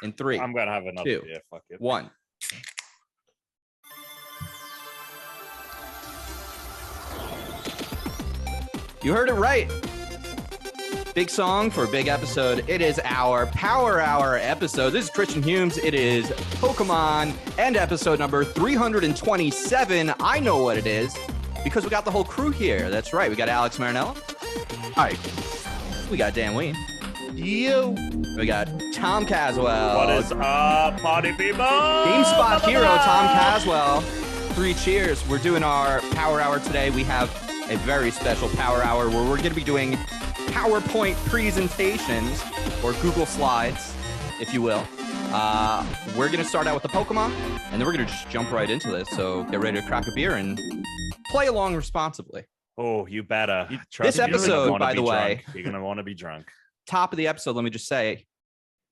In 3, I'm gonna have another 2, beer. Fuck it. 1. You heard it right. Big song for a big episode. It is our Power Hour episode. This is Christian Humes. It is Pokemon and episode number 327. I know what it is because we got the whole crew here. That's right. We got Alex Marinello. Hi. We got Dan Weine. You. We got Tom Caswell. What is up, party people? GameSpot hero Tom Caswell. 3 cheers. We're doing our Power Hour today. We have a very special Power Hour where we're going to be doing PowerPoint presentations or Google Slides, if you will. We're going to start out with the Pokemon, and then we're going to just jump right into this. So get ready to crack a beer and play along responsibly. Oh, you better. This episode, by the way, you're going to want to be drunk. Top of the episode, let me just say,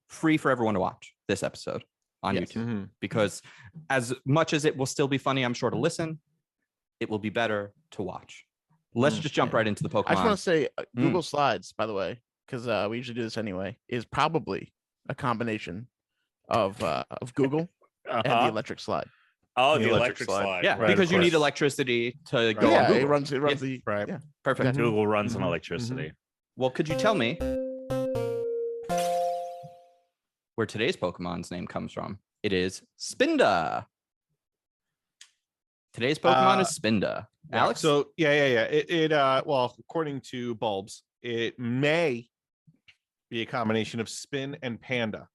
free for everyone to watch this episode on YouTube. Because as much as it will still be funny, I'm sure, to listen, it will be better to watch. Let's just jump right into the Pokemon. I just want to say Google Slides, by the way, because we usually do this anyway, is probably a combination of Google and the electric slide. Oh, the electric slide. Yeah, right, because you need electricity to go on Google. It runs the right. Yeah. Perfect. Google runs on electricity. Well, could you tell me where today's Pokemon's name comes from? It is Spinda. Today's Pokemon is Spinda. Alex? So it well, according to Bulbs, it may be a combination of Spin and Panda.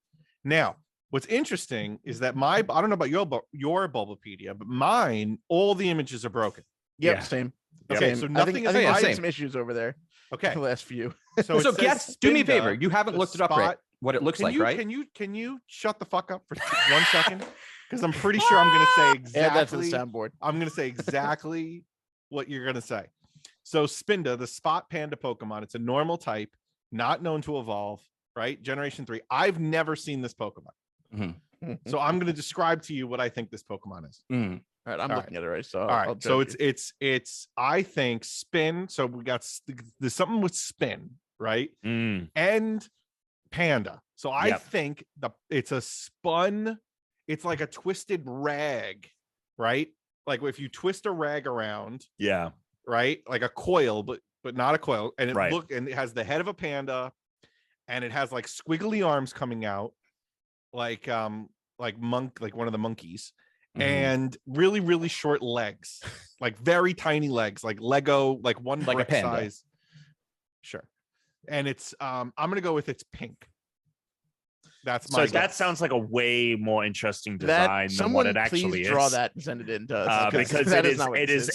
Now, what's interesting is that I don't know about your Bulbapedia, but mine, all the images are broken. Yep, same. Okay, so nothing is I same. had some issues over there. Okay, the last few. So guess, do me a favor. You haven't looked it up, right? What it looks like, right? Can you shut the fuck up for 1 second? Because I'm pretty sure I'm going to say exactly. Add that to the soundboard. I'm going to say exactly what you're going to say. So Spinda, the spot panda Pokemon, it's a normal type, not known to evolve, right? Generation 3. I've never seen this Pokemon. So I'm going to describe to you what I think this Pokemon is. All right, I'm looking at it right. So all right. So it's I think Spin. So we got there's something with Spin, right? And Panda. So I think it's a spun. It's like a twisted rag, right? Like if you twist a rag around, right, like a coil, but not a coil, and it has the head of a panda, and it has like squiggly arms coming out, like one of the monkeys, and really really short legs, like very tiny legs, like Lego, like one brick size. Sure, and it's I'm gonna go with it's pink. That's my guess. That sounds like a way more interesting design than what it actually is. Draw that and send it in to us because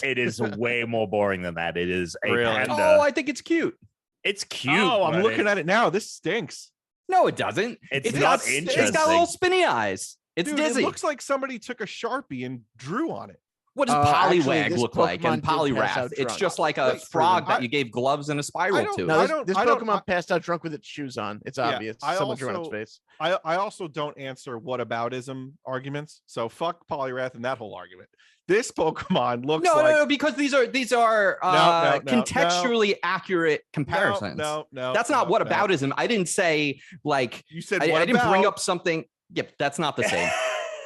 it is way more boring than that. It is a panda. Oh, I think it's cute. It's cute. Oh, I'm looking at it now. This stinks. No, it doesn't. It's not interesting. It's got little spinny eyes. It's dizzy. It looks like somebody took a Sharpie and drew on it. What does Poliwag look like? And Poliwrath? It's just like a frog that you gave gloves and a spiral to. No, this Pokemon passed out drunk with its shoes on. It's obvious. Someone drew on its face. I also don't answer whataboutism arguments. So fuck Poliwrath and that whole argument. This Pokemon looks no, because these are contextually accurate comparisons. No, that's not whataboutism. I didn't say like you said. I didn't bring up something. Yep, that's not the same.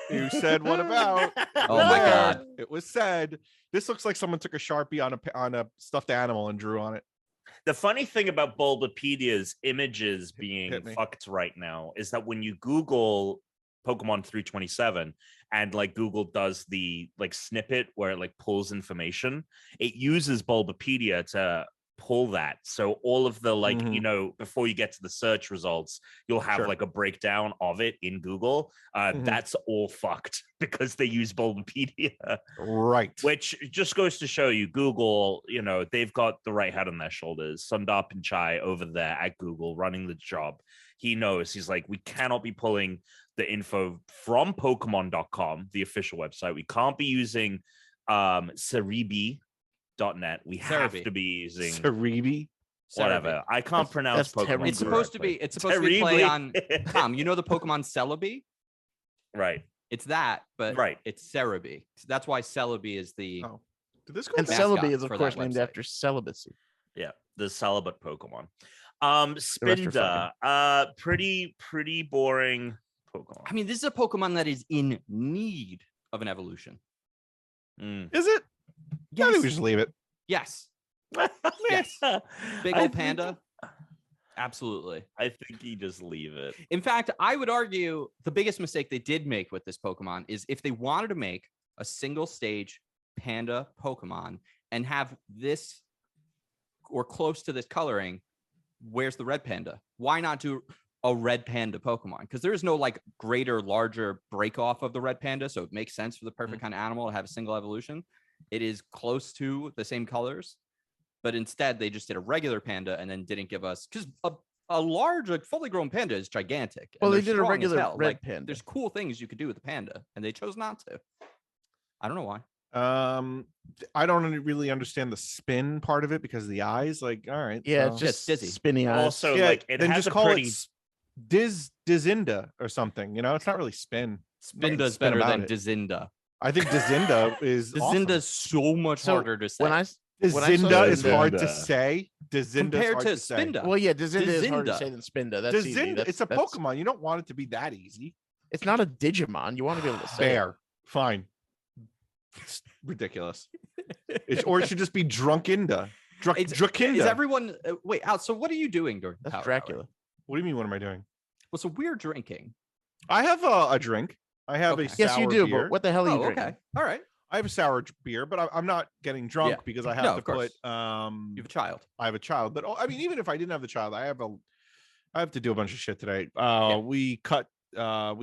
You said what about? Oh my god! It was said. This looks like someone took a Sharpie on a stuffed animal and drew on it. The funny thing about Bulbapedia's images being fucked right now is that when you Google Pokemon 327 and like Google does the like snippet where it like pulls information, it uses Bulbapedia to pull that. So all of the like before you get to the search results, you'll have like a breakdown of it in Google. That's all fucked because they use Bulbapedia, right? Which just goes to show you Google, they've got the right head on their shoulders. Sundar Pichai over there at Google running the job. He knows. He's like, we cannot be pulling the info from Pokemon.com, the official website. We can't be using Cerebi.net. We have to be using Cerebi. Whatever. I can't pronounce Pokemon. It's supposed to be play on Tom. You know the Pokemon Celebi? Right. It's that, but it's Cerebi. That's why Celebi is the. Oh. Did this go? And Celebi is of course named after celibacy. Yeah, the celibate Pokemon. Spinda, pretty boring Pokemon. I mean, this is a Pokemon that is in need of an evolution. Is it? Yes. I think we should leave it. Yes. Yes. Big old panda. Absolutely. I think you just leave it. In fact, I would argue the biggest mistake they did make with this Pokemon is if they wanted to make a single stage panda Pokemon and have this or close to this coloring, where's the red panda? Why not do a red panda Pokemon? Because there is no like greater, larger break off of the red panda. So it makes sense for the perfect kind of animal to have a single evolution. It is close to the same colors. But instead, they just did a regular panda and then didn't give us, because a large, like fully grown panda is gigantic. Well, they did a regular red panda. There's cool things you could do with a panda, and they chose not to. I don't know why. I don't really understand the spin part of it because of the eyes. Like, all right, yeah, so. it's just dizzy. spinny eyes. Also, Yeah, like it then has just a call pretty. it Dizinda or something. You know, it's not really spin. Spinda's Spin better about than it. Dizinda. I think Dizinda is Dizinda's so much harder to say. when I saw Dizinda is hard to Dizinda. say. Dizinda compared to say. Spinda. well, yeah, Dizinda is harder to Dizinda. say than Spinda. That's easy. Dizinda, That's, it's a that's- Pokemon. You don't want it to be that easy. It's not a Digimon. You want to be able to say it. Fair, fine. It's ridiculous. Or it should just be Drunkinda. Drakinda. Is everyone wait out? So what are you doing during the That's power Dracula. hour? What do you mean? What am I doing? Well, so we're drinking. I have a drink. I have Okay. a sour Yes, you do. beer. But what the hell are you Oh, drinking? okay. All right. I have a sour beer, but I'm not getting drunk Yeah. because I have No, to of course. put. You have a child. I have a child, but I mean, even if I didn't have the child, I have to do a bunch of shit today. We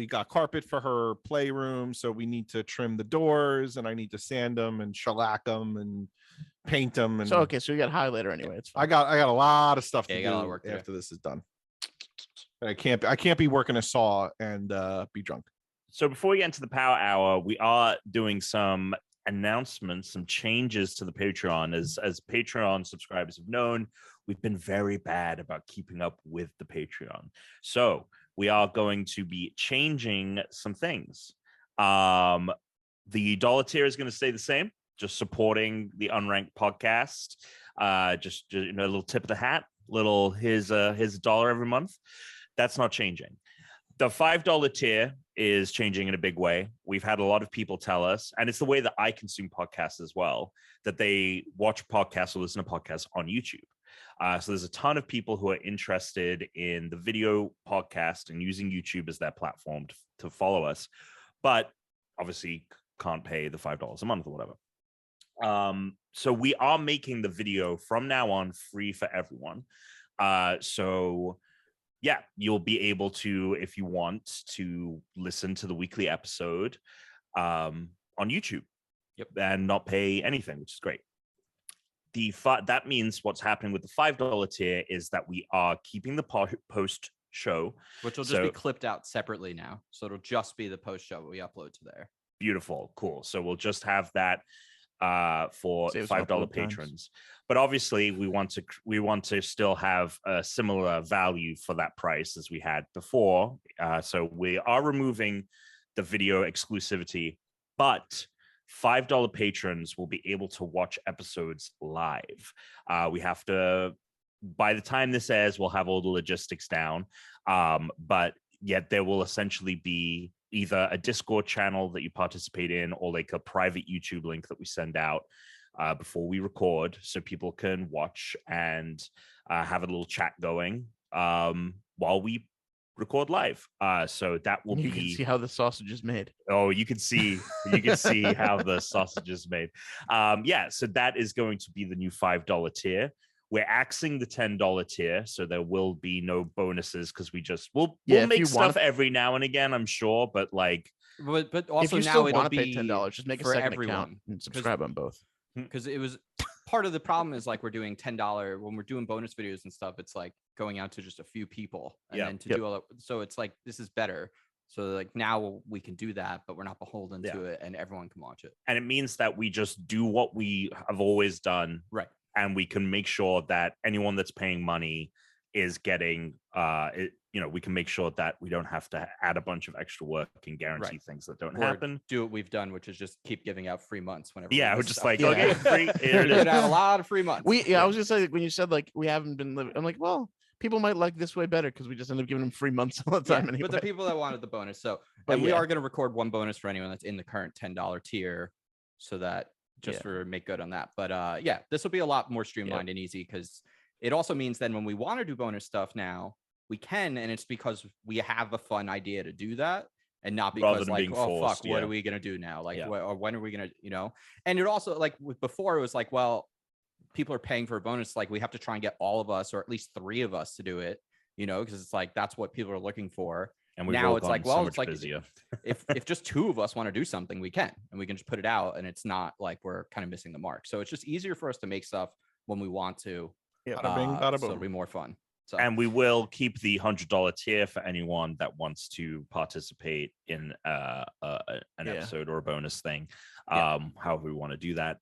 got carpet for her playroom, so we need to trim the doors, and I need to sand them and shellac them and paint them. And So okay, so you got highlighter anyway. It's fine. I got a lot of stuff Yeah, to you got a lot of do work to do. after this is done. I can't be working a saw and be drunk. So before we get into the power hour, we are doing some announcements, some changes to the Patreon. As Patreon subscribers have known, we've been very bad about keeping up with the Patreon. So we are going to be changing some things. The dollar tier is going to stay the same, just supporting the Unranked podcast. Just a little tip of the hat, his $1 every month. That's not changing. The $5 tier is changing in a big way. We've had a lot of people tell us, and it's the way that I consume podcasts as well, that they watch podcasts or listen to podcasts on YouTube. So there's a ton of people who are interested in the video podcast and using YouTube as their platform to follow us, but obviously can't pay the $5 a month or whatever. So we are making the video from now on free for everyone. So yeah, you'll be able to, if you want, to listen to the weekly episode on YouTube. Yep. And not pay anything, which is great. That means what's happening with the $5 tier is that we are keeping the post show, Which will just be clipped out separately now. So it'll just be the post show we upload to there. Beautiful, cool. So we'll just have that for Saves $5 upload patrons. times. But obviously we want to still have a similar value for that price as we had before. So we are removing the video exclusivity, but $5 patrons will be able to watch episodes live. We have to, by the time this airs, we'll have all the logistics down. But yet there will essentially be either a Discord channel that you participate in or like a private YouTube link that we send out before we record, so people can watch and have a little chat going while we record live. So that will You can see how the sausage is made. Oh, you can see how the sausage is made. Yeah, so that is going to be the new $5 tier. We're axing the $10 tier, so there will be no bonuses because we'll make stuff every now and again, I'm sure, but like, but also if you now still it'll want to be pay $10, just make a for second everyone. account and subscribe on both. Because it was part of the problem is like we're doing $10 when we're doing bonus videos and stuff. It's like going out to just a few people, and then to do all that. So it's like this is better. So like now we can do that, but we're not beholden to it, and everyone can watch it. And it means that we just do what we have always done, right? And we can make sure that anyone that's paying money is getting we can make sure that we don't have to add a bunch of extra work and guarantee things that don't happen. Do what we've done, which is just keep giving out free months whenever. We're just like, okay, free. We're gonna have a lot of free months. I was gonna say when you said like we haven't been living, I'm like, well, people might like this way better because we just end up giving them free months all the time anyway. But the people that wanted the bonus, and we are going to record one bonus for anyone that's in the current $10 tier, so that just for make good on that. But this will be a lot more streamlined and easy, because it also means then when we want to do bonus stuff now, we can, and it's because we have a fun idea to do that. And not because like, oh, forced, fuck, what are we going to do now? Like, or when are we going to, and it also like before it was like, well, people are paying for a bonus. Like we have to try and get all of us, or at least 3 of us to do it, because it's like, that's what people are looking for. And now it's like, well, it's like if just 2 of us want to do something, we can, and we can just put it out, and it's not like we're kind of missing the mark. So it's just easier for us to make stuff when we want to. Yeah. Bada bing, bada boom. So it'll be more fun. So. And we will keep the $100 tier for anyone that wants to participate in an episode or a bonus thing. However we want to do that.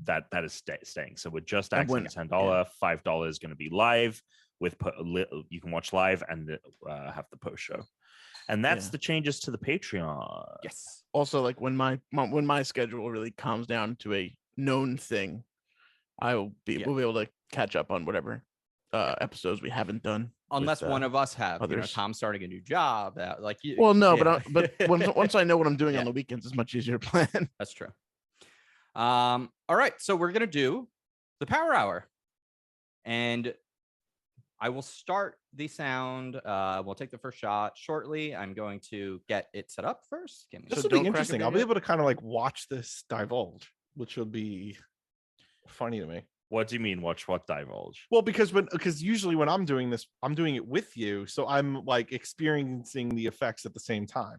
That is staying. So we're just asking $10. $5 is going to be live with you can watch live and have the post show. And that's the changes to the Patreon. Yes. Also, like when my schedule really calms down to a known thing, we'll be able to catch up on whatever episodes we haven't done, unless one of us have Tom's starting a new job but once I know what I'm doing on the weekends, it's much easier to plan. That's true. All right, so we're gonna do the power hour, and I will start the sound. We'll take the first shot shortly. I'm going to get it set up first. This will be interesting. I'll be able to kind of like watch this divulge, which will be funny to me. What do you mean? Watch what divulge? Well, because usually when I'm doing this, I'm doing it with you, so I'm like experiencing the effects at the same time.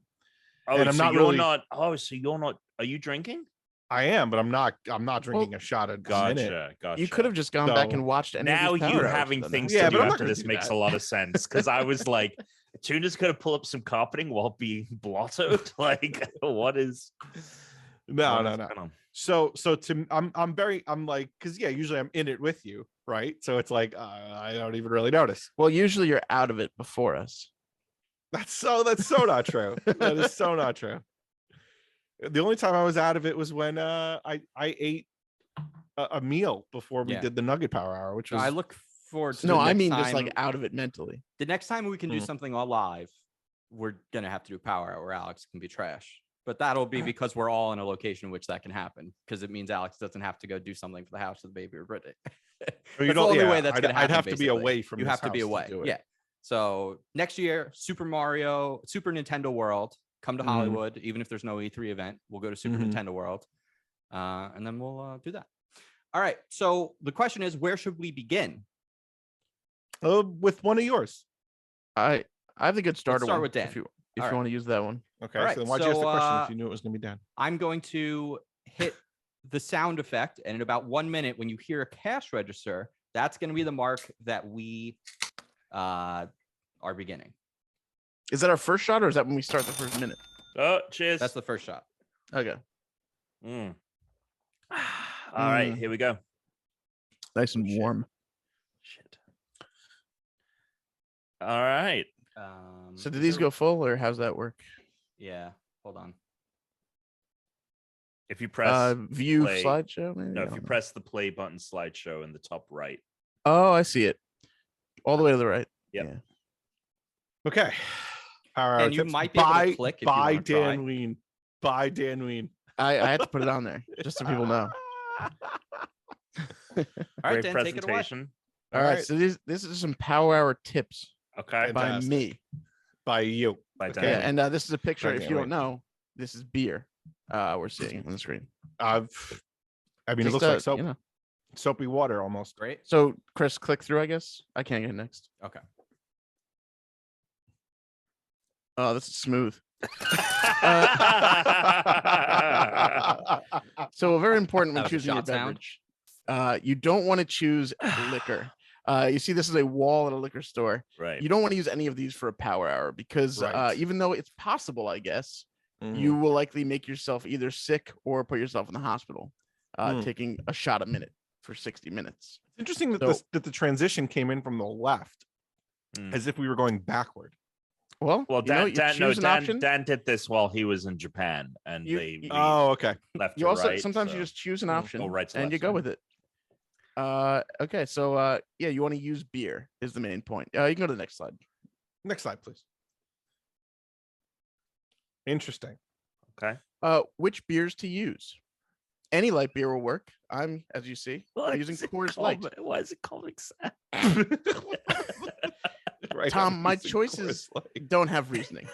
Oh, and so you're not. Oh, so you're not. Are you drinking? I am, but I'm not drinking a shot at minute. Gotcha. You could have just gone back and watched any now of these you having things to do after this makes a lot of sense, because I was like, Tuna's gonna pull up some carpeting while being blottoed. Like, what is? No. So I'm like, because usually I'm in it with you, right? So it's like I don't even really notice. Well, usually you're out of it before us. That's so not true. That is so not true. The only time I was out of it was when I ate a meal before we did the Nugget Power Hour, which was. I look forward to. No, I mean just like out of it mentally. The next time we can do something all live, we're gonna have to do Power Hour where Alex can be trash. But that'll be because we're all in a location in which that can happen, because it means Alex doesn't have to go do something for the house of the baby or Brittany. That's the only way that's gonna happen. I'd have to be away from. You have to be away. Yeah. So next year, Super Nintendo World. Come to Hollywood, even if there's no E3 event. We'll go to Super Nintendo World, and then we'll do that. All right. So the question is, where should we begin? With one of yours. I have the good starter. Let's start one with Dan. If you want to use that one. Okay. Right, so then why'd you ask the question if you knew it was going to be Dan? I'm going to hit the sound effect, and in about 1 minute, when you hear a cash register, that's going to be the mark that we are beginning. Is that our first shot, or is that when we start the first minute? Oh, cheers. That's the first shot. Okay. All right, here we go. Nice and warm. Shit. All right. So do these go full, or how's that work? Yeah. Hold on. If you press view play, slideshow, maybe? No, if you press the play button slideshow in the top right. Oh, I see it. All the way to the right. Yep. Yeah. Okay. Power and you might be able to click if by you want to try. Dan Weine. By Dan Weine. I had to put it on there just so people know. All right, Dan, take it away. All right. So this is some Power Hour tips. Okay. By me. By you. By Dan. Yeah, and this is a picture. If you don't know, this is beer. We're seeing on the screen. I mean, it looks like soap. Soapy water almost. Great. So Chris, click through, I guess. I can't get next. Okay. Oh, this is smooth. So very important when choosing your beverage. You don't want to choose liquor. You see, this is a wall at a liquor store. Right. You don't want to use any of these for a power hour because even though it's possible, I guess, you will likely make yourself either sick or put yourself in the hospital taking a shot a minute for 60 minutes. It's interesting that the transition came in from the left as if we were going backward. Well, Dan did this while he was in Japan, and okay. Left you to also right, sometimes you just choose an option go right to and left, you go with it. Okay, so yeah, you want to use beer is the main point. You can go to the next slide. Next slide, please. Interesting. Okay. Which beers to use? Any light beer will work. I'm, as you see, using Coors Light. Why is it called exact? Right, Tom, my choices don't have reasoning.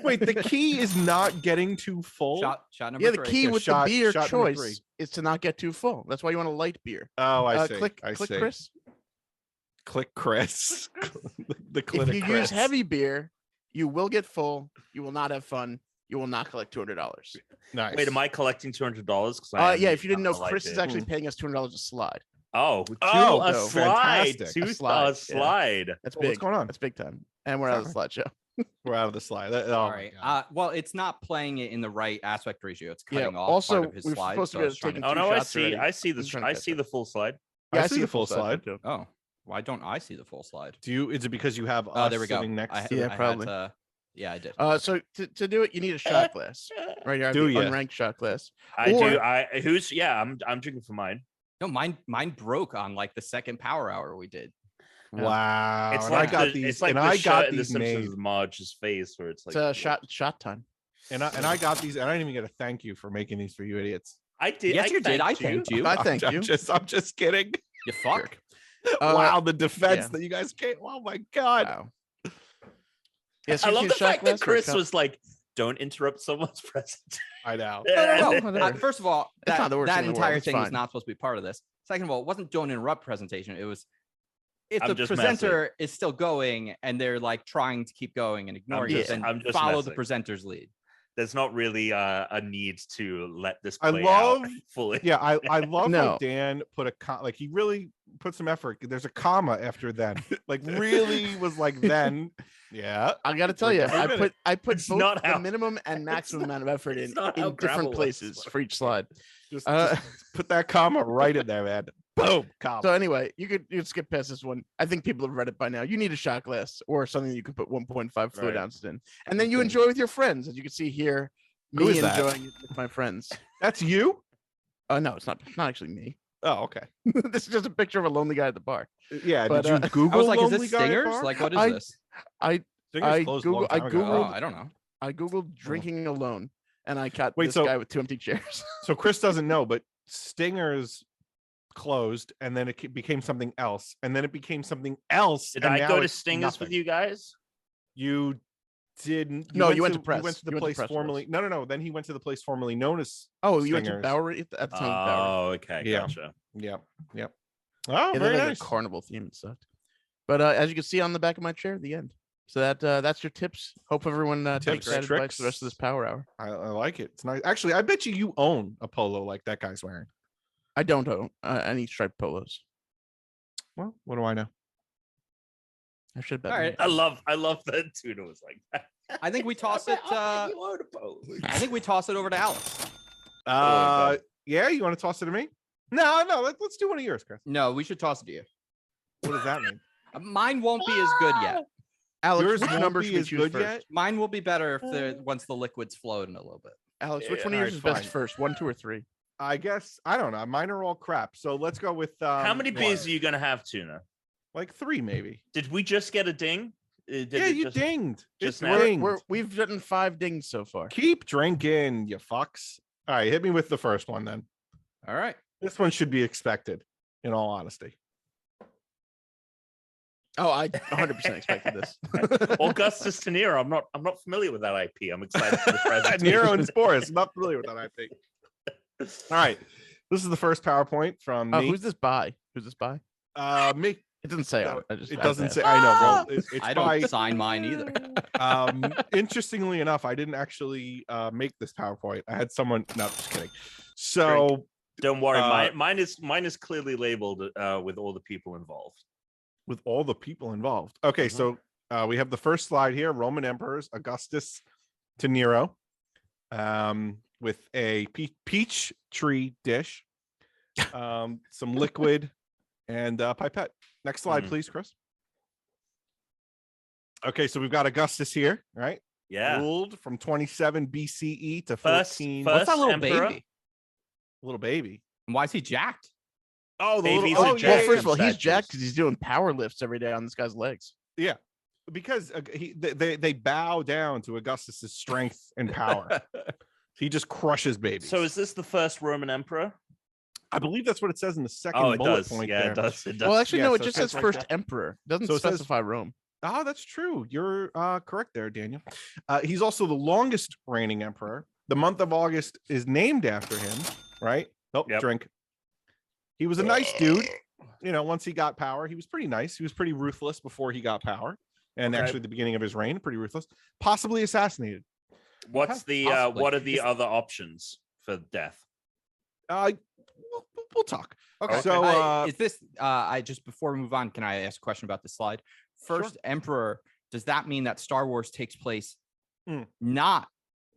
Wait, the key is not getting too full. Shot number Yeah, three. the key with shot- the beer shot number choice is to not get too full. That's why you want a light beer. Oh, I see. Click, I click, see. Chris. Click Chris. the If clinic you Chris. use heavy beer, you will get full. You will not have fun. You will not collect $200. Nice. Wait, am I collecting $200? Yeah, if you didn't know, Chris is actually paying us $200 a slide. Oh, Oh, a so slide. fantastic. A slide, yeah. Slide. That's Well, big. what's going on? That's big time. And we're out of the slideshow. We're out of the slide. Oh, Sorry. my God. Well, it's not playing it in the right aspect ratio. It's cutting off also, part of his we're slide. supposed to so be I was trying taking Oh two no, I shots see. already. I see I'm trying to I catch see up. the full slide. Yeah, I see the full slide. too. Oh, why don't I see the full slide? Do you? Is it because you have Oh, us there we go. sitting next I, to? Yeah, I had probably. to- yeah, I did. So to do it, you need a shot glass. Right here, Do the ya? unranked shot glass. I Or- do. Who's? Yeah, I'm drinking for mine. No, mine broke on like the second power hour we did. Wow. It's and like I got the, these. It's like and the I shirt got in the these made. Simpsons Marge's face, where it's like It's shot time. And I got these. And I didn't even get a thank you for making these for you idiots. I did. Yes, you did. I thanked thanked you. I thank you. I'm just kidding. You fuck. Wow, the defense yeah. that you guys came. Oh my God. Wow. Yeah, so I you love see the a shot fact that glass or a Chris cup? was like, "Don't interrupt someone's presentation." I know. No, No, whatever. first of all, It's not the worst that thing in the entire world. It's thing was fine. not supposed to be part of this. Second of all, it wasn't don't interrupt presentation. It was if I'm the just presenter is still going and they're like trying to keep going and ignoring just- it, then I'm just follow the messing. presenter's lead. There's not really a need to let this I play love- out fully. Yeah, I love No. how Dan put like he really put some effort. There's a comma after then. Like really was like then. Yeah. I got to tell Like you, every minute. I put It's both not the how- minimum and maximum amount of effort it's in not how different gravel places works. for each slide. Just Uh, put that comma right in there, man. Boom. Comma. So anyway, you could skip past this one. I think people have read it by now. You need a shot glass or something you can put 1.5 fluid Right. ounces in, and then you Okay. enjoy with your friends, as you can see here. Who Me is that? enjoying it with my friends. That's you? No, it's not actually me. Oh, okay. This is just a picture of a lonely guy at the bar. Yeah. But, did you Google I was like, is Lonely this Guy at Stingers? Bar? Like, what is I- this? Stingers I closed a long Google- I time ago. Googled- Oh, I don't know. I googled drinking alone, and I caught Wait, this so- guy with 2 empty chairs. So Chris doesn't know, but Stingers closed, and then it became something else, and then it became something else. Did and I now go to it's Stingers with nothing. you guys? You didn't. No, you went to Press. You went to the You went to place Press formerly. No. Then he went to the place formerly known as. Oh, you went to Stingers. Bowery at the time. of Bowery. Oh, okay, Yeah. gotcha. Yep. Oh, Yeah, very they had nice. a carnival theme. It sucked. But as you can see on the back of my chair, the end. So that's your tips. Hope everyone takes that advice the rest of this power hour. I like it. It's nice. Actually, I bet you own a polo like that guy's wearing. I don't own any striped polos. Well, what do I know? I should bet. All right. I love that Tuna was like that. I think we toss it. I think we toss it over to Alex. Yeah, you want to toss it to me? No. Let's do one of yours, Chris. No, we should toss it to you. What does that mean? Mine won't be as good yet. Alex, Yours which won't number be should we as choose good first? yet? Mine will be better if once the liquid's flowed in a little bit. Alex, which Yeah, one of yours alright, is best fine. first? 1, 2, or 3? I guess I don't know. Mine are all crap. So let's go with How many beers one. are you gonna have, Tuna? Like 3, maybe. Did we just get a ding? Did Yeah, it you just- dinged. just It now? dinged. We've written 5 dings so far. Keep drinking, you fucks. All right, hit me with the first one then. All right. This one should be expected, in all honesty. Oh, I 100% expected this. Augustus to Nero. I'm not familiar with that IP. I'm excited for the presentation. Nero and Sporus. I'm not familiar with that IP. All right. This is the first PowerPoint from me. Who's this by? Who's this by? Me. It doesn't say No, on it. It doesn't say. I know. Well, it's I don't by, sign mine either. interestingly enough, I didn't actually make this PowerPoint. I had someone. No, just kidding. So Don't worry. Uh, Mine is clearly labeled with all the people involved. with all the people involved. Okay, so we have the first slide here: Roman emperors, Augustus to Nero, with a peach tree dish, some liquid, and pipette. Next slide, please, Chris. Okay, so we've got Augustus here, right? Yeah. Ruled from 27 BCE to First- 14. first- What's that little Emperor? baby? Little baby. And why is he jacked? Oh, the Babies little, are oh, Well, jacked first of all, he's statues. jacked because he's doing power lifts every day on this guy's legs. yeah, because they bow down to Augustus's strength and power. He just crushes babies. So is this the first Roman emperor? I believe that's what it says in the second Oh, it bullet does. point Yeah, there. it does. It does. Well, actually, Yeah, no, so it it just says says right first there. emperor. It doesn't So it says- specify Rome. Oh, that's true. You're correct there, Daniel. He's also the longest reigning emperor. The month of August is named after him, right? Oh, Yep. drink. He was a nice dude. You know, once he got power, he was pretty nice. He was pretty ruthless before he got power. And Okay. actually, at the beginning of his reign, pretty ruthless. Possibly assassinated. What's the Possibly. what are the other options for death? We'll talk. Okay. So, is this? I just before we move on, can I ask a question about the slide? First Emperor. Does that mean that Star Wars takes place not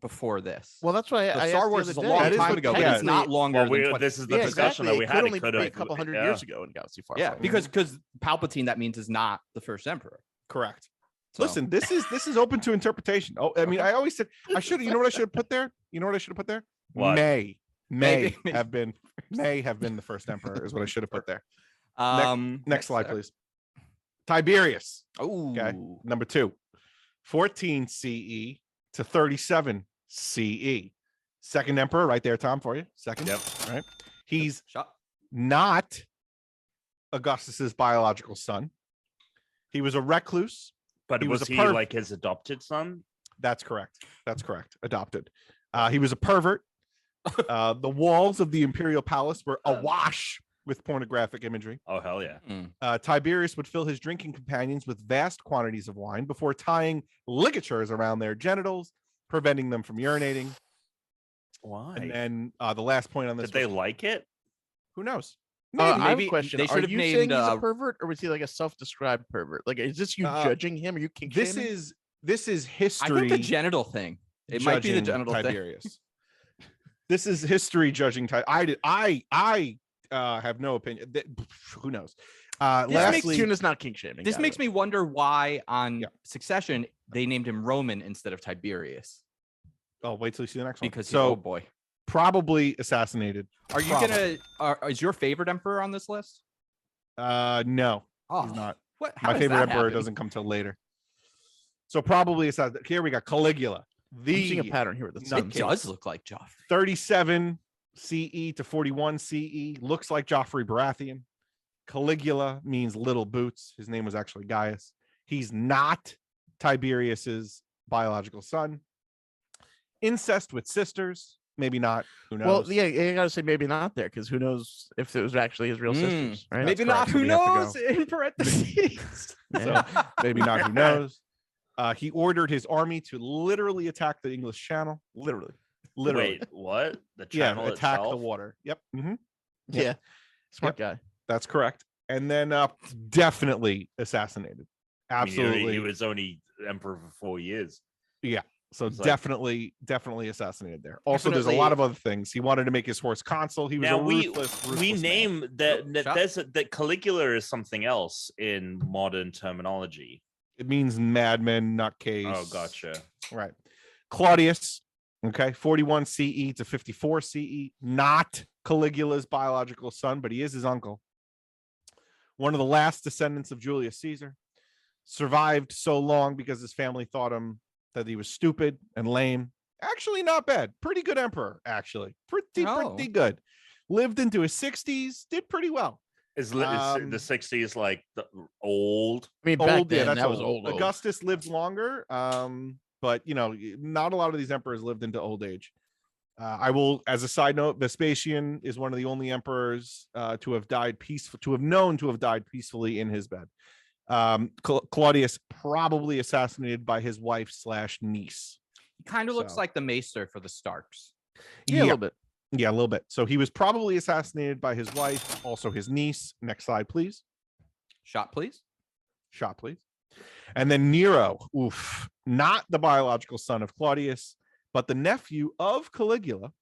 before this? Well, that's why So I Star asked Wars the is a other long day. That is time what- ago, but yeah. it's not longer than 20. This is the discussion that we had. It It could could only have be a couple hundred yeah. years ago in Galaxy Far. Yeah, Far Away. because Palpatine, that means is not the first Emperor. correct. So- Listen, this is open to interpretation. Oh, I mean, I always said I should. You know what I should have put there? You know what I should have put there? What? May Maybe. have been the first emperor is what I should have put there. Next Next slide, please. Tiberius, Oh, okay, number 2, 14 CE to 37 CE. Second emperor, right there, Tom, for you. Second, Yep. right? He's shot. not Augustus's biological son. He was a recluse. But He was was a he perv- like his adopted son? That's correct. That's correct. Adopted. He was a pervert. The walls of the imperial palace were awash with pornographic imagery. Oh hell yeah! Tiberius would fill his drinking companions with vast quantities of wine before tying ligatures around their genitals, preventing them from urinating. Why? And then the last point on this, Did they like it? who knows? I have a maybe question. they Are should have you named, saying he's a pervert, or was he like a self-described pervert? Like, is this you judging him? Are you kink This shaming? is I history. think the genital thing. It might be the judging genital thing. Tiberius. This is history judging. I have no opinion. Who knows? Lastly, Tuna's not kink shaming. This got makes it. me wonder why on Yeah. Succession they named him Roman instead of Tiberius. oh, wait till you see the next one. Because So oh boy, probably assassinated. are you Probably. is your favorite emperor on this list? No, Oh, he's not. What? How My does favorite that emperor happen? doesn't come till later. So probably assassinated. Here we got Caligula, I'm seeing a the pattern here with the It sun. It does look like Joffrey. 37 CE to 41 CE. Looks like Joffrey Baratheon. Caligula means little boots. His name was actually Gaius. He's not Tiberius's biological son. Incest with sisters, maybe not. Who knows? Well, yeah, you gotta say maybe not there, because who knows if it was actually his real sisters, right? Maybe correct. not. Who We have to go. knows? In parentheses. Yeah. So maybe not. Who knows? He ordered his army to literally attack the English Channel. Literally. Wait, what? The channel attack itself? the water. Yep. Mhm. Yeah. Smart guy. That's correct. And then definitely assassinated. I mean, Absolutely. he was only emperor for 4 years. So It's like- definitely assassinated there. Also, there's a lot of other things. He wanted to make his horse consul. He was Now a ruthless we man. name that Shut- that Caligula is something else in modern terminology. It means madman, nutcase. Oh, gotcha. Right. Claudius, okay, 41 CE to 54 CE, not Caligula's biological son, but he is his uncle. One of the last descendants of Julius Caesar. Survived so long because his family thought him that he was stupid and lame. Actually, not bad. Pretty good emperor, actually. Pretty good. Lived into his 60s, did pretty well. Is the 60s like the old? I mean, back Old, yeah, then, that's that was old. Augustus lived longer, but you know, not a lot of these emperors lived into old age. I will, as a side note, Vespasian is one of the only emperors to have died peaceful, to have known to have died peacefully in his bed. Claudius probably assassinated by his wife / niece. He kind of looks So- like the Maester for the Starks. Yeah, a little bit. Yeah, a little bit. So he was probably assassinated by his wife, also his niece. Next slide, please. Shot, please. Shot, please. And then Nero, not the biological son of Claudius, but the nephew of Caligula.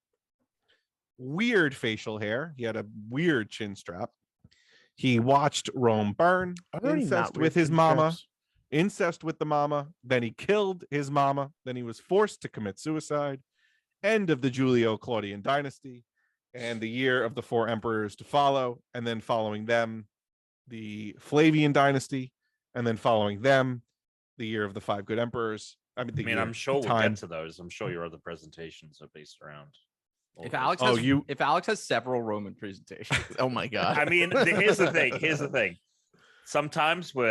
Weird facial hair. He had a weird chin strap. He watched Rome burn. Are there any Incest not with weird his chin mama. straps? Incest with the mama. Then he killed his mama. Then he was forced to commit suicide. End of the Julio-Claudian dynasty. and the year of the 4 emperors to follow, and then following them, the Flavian dynasty, and then following them, the year of the 5 good emperors. I'm sure we'll get to those. I'm sure your other presentations are based around. If Alex has several Roman presentations, oh my god! I mean, here's the thing. Sometimes we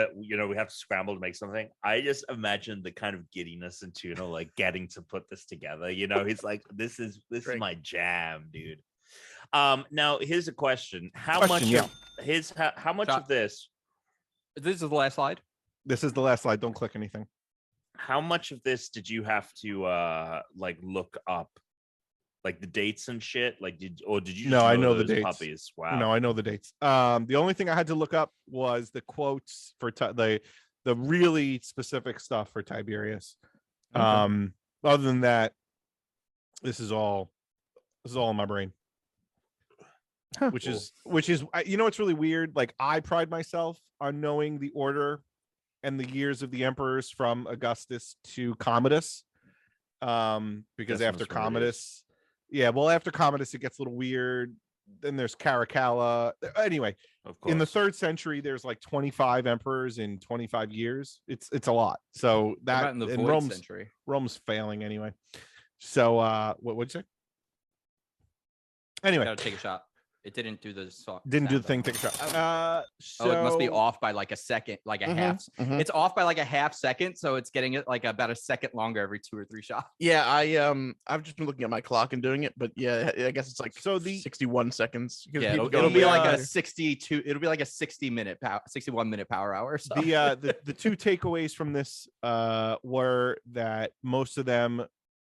have to scramble to make something. I just imagine the kind of giddiness in Tuna, like getting to put this together. He's like, this is my jam, dude. Now here's a question: How much of this? This is the last slide. This is the last slide. Don't click anything. How much of this did you have to look up? Like the dates and shit, did you just no, I know the dates. Puppies? Wow. No, I know the dates. The only thing I had to look up was the quotes for the really specific stuff for Tiberius. Okay. Other than that, this is all in my brain. Which is it's really weird. Like, I pride myself on knowing the order and the years of the emperors from Augustus to Commodus. Because after Commodus. Yeah, well, after Commodus, it gets a little weird. Then there's Caracalla. Anyway, in the 3rd century, there's like 25 emperors in 25 years. It's a lot. So that in the Rome's century. Rome's failing anyway. So what'd you say? Anyway, gotta take a shot. It didn't do the song. Didn't do the thing. Take a shot. So it must be off by like a second, like a half. Mm-hmm. It's off by like a half second, so it's getting it like about a second longer every 2 or 3 shots. Yeah, I've just been looking at my clock and doing it, but yeah, I guess it's like 61 seconds. Yeah, it'll be like a 62. It'll be like a 61 minute power hour. So. The 2 takeaways from this were that most of them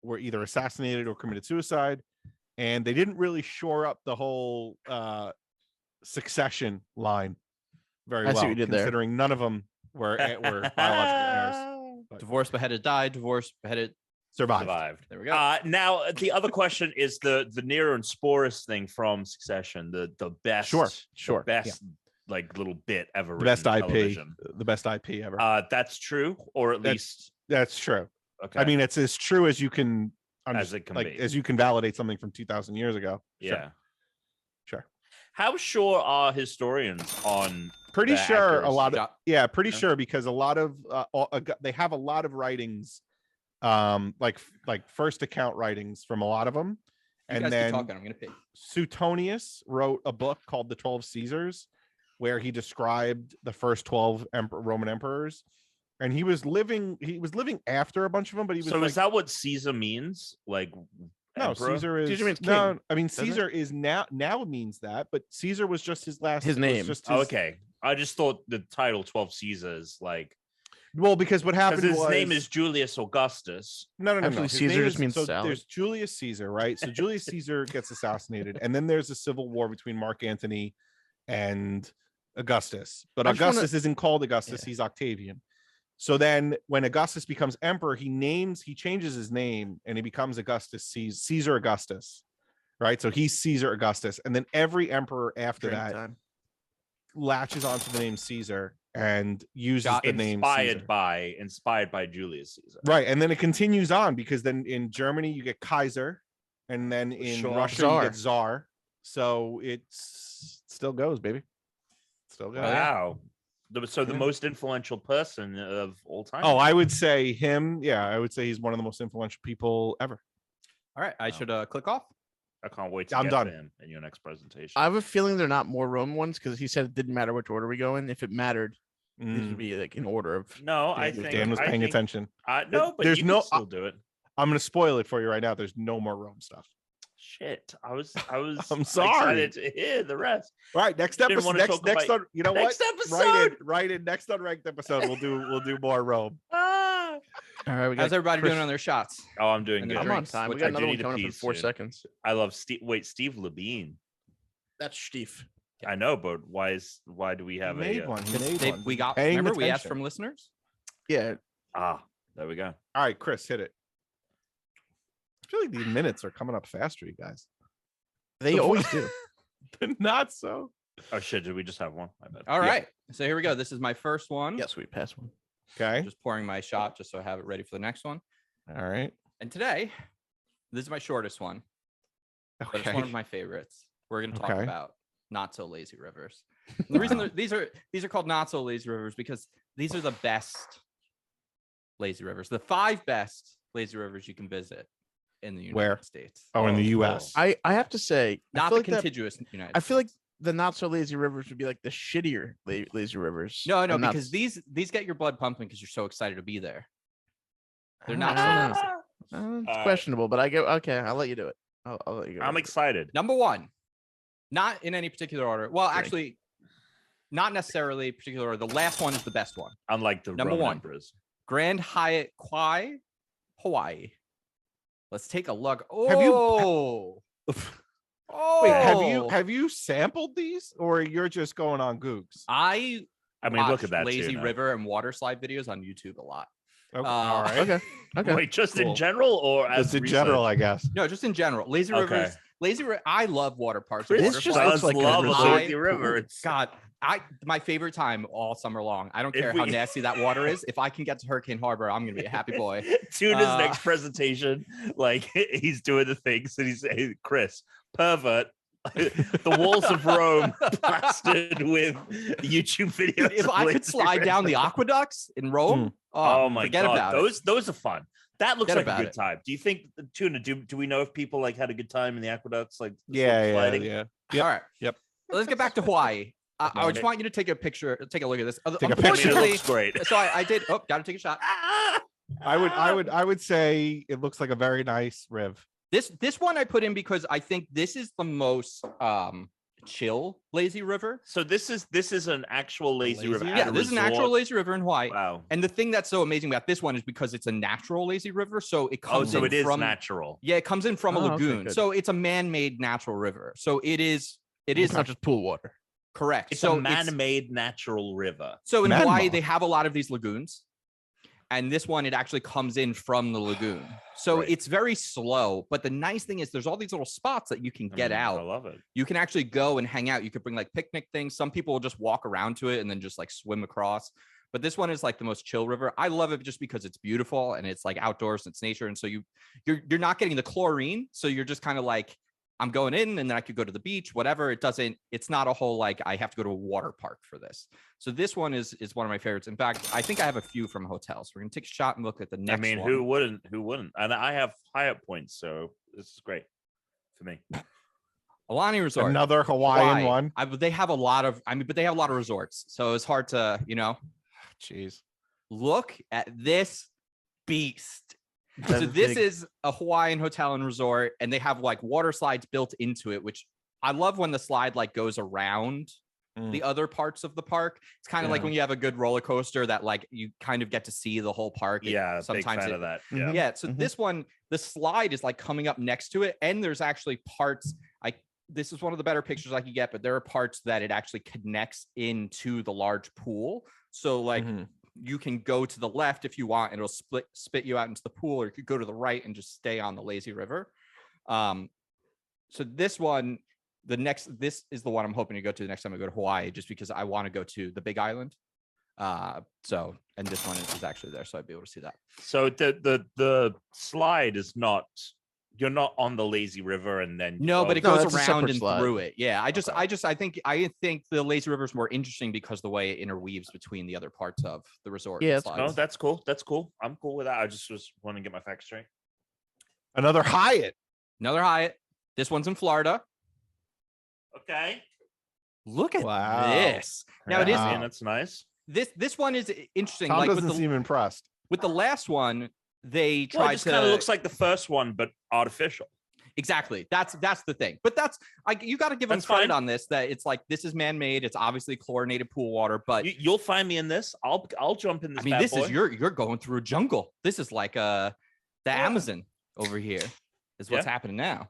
were either assassinated or committed suicide. And they didn't really shore up the whole succession line very well, considering none of them were biological heirs. Divorced, beheaded, died. Divorced, beheaded, survived. There we go. Now the other question is the Nero and Sporus thing from Succession. The best, sure, best little bit ever. The best IP, the best IP ever. That's true, or at least that's true. Okay, I mean, it's as true as you can. As it can be. As you can validate something from 2,000 years ago. Yeah. Sure. How sure are historians on? Pretty sure accuracy? a lot of pretty sure, because a lot of they have a lot of writings, like first account writings from a lot of them. And then I'm gonna pee. Suetonius wrote a book called The 12 Caesars, where he described the first 12 Roman emperors. And he was living after a bunch of them, but he was. So is that what Caesar means? Like, no, emperor? Caesar is Caesar means king, no. I mean, Caesar is now means that, but Caesar was just his name. Just okay, I just thought the title 12 Caesars because what happened was his name is Julius Augustus. No. Actually, Caesar just means salad. There's Julius Caesar, right? So Julius Caesar gets assassinated, and then there's a civil war between Mark Antony and Augustus. But Augustus isn't called Augustus; he's Octavian. So then when Augustus becomes emperor, he changes his name and he becomes Caesar Augustus, right? So he's Caesar Augustus. And then every emperor after that latches onto the name Caesar and uses the name Caesar. Inspired by Julius Caesar. Right. And then it continues on, because then in Germany you get Kaiser, and then in Russia you get Tsar. So it still goes, baby. Still goes. Wow. So the most influential person of all time. Oh, I would say him. Yeah, I would say he's one of the most influential people ever. All right, I should click off. I can't wait to get to him in your next presentation. I have a feeling they're not more Roman ones, because he said it didn't matter which order we go in. If it mattered, these would be like in order of. No, I think Dan was paying attention. No, but there's you can still do it. I'm going to spoil it for you right now. There's no more Rome stuff. Shit, I was I'm sorry. excited to hear the rest. All right, next episode. Next on, you know next what? Episode. Write in next unranked episode. We'll do more Rome. All right, how's everybody doing on their shots? Oh, I'm doing good. I'm on time. We got another one coming up in 4 seconds. I love Steve. Wait, Steve Levine. That's Steve. I know, but why do we have He made one? We got. Paying Remember, we attention. asked from listeners. Yeah. There we go. All right, Chris, hit it. I feel like these minutes are coming up faster, you guys. They always do. But not so. Oh shit! Did we just have one? I bet. All right, so here we go. This is my first one. Yes, we passed one. Okay. Just pouring my shot just so I have it ready for the next one. All right. And today, this is my shortest one. but it's one of my favorites. We're going to talk Okay. about not so lazy rivers. And the reason these are called not so lazy rivers because these are the best lazy rivers. The 5 best lazy rivers you can visit in the United States. Oh, in the U.S. I have to say, Not I the feel like contiguous United I feel States. like the not so lazy rivers would be like the shittier lazy rivers. No, and because that's- these get your blood pumping because you're so excited to be there. They're not Ah. so lazy. It's questionable, but I go okay. I'll let you do it. I'll let you go. I'm excited. Number 1, not in any particular order. Well, Drink. actually, not necessarily particular order. The last one is the best one. Unlike the Number Roman 1. emperors. Grand Hyatt Kauai, Hawaii. Let's take a look. Oh, Have you- oh, Wait, have you sampled these, or you're just going on Googs? I Look watch at that lazy Tuna. river and water slide videos on YouTube a lot. Okay, all right. Okay. Wait, just in Cool. general or as Just in research? general, I guess. No, just in general. Lazy Okay. rivers. I love water parks. Chris and This water just slides. looks like a love resort. a lazy river. It's God, my favorite time all summer long. I don't If care how we- nasty that water is. If I can get to Hurricane Harbor, I'm gonna be a happy boy. Tuna's Uh, next presentation, like he's doing the things and he's hey, Chris, pervert. The walls of Rome plastered with YouTube videos. If of I could lazy slide down the river. aqueducts in Rome, Oh my forget god, about it. those are fun. That looks Forget like a about good it. time. Do you think Tuna? Do we know if people like had a good time in the aqueducts? Like Yeah. sliding? Yep. All right. Yep. Let's get back to Hawaii. I just Okay. want you to take a picture, take a look at this. Take a picture. I mean, it Unfortunately, looks great. so I did. Oh, got to take a shot. I would say it looks like a very nice riv. This one I put in because I think this is the most chill lazy river. So this is an actual lazy river. Yeah, at a this is an actual resort? lazy river in Hawaii. Wow. And the thing that's so amazing about this one is because it's a natural lazy river, so it Oh, comes so in it is from natural. yeah, it comes in from a Oh, okay, lagoon. good. So it's a man-made natural river. So it is It's not just pool water. correct. It's so a man-made natural river. So in Man Hawaii, mode. they have a lot of these lagoons. And this one, it actually comes in from the lagoon. So Right. it's very slow. But the nice thing is there's all these little spots that you can get I out. love it. You can actually go and hang out. You could bring like picnic things. Some people will just walk around to it and then just like swim across. But this one is like the most chill river. I love it just because it's beautiful and it's like outdoors and it's nature. And so you're not getting the chlorine. So you're just kind of like, I'm going in and then I could go to the beach, whatever. It's not a whole like I have to go to a water park for this. So this one is one of my favorites. In fact, I think I have a few from hotels. We're gonna take a shot and look at the next I mean, one. who wouldn't? And I have Hyatt points, so this is great for me. Alani Resort. Another Hawaiian Hawaii. one. But they have a lot of resorts. So it's hard to, Jeez. look at this beast. So this is a Hawaiian hotel and resort, and they have like water slides built into it, which I love when the slide like goes around the other parts of the park. It's kind of like Yeah. when you have a good roller coaster that like you kind of get to see the whole park. Yeah, sometimes big fan it- of that. Mhm. Yeah. Yeah. So Mhm. this one, the slide is like coming up next to it, and there's actually parts. This is one of the better pictures I could get, but there are parts that it actually connects into the large pool. So like Mhm. you can go to the left if you want, and it'll spit you out into the pool, or you could go to the right and just stay on the lazy river. So this one, this is the one I'm hoping to go to the next time I go to Hawaii, just because I want to go to the Big Island. And this one is actually there, so I'd be able to see that. So the slide is not. You're not on the lazy river, and then No, but it No, goes that's a around separate and slide. through it. Yeah, I Okay. think the lazy river is more interesting because the way it interweaves between the other parts of the resort. Yeah, and it's slides. No, that's cool. That's cool. I'm cool with that. I just was want to get my facts straight. Another Hyatt. Another Hyatt. This one's in Florida. Okay. Look at Wow. this. Now it is Yeah, that's nice. this one is interesting. Tom like doesn't seem impressed. with the last one, they Well, it tried just to kind of looks like the first one, but artificial. exactly. That's the thing. But that's you got to give them That's credit fine. on this. That it's like this is man-made. It's obviously chlorinated pool water, but You'll find me in this. I'll jump in this. I mean, bad this boy. is you're going through a jungle. This is like the Amazon over here is what's happening now.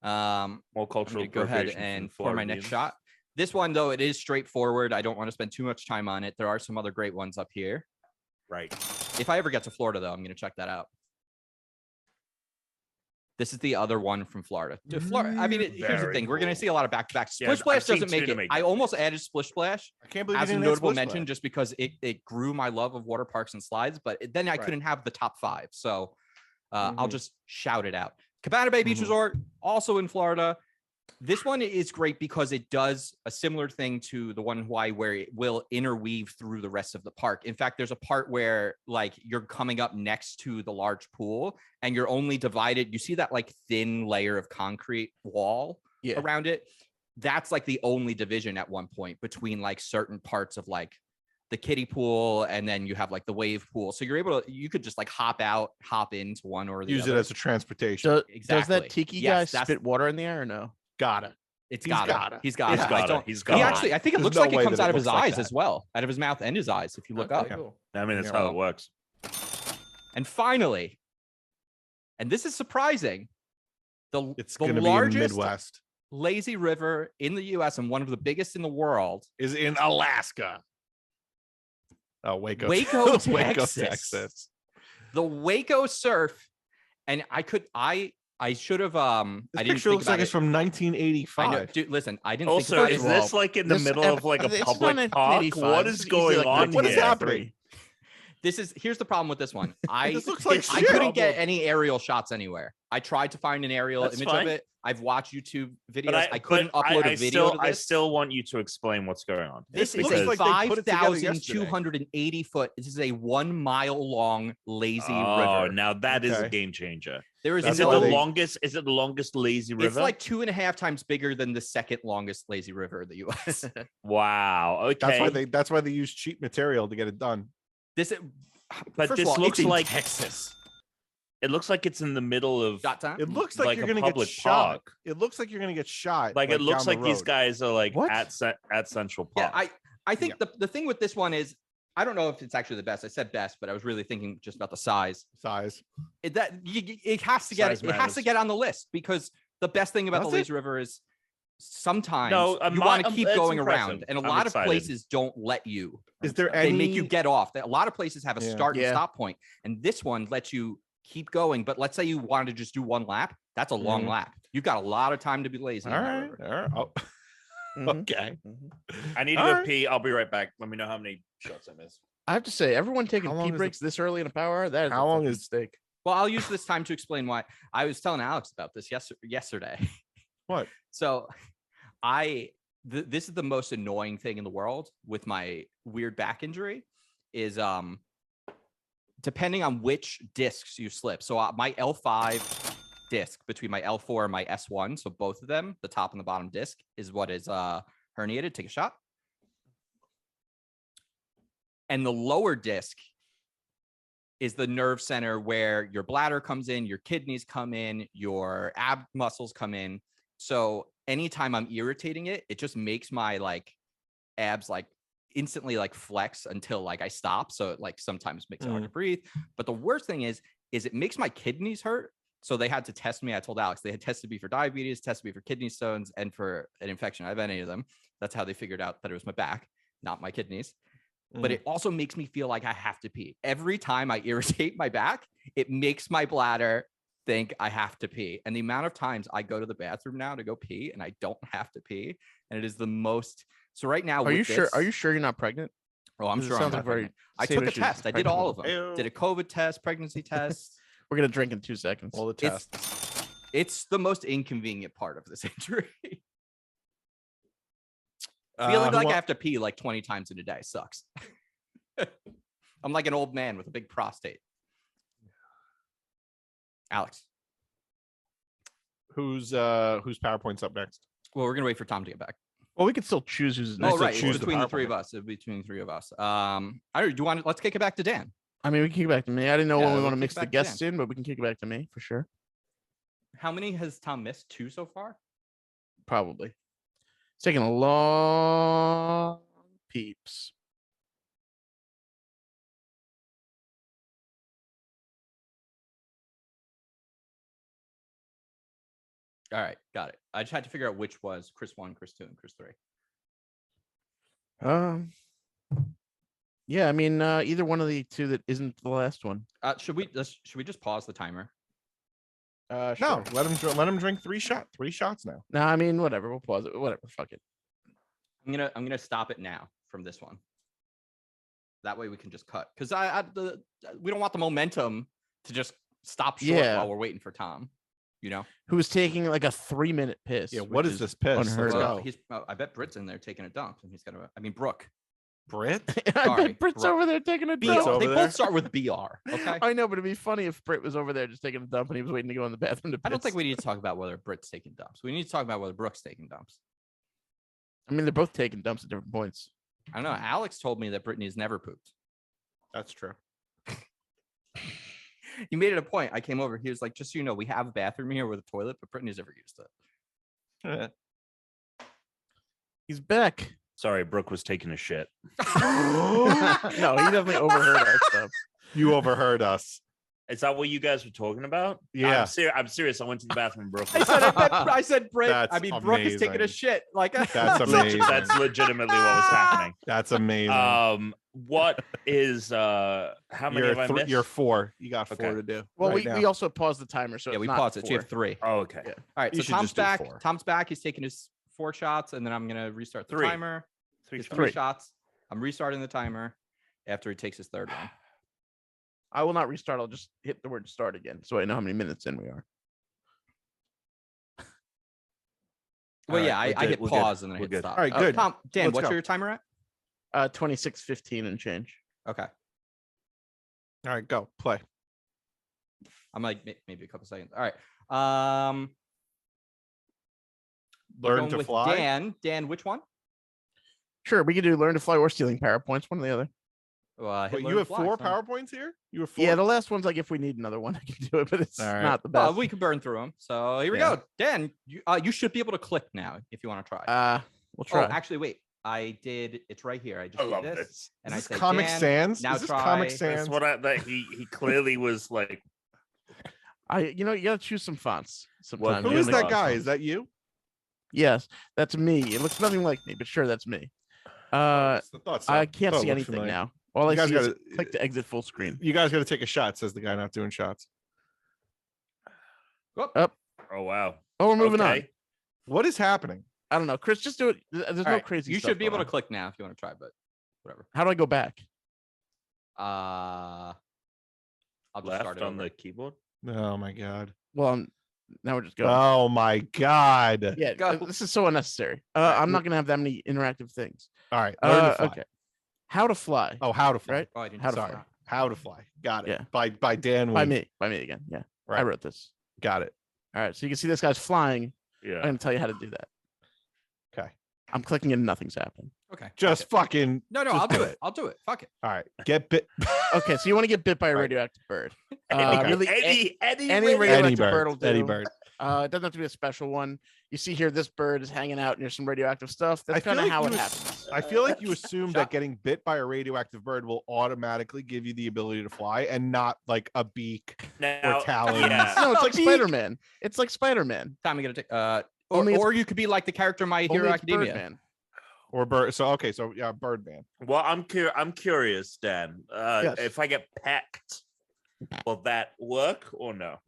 more I'm cultural. gonna go ahead appropriation and from pour my next Floridians. shot. This one though, it is straightforward. I don't want to spend too much time on it. There are some other great ones up here. Right. If I ever get to Florida though, I'm gonna check that out. This is the other one from Florida. Florida. I mean, here's the Very thing: we're gonna cool. see a lot of back-to-back. Yeah, Splish Splash I've seen doesn't make Tuna it. make I that. almost added Splish Splash I can't believe as a you didn't add notable Splish mention Splash. just because it grew my love of water parks and slides, but then I Right. couldn't have the top 5. So I'll Mhm. just shout it out. Cabana Bay Beach Mhm. Resort, also in Florida. This one is great because it does a similar thing to the one in Hawaii where it will interweave through the rest of the park. In fact, there's a part where like you're coming up next to the large pool and you're only divided. You see that like thin layer of concrete wall around it. That's like the only division at one point between like certain parts of like the kiddie pool, and then you have like the wave pool. So you're able to, you could just like hop out, hop into one or the Use other. it as a transportation. Exactly. Does that tiki guy spit water in the air or no? Got it. He's got it. He's got it. He actually, I think it looks like it comes out of his eyes as well, out of his mouth and his eyes. If you look up, cool. I mean, that's how it works. And finally, and this is surprising, It's the going to be in the largest Midwest. lazy river in the U.S. and one of the biggest in the world Is in Alaska. Oh, Waco, Waco, Texas. Waco, Texas. The Waco surf, and I should have. I didn't Picture think looks about like it. it's from 1985. I know, dude. Listen, I didn't. Also, think about is it. this like in the middle of like a it's public not park? 1985. What This is is going easily like on What is here? happening? Here's the problem with this one. This looks like I shit. couldn't get any aerial shots anywhere. I tried to find an aerial That's image fine. of it. I've watched YouTube videos. But I couldn't upload a video to this. I still want you to explain what's going on. This is looks a like they put it together yesterday. 5,280 foot. This is a 1 mile long lazy Oh, river. now that is a Okay. game changer. There is Is it no, the longest? Is it the longest lazy river? It's like 2.5 times bigger than the second longest lazy river in the U.S. Wow. Okay. That's why they use cheap material to get it done. This, But first this of all, looks it's in like Texas. It looks like it's in the middle of Dot time. It looks like, Like you're a going to get public shot. park. It looks like you're going to get shot. like it looks down like the these road. guys are like What? at Central Yeah, Park. I think the thing with this one is I don't know if it's actually the best. I said best, but I was really thinking just about the size. Size. It has to get Size it has to matters. get on the list because the best thing about Does the it? lazy river is sometimes No, you want to keep it's going impressive. around, and a I'm lot excited. of places don't let you. Is there They any make you get off. A lot of places have a Yeah. start and Yeah. stop point, and this one lets you keep going. But let's say you wanted to just do one lap. That's a long lap. You've got a lot of time to be lazy. All on that right. river. All right. Oh. Mhm. Okay. I need to All go right. pee. I'll be right back. Let me know how many shots I missed. I have to say, everyone taking How long pee is breaks this early in a power hour, that is How a long fucking is- mistake. Well, I'll use this time to explain why. I was telling Alex about this yesterday. What? So this is the most annoying thing in the world with my weird back injury is depending on which discs you slip. So my L5 disc between my L4 and my S1, so both of them, the top and the bottom disc is what is herniated. Take a shot. And the lower disc is the nerve center where your bladder comes in, your kidneys come in, your ab muscles come in. So anytime I'm irritating it, it just makes my like abs like instantly like flex until like I stop. So it like sometimes makes it hard to breathe. But the worst thing is it makes my kidneys hurt. So they had to test me. I told Alex they had tested me for diabetes, tested me for kidney stones, and for an infection. I have any of them. That's how they figured out that it was my back, not my kidneys. But it also makes me feel like I have to pee. Every time I irritate my back, it makes my bladder think I have to pee. And the amount of times I go to the bathroom now to go pee and I don't have to pee. And it is the most. So right now, Are you sure? Are you sure you're not pregnant? Oh, I'm This sure I'm sounds not like very pregnant. I same took a issues test. as I did all of them. Ew. Did a COVID test, pregnancy test. We're gonna drink in 2 seconds. All the It's- tests. It's the most inconvenient part of this injury. Uh, Feeling who like wa- I have to pee like 20 times in a day sucks. I'm like an old man with a big prostate. Alex. whose PowerPoint's up next? Well, we're gonna wait for Tom to get back. Well, we could still choose who's Oh, next. right. choose It's the between the three PowerPoint. of us. It'll be between the three of us. I don't. Do you want? Let's kick it back to Dan. I mean, we can kick it back to me. I didn't know Yeah, when we we'll want to kick mix it the back to guests in, but we can kick it back to me for sure. How many has Tom missed? 2 so far. Probably. It's taking a long peeps. All right, got it. I just had to figure out which was Chris 1, Chris 2, and Chris 3. Yeah, I mean, either one of the two that isn't the last one. Should we just pause the timer? No, Sure. let him drink 3 shots now. No, I mean, whatever. We'll pause it. Whatever. Fuck it. I'm gonna stop it now from this one. That way we can just cut because we don't want the momentum to just stop short Yeah. while we're waiting for Tom. You know, who was taking like a 3-minute piss. Yeah, what is this piss? unheard Let's of. go. he's. I bet Britt's in there taking a dump, and he's gonna. I mean, Brooke. Brit? I Sorry, bet Britt's bro. over there taking a BR. dump. over They there? both start with BR. Okay. I know, but it'd be funny if Britt was over there just taking a dump and he was waiting to go in the bathroom to piss. I don't think we need to talk about whether Britt's taking dumps. We need to talk about whether Brooke's taking dumps. I mean, they're both taking dumps at different points. I don't know. Alex told me that Brittany's never pooped. That's true. He made it a point. I came over. He was like, just so you know, we have a bathroom here with a toilet, but Brittany's never used it. He's back. Sorry, Brooke was taking a shit. No, he definitely overheard our stuff. You overheard us. Is that what you guys were talking about? Yeah. I'm serious. I went to the bathroom, Brooke. I said Britt. That's I mean, Brooke is taking a amazing. shit. Like That's amazing. That's legitimately what was happening. That's amazing. What is how many have I missed? You're 4. You got 4 Okay. to do. Well, right we now. also paused the timer, so yeah, it's we not paused it. So you 4. have 3. Oh, okay. Yeah. All right, You so should Tom's just do back. 4. Tom's back. He's taking his 4 shots, and then I'm gonna restart the 3. timer. 3 His shots. 3 shots. I'm restarting the timer after he takes his 3rd one. I will not restart. I'll just hit the word start again, so I know how many minutes in we are. Well, All yeah, right, we're I good, hit we're pause good, and then I we're hit good. stop. All right, good. Tom, Dan, Let's what's go. your timer at? 26:15 and change. Okay, All right, go. Play. I'm like maybe a couple seconds. All right. we're Learn going to with fly. Dan, which one? Sure, we could do learn to fly or stealing power points, one or the other. Hit Wait, learn you to have fly, 4 so- PowerPoints here? You have 4? Yeah, the last one's like if we need another one, I can do it, but it's All right. not the Well, best. we could burn through them. So here we Yeah. go. Dan, you should be able to click now if you want to try. We'll Oh, try. actually, wait. I did. It's right here. I just I did love this, this. and Is I this said, Comic Dan, Sans? now Is this try. Comic That's Sans? That's what that he clearly was like. You gotta choose some fonts. Sometimes. Who Who You is gotta that make- guy? Is that you? Yes, that's me. It looks nothing like me, but sure, that's me. I thought so. I can't Thought it see looked anything familiar. now. All You I guys see is gotta- click to exit full screen. You guys got to take a shot, says the guy not doing shots. Oh wow. Oh, we're moving on. Okay. What is happening? I don't know, Chris. Just do it. There's All no right, crazy. You stuff should be able to going on. click now if you want to try, but whatever. How do I go back? I'll just start Left it on over. the keyboard. Oh my god. Well, now we're just going. Oh my god. Yeah, Go. this is so unnecessary. right, I'm not gonna have that many interactive things. All right. Learn to fly. Okay. How to fly? Oh, how to fly. Right? Oh, I didn't How to start. fly. How to fly. Got it. Yeah. By Dan By Weine. me again. Yeah, I Right. wrote this. Got it. All right, so you can see this guy's flying. Yeah. I'm gonna tell you how to do that. Okay. I'm clicking and nothing's happening. Okay. Just fucking. No, just I'll do it. I'll do it. Fuck it. All right. Get bit. Okay, so you want to get bit by a Right. radioactive bird? Okay. Really, Any any radioactive Any bird bird. will do. Any bird. It doesn't have to be a special one. You see here, this bird is hanging out near some radioactive stuff. I That's feel kind of like how you it was- happens. I feel like you assume that Shot. getting bit by a radioactive bird will automatically give you the ability to fly and not like a beak now, or talons. Yeah. No, it's like Beak. Spider-Man. It's like Spider-Man. Time to get a take. Only it's- Or you could be like the character in My Hero Only it's Academia. Birdman. Or bird. So okay. So yeah, Birdman. Well, I'm curious, Dan. Yes. If I get pecked, will that work or no?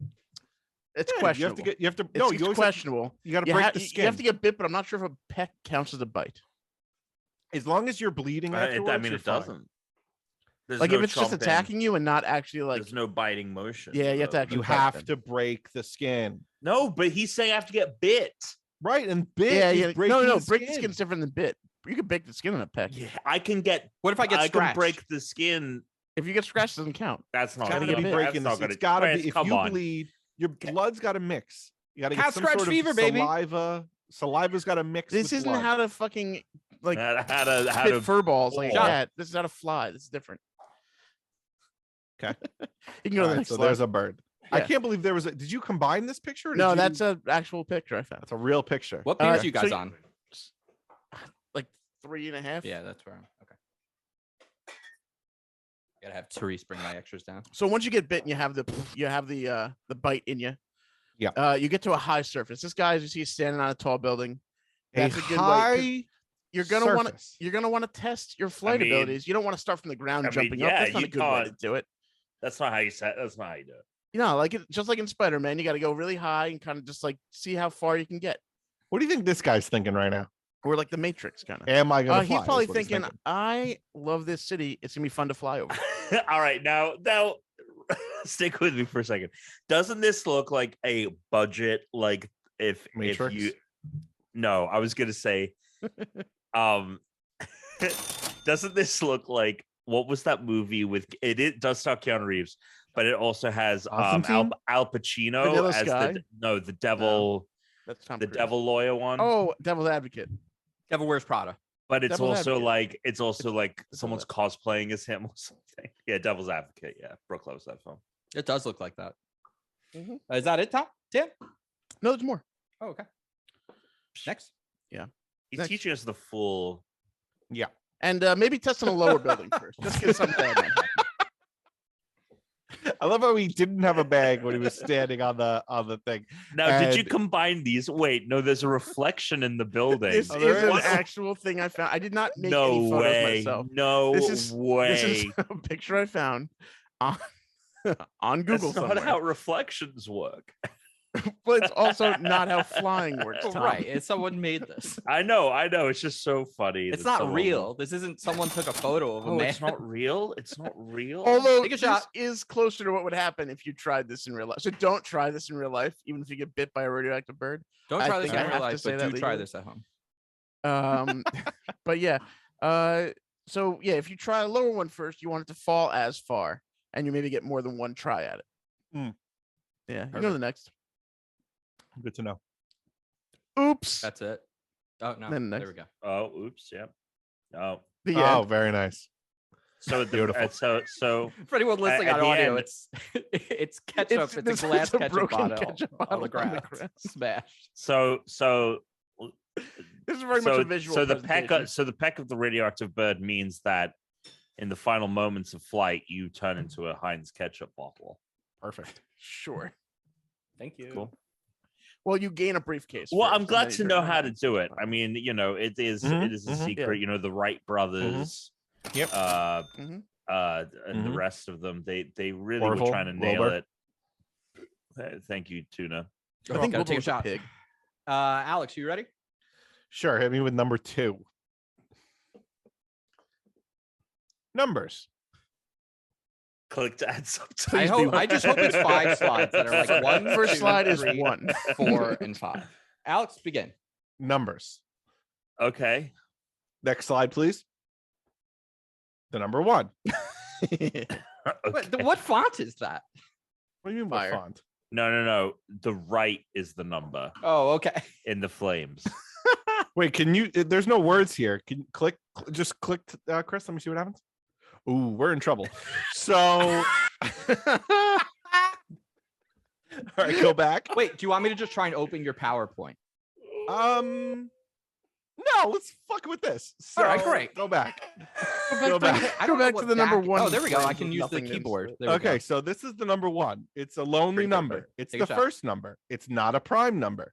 It's Yeah, questionable. You have to. It's, No, it's you always questionable. you got to You, break ha- the you skin. have to get bit, but I'm not sure if a peck counts as a bite. As long as you're bleeding afterwards. I mean, you're it fine. doesn't. There's Like no if it's just chomping, attacking you and not actually like. there's no biting motion. Yeah, you have to so- actually You bite have them. to break the skin. No, but he's saying I have to get bit. Right, and bit. Yeah, is yeah. breaking No, the break the skin. skin's different than bit. You can break the skin in a peck. Yeah, I can get. What if I get I scratched? can break the skin. If you get scratched, it doesn't count. That's not It's gotta get be bit. breaking That's this. not It's gonna- gotta Chris, be. If come you on. bleed, your blood's got to mix. You got to Cat get some scratch sort of fever, baby. saliva. Saliva's got to mix. This with isn't blood. how to fucking like how to spit fur balls like a Shot. cat. This is how to fly. This is different. Okay. You can go to All the right, next so slide. there's a bird. I Yeah. can't believe there was a. Did you combine this picture? Or No, did you- that's an actual picture I found. that's a real picture. What page are you so guys you- on? Like 3.5. Yeah, that's where I'm. Okay. Gotta have Therese bring my extras down. So once you get bitten, you have the bite in you. Yeah. You get to a high surface. This guy, as you see, is standing on a tall building. A That's a good way. 'cause high. You're gonna want to. surface. You're gonna want to test your flight mean- abilities. You don't want to start from the ground I mean, jumping up. yeah, That's not a you good way to can't- do it. That's not how you say. That's not how you do it. You know, like just like in Spider-Man, you got to go really high and kind of just like see how far you can get. What do you think this guy's thinking right now? Or like the Matrix kind of. Am I gonna? He's fly, is probably what he's thinking, I love this city. It's gonna be fun to fly over. All right, now stick with me for a second. Doesn't this look like a budget, like if Matrix? you? No, I was gonna say, doesn't this look like what was that movie with it? It does star Keanu Reeves, but it also has Al Pacino Vanilla as Sky? the devil. That's Tom The Cruise. devil lawyer one. Oh, Devil's Advocate. Devil Wears Prada. But it's Devil's also Advocate. like It's someone's cosplaying as him or something. Yeah, Devil's Advocate. Yeah, Brooke loves that film. It does look like that. Mhm. Is that it, Tom? Tim? No, there's more. Oh, okay. Next. He's Next. teaching us the full. And maybe test on a lower building first, just because something bad might happen. I love how he didn't have a bag when he was standing on the thing. Now, did you And- combine these? Wait, no, there's a reflection in the building. This Oh, there is an is? actual thing I found. I did not make No any photos way. myself. No This is way. a picture I found on on Google That's not somewhere. how reflections work. But it's also not how flying works. Tom. Right. And someone made this. I know. It's just so funny. It's that not someone- real. This isn't someone took a photo of a Oh, man. it's not real. It's not real. Although Take a this shot. is closer to what would happen if you tried this in real life. So don't try this in real life, even if you get bit by a radioactive bird. Don't I try this think in I real have to life, say but that do try legally. this at home. But yeah. So yeah, if you try a lower one first, you want it to fall as far, and you maybe get more than one try at it. Mm. Yeah, you go to Perfect. the next. Good to know. Oops. That's it. Oh no. Then There next. we go. Oh, oops. Yep. Oh, The Oh, end. very nice. so Beautiful. So For anyone listening at on the audio, end- it's ketchup. It's a glass ketchup broken bottle ketchup on bottle the ground. ground. Smashed. so This is very much a visual. so the presentation. peck of the radioactive bird means that in the final moments of flight, you turn into a Heinz ketchup bottle. Perfect. Sure. Thank you. Cool. Well, you gain a briefcase. Well, first, I'm and glad then to you know turn how to around. do it. I mean, it is a secret. Yeah. You know, the Wright brothers. Yep. And the Mhm. rest of them, they really Orville, were trying to nail Wilbur. it. Thank you, Tuna. I think Go we'll take a take a shot. pig. Alex, you ready? Sure. Hit me with number 2. Numbers. Click to add subtitles. I just hope it's 5 slides that are like 1. First 2, slide is 3, 1. 4, and 5. Alex, begin. Numbers. Okay. Next slide, please. The number 1. Okay. What font is that? What do you mean Fire. by font? No. The right is the number Oh, okay. in the flames. Wait, can you? There's no words here. Can you just click, Chris? Let me see what happens. Ooh, we're in trouble. So, all right, go back. Wait, do you want me to just try and open your PowerPoint? No, let's fuck with this. So, All right, great. Go back. Go back. I Go don't know back to what the number back- 1. Oh, there we go. I frames can with use the nothing keyboard. next There we Okay, go. so this is the number 1. It's a lonely Pretty number. picture. It's Take a the shot. first number. It's not a prime number.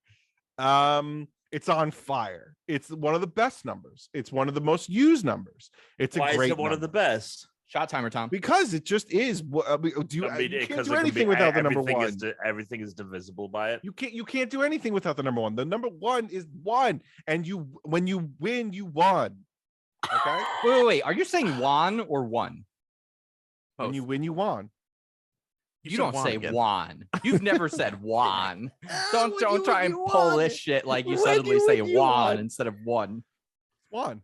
It's on fire. It's one of the best numbers. It's one of the most used numbers. It's Why a great is it one of the number. best? Shot timer, Tom. Because it just is. You I mean, can't because do it can anything be- without the number everything 1. Everything is divisible by it. You can't do anything without the number 1. The number 1 is 1, and when you win, you won. Okay, Wait. Are you saying won or one? when you win, you won. You don't say won. You've never said won. Don't When you try win, and you pull won. this shit like you When suddenly you say win, you won won. instead of one. Won.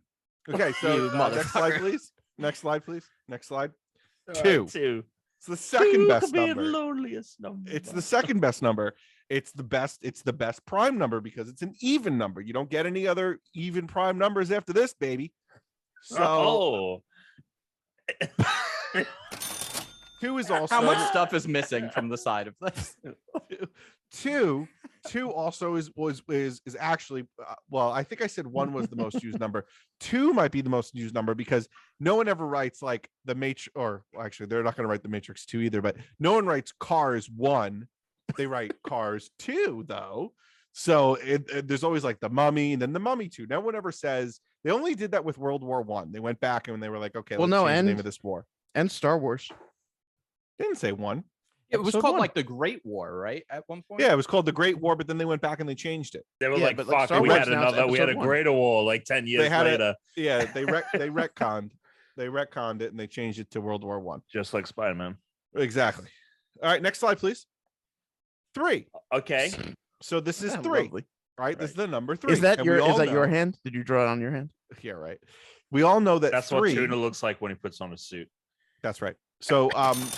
Okay, so You next slide, motherfucker. please. Next slide, please. Next slide. All 2. right, 2. It's the second best Could be number. the loneliest number. It's the second best number. It's the best prime number because it's an even number. You don't get any other even prime numbers after this, baby. So Oh. 2 is also How much stuff is missing from the side of this? 2 also is actually well, I think I said 1 was the most used number. 2 might be the most used number because no one ever writes like the Matrix, or well, actually they're not going to write the Matrix 2 either, but no one writes Cars 1. They write Cars 2 though. So there's always like the Mummy and then the Mummy 2. No one ever says. They only did that with World War 1. They went back and they were like, okay, Well, let's no, change the and- name of this war. And Star Wars. They didn't say 1. It was Episode called 1. like the Great War, right? At one point. Yeah, it was called the Great War, but then they went back and they changed it. They were Yeah, like, but, like, fuck, Star we Wars had now it's we had a episode 1. greater war like 10 years had it- later, Yeah, they retconned. They retconned it and they changed it to World War 1. just like Spider-Man. Exactly. All right, next slide, please. 3. Okay. So this is Yeah, 3. lovely. Right? This is the number 3. Is that And your we all your know- hand? Did you draw it on your hand? Yeah, right. We all know that That's 3. what Tuna looks like when he puts on a suit. That's right. So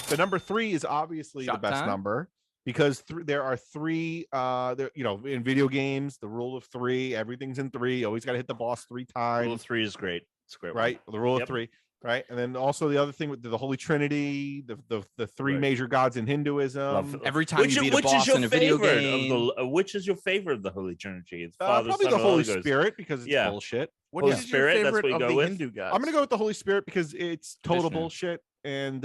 the number 3 is obviously Shot the best time? number because there are 3 there, you know, in video games, the rule of 3, everything's in 3. Always got to hit the boss 3 times. Rule of 3 is great. It's a great. Right? The rule Yep. of 3, right? And then also the other thing with the Holy Trinity, the 3 Right. major gods in Hinduism. Love- Every time you beat a boss in a video game. Which is your favorite of the Holy Trinity? It's Father, Probably Son, the and Holy Ghost. Spirit because it's Yeah. bullshit. What Holy is Spirit, your that's favorite what you of go the with? Hindu gods? I'm gonna go with the Holy Spirit because it's total Vishnu. bullshit. And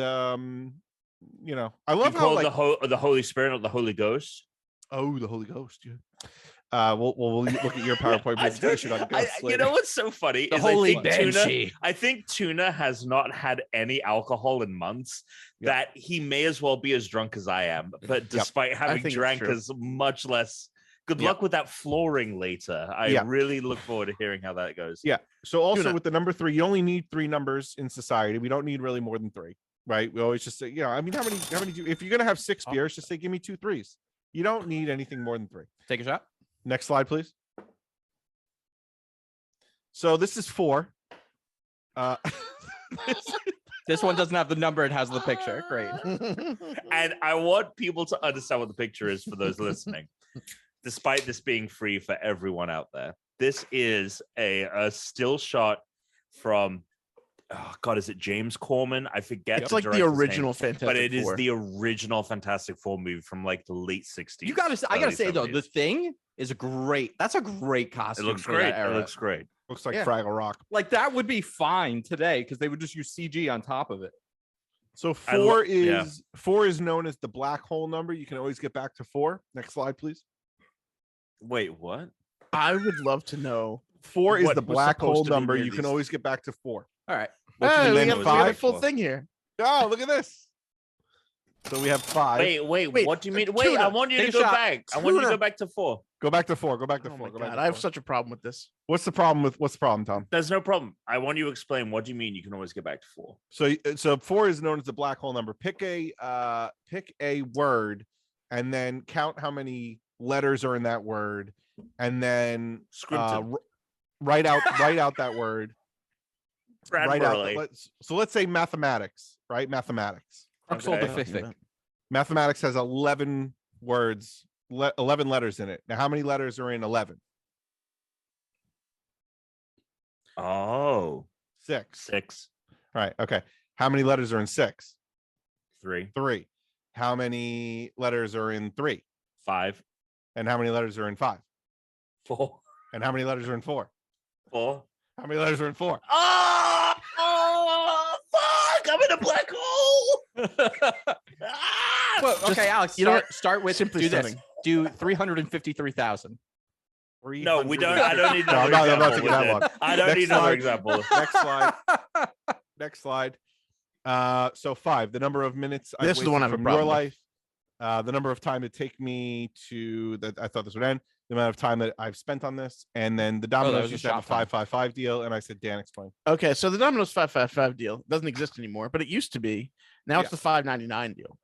you know, I You love how call like the Holy Spirit, not the Holy Ghost. the Holy Ghost. Yeah. We'll look at your PowerPoint I presentation on ghosts you later. know what's so funny? The is holy Tuna, I think Tuna has not had any alcohol in months. Yep. That he may as well be as drunk as I am, but despite having think it's drank true. as much less. Good Yep. luck with that flooring later. I Yeah. really look forward to hearing how that goes. Yeah. So also Tuna. with the number 3, you only need 3 numbers in society. We don't need really more than 3, right? We always just say, you know, I mean, how many if you're gonna have 6 beers, just say give me 2 3s. You don't need anything more than 3. Take a shot. Next slide, please. So this is 4. This one doesn't have the number, it has the picture. Great. And I want people to understand what the picture is for those listening, despite this being free for everyone out there. This is a still shot from, oh God, is it James Corman? I forget. It's like the original Fantastic but it is Four. the original Fantastic Four movie from like the late 60s. You gotta, I gotta early say though, 70s. the Thing is a great. That's a great It costume. looks for great. that era. It looks great. Looks like Yeah. Fraggle Rock. Like that would be fine today because they would just use CG on top of it. So I 4 yeah. is 4 is known as the black hole number. You can always get back to 4. Next slide, please. Wait, what? I would love to know. 4 is What the was black supposed hole to be number. near You can these- always get back to 4. All right. What do you Hey, mean we it have was a back full for? thing here. Oh, look at this. So we have 5. Wait, Wait, what do you mean? Wait, Tuna, I want you to take a go shot. back. I want you to Tuna. go back to 4. Go back to 4. Go back to Oh 4. my Go back God, to I have 4. such a problem with this. What's the problem, Tom? There's no problem. I want you to explain. What do you mean you can always get back to 4? So 4 is known as the black hole number. Pick a word and then count how many letters are in that word and then Scripted. write out that word. Brad Write out Burley. let's say mathematics, right? Mathematics. Okay. Mathematics has 11 words, 11 letters in it. Now, how many letters are in 11? Oh, 6. 6, Right. Okay. How many letters are in 6? 3, 3. How many letters are in 3? 5, And how many letters are in 5? 4, And how many letters are in 4? 4. How many letters are in 4? Oh, fuck! I'm in a black hole. Ah! Well, okay, Alex. you know what? Start with Simply do this. stunning. Do 353,000. No, we don't. I don't need No, another I'm not example taking that with one. it. I don't Next need another slide. example. Next slide. Next slide. So 5, the number of minutes I've This is the one I wasted have a from your problem with. life, the number of time it take me to that I thought this would end, the amount of time that I've spent on this, and then the that Domino's was a used to have a shop time. 5-5-5 deal, and I said, Dan, explain. Okay, so the Domino's 555 deal doesn't exist anymore, but it used to be. Now it's Yeah. the 599 deal.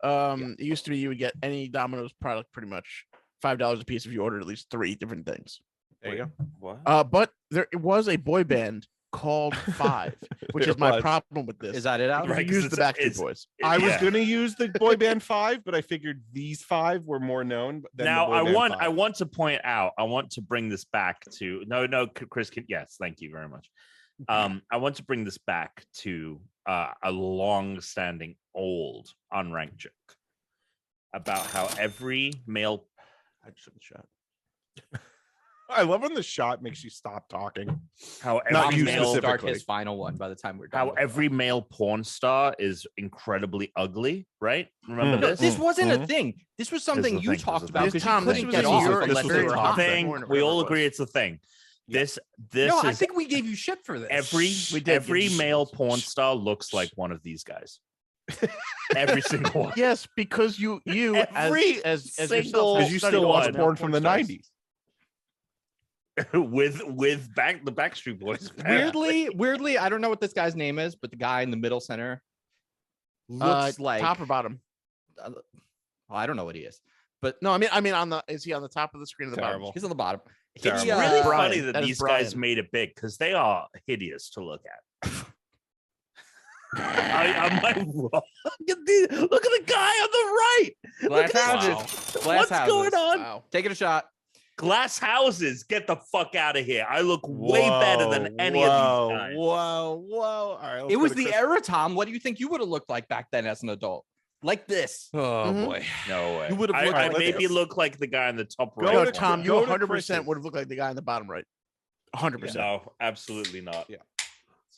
It used to be you would get any Domino's product pretty much $5 a piece if you ordered at least 3 different things. There you go. What? But there was a boy band called 5, which There is my was. problem with this. Is that it, Alex? You Right, 'cause use the it's- Backstreet it's- Boys. I was Yeah. gonna use the boy band 5, but I figured these 5 were more known than Now the boy band 5. I want to point out. I want to bring this back to no, Chris. Yes, thank you very much. I want to bring this back to a long-standing old unranked joke about how every male. I just took the shot. I love when the shot makes you stop talking. How Not every you male specifically. Start his final one by the time we're done. how with it. every male porn star is incredibly ugly, right? Remember Mm. No, this? this wasn't Mhm. a thing. This was something the you thing, talked this is about the because thing. you This couldn't was get a off year- unless this they was were a hot. thing. porn or We all whatever it agree was. it's a thing. Yeah. This No, I is think we gave you shit for this. every We did every give you male shit. porn star looks like one of these guys. Every single one. Yes, because you Every as single- yourself Because you studied still all watch the male porn from the stars. 90s. with the Backstreet Boys. Weirdly, I don't know what this guy's name is, but the guy in the middle center looks like top or bottom. Well, I don't know what he is, but no, I mean, is he on the top of the screen or the bottom? he's on the bottom. It's really funny that these guys made it big because they are hideous to look at. I'm like, look at the guy on the right. Glass houses. What's going on? Wow. Taking a shot. Glass houses. Get the fuck out of here. I look way better than any of these guys. Whoa. All right, it was the era, Tom. What do you think you would have looked like back then as an adult? Like this. Oh boy. No way. You would have looked like maybe look like the guy on the top right. No, Tom, you 100% would have looked like the guy on the bottom right. 100%. No, absolutely not. Yeah.